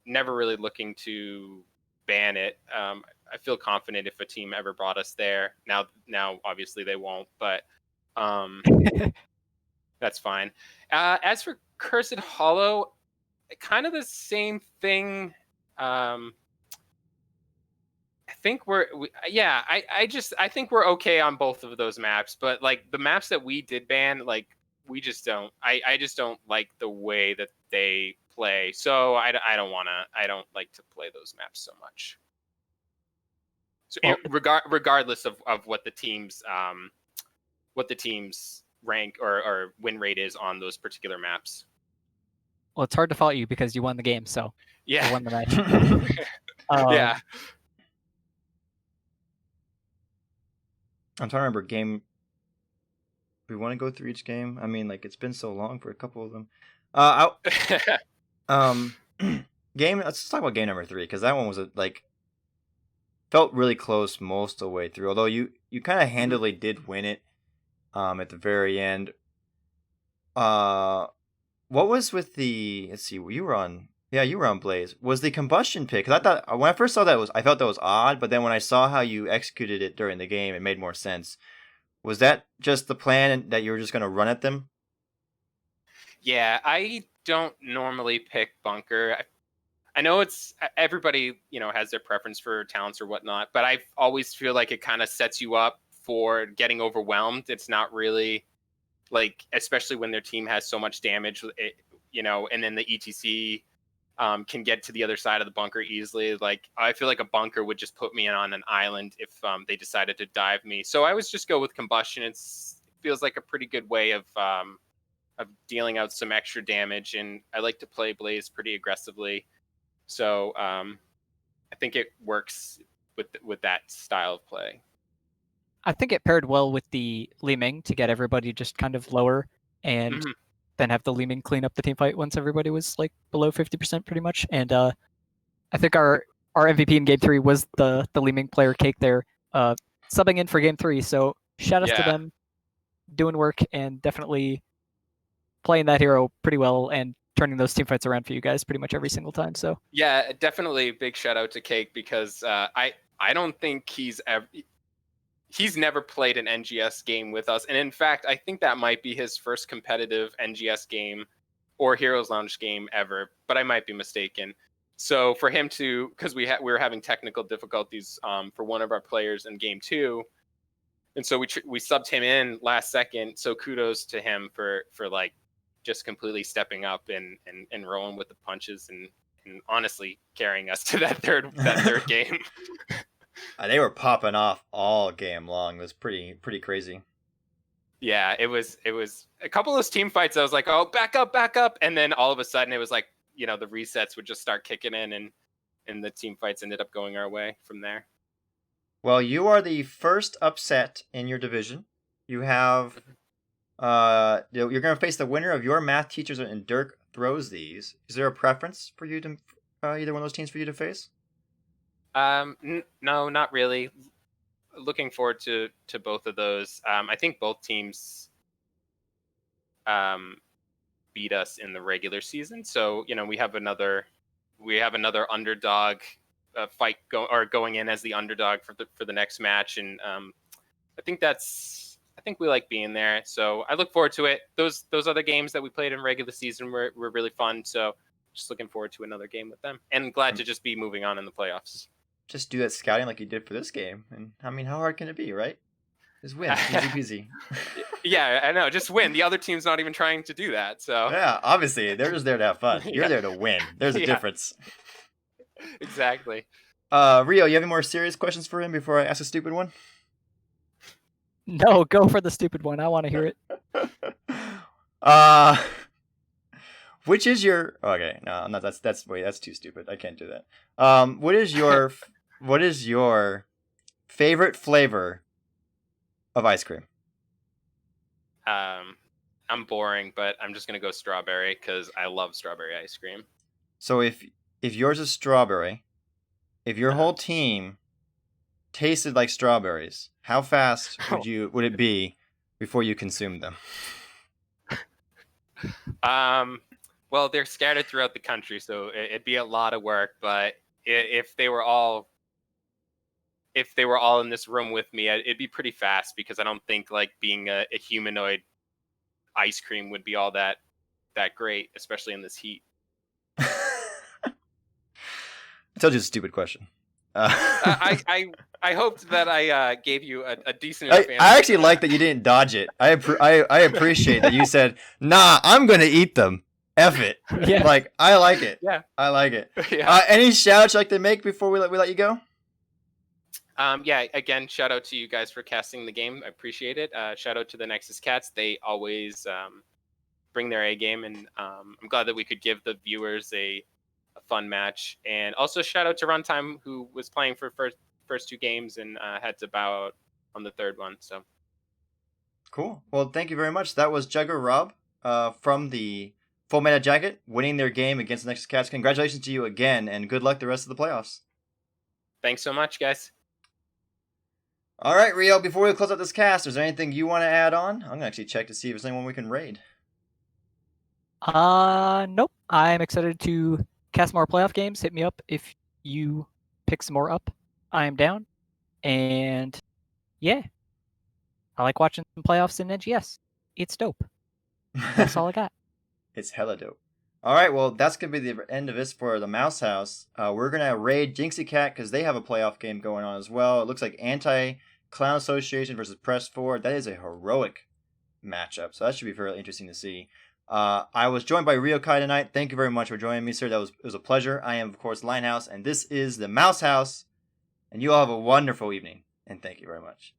never really looking to ban it. I feel confident if a team ever brought us there. Now obviously they won't, but that's fine. As for Cursed Hollow, kind of the same thing. I think I think we're okay on both of those maps, but like the maps that we did ban, like we just don't. I just don't like the way that they play. So I don't like to play those maps so much. So regardless of what the team's rank or win rate is on those particular maps. Well, it's hard to fault you because you won the game, so you Yeah. won the match. Yeah. I'm trying to remember game. Do we want to go through each game? I mean, like it's been so long for a couple of them. Game. Let's talk about game number 3 because that one was felt really close most of the way through. Although you kind of handily did win it. At the very end. What was with the? Let's see. You were on. Yeah, you were on Blaze. Was the combustion pick? Because I thought when I first saw that I felt that was odd. But then when I saw how you executed it during the game, it made more sense. Was that just the plan that you were just going to run at them? Yeah, I don't normally pick bunker. I know it's everybody, has their preference for talents or whatnot, but I always feel like it kind of sets you up for getting overwhelmed. It's not really like, especially when their team has so much damage, and then the ETC can get to the other side of the bunker easily. Like I feel like a bunker would just put me on an island if they decided to dive me. So I always just go with combustion. It feels like a pretty good way of dealing out some extra damage, and I like to play Blaze pretty aggressively. So I think it works with that style of play. I think it paired well with the Li Ming to get everybody just kind of lower and Mhm. then have the Li Ming clean up the team fight once everybody was like below 50% pretty much. And I think our MVP in game 3 was the Li Ming player Cake there, subbing in for game 3. So shout outs to Yeah. them, doing work and definitely playing that hero pretty well and turning those team fights around for you guys pretty much every single time. So Yeah, definitely big shout out to Cake, because I don't think he's never played an NGS game with us, and in fact, I think that might be his first competitive NGS game or Heroes Lounge game ever, but I might be mistaken. So for him to, because we were having technical difficulties for one of our players in game 2, and so we subbed him in last second. So kudos to him for like just completely stepping up and rolling with the punches and honestly carrying us to that third game. They were popping off all game long. It was pretty crazy. Yeah, it was a couple of those team fights. I was like, oh, back up, and then all of a sudden it was like, the resets would just start kicking in, and the team fights ended up going our way from there. Well, you are the first upset in your division. You have, you're going to face the winner of your math teachers, and Dirk throws these. Is there a preference for you to either one of those teams for you to face? No, not really. Looking forward to both of those. I think both teams beat us in the regular season, so we have another underdog fight going in as the underdog for the next match, and I think we like being there. So I look forward to it. Those other games that we played in regular season were really fun. So just looking forward to another game with them, and glad to just be moving on in the playoffs. Just do that scouting like you did for this game, and I mean, how hard can it be, right? Just win, easy peasy. Yeah, I know. Just win. The other team's not even trying to do that. So yeah, obviously they're just there to have fun. You're Yeah. there to win. There's a Yeah. difference. Exactly. Rio, you have any more serious questions for him before I ask a stupid one? no, go for the stupid one. I want to hear it. Which is your okay? No, I'm not. That's too stupid. I can't do that. What is your favorite flavor of ice cream? I'm boring, but I'm just gonna go strawberry because I love strawberry ice cream. So if yours is strawberry, if your whole team tasted like strawberries, how fast would it be before you consumed them? Well, they're scattered throughout the country, so it'd be a lot of work. But if they were all in this room with me, it'd be pretty fast, because I don't think like being a humanoid ice cream would be all that great, especially in this heat. I told you it's a stupid question. I hoped that I gave you a decent I enough answer. actually like that you didn't dodge it. I appreciate that you said, "Nah, I'm gonna eat them. F it." Yeah. Like I like it. Yeah. I like it. Yeah. Any shout-outs you'd like to make before we let you go? Yeah, again, shout out to you guys for casting the game. I appreciate it. Shout out to the Nexus Cats. They always bring their A game, and I'm glad that we could give the viewers a fun match. And also shout out to Runtime, who was playing for first two games and had to bow out on the third one. So Cool. Well, thank you very much. That was Jugger Rob from the Full Meta Jacket, winning their game against the Nexus Cats. Congratulations to you again, and good luck the rest of the playoffs. thanks so much, guys. All right, Rio, before we close out this cast, is there anything you want to add on? I'm going to actually check to see if there's anyone we can raid. Nope. I'm excited to cast more playoff games. Hit me up if you pick some more up. I am down. And yeah, I like watching some playoffs in NGS. It's dope. That's all I got. It's hella dope. All right, well, that's going to be the end of this for the Mouse House. We're going to raid Jinxie Cat because they have a playoff game going on as well. It looks like Anti-Clown Association versus Press 4. That is a heroic matchup, so that should be fairly interesting to see. I was joined by Rio Kai tonight. Thank you very much for joining me, sir. It was a pleasure. I am, of course, Linehouse, and this is the Mouse House. And you all have a wonderful evening, and thank you very much.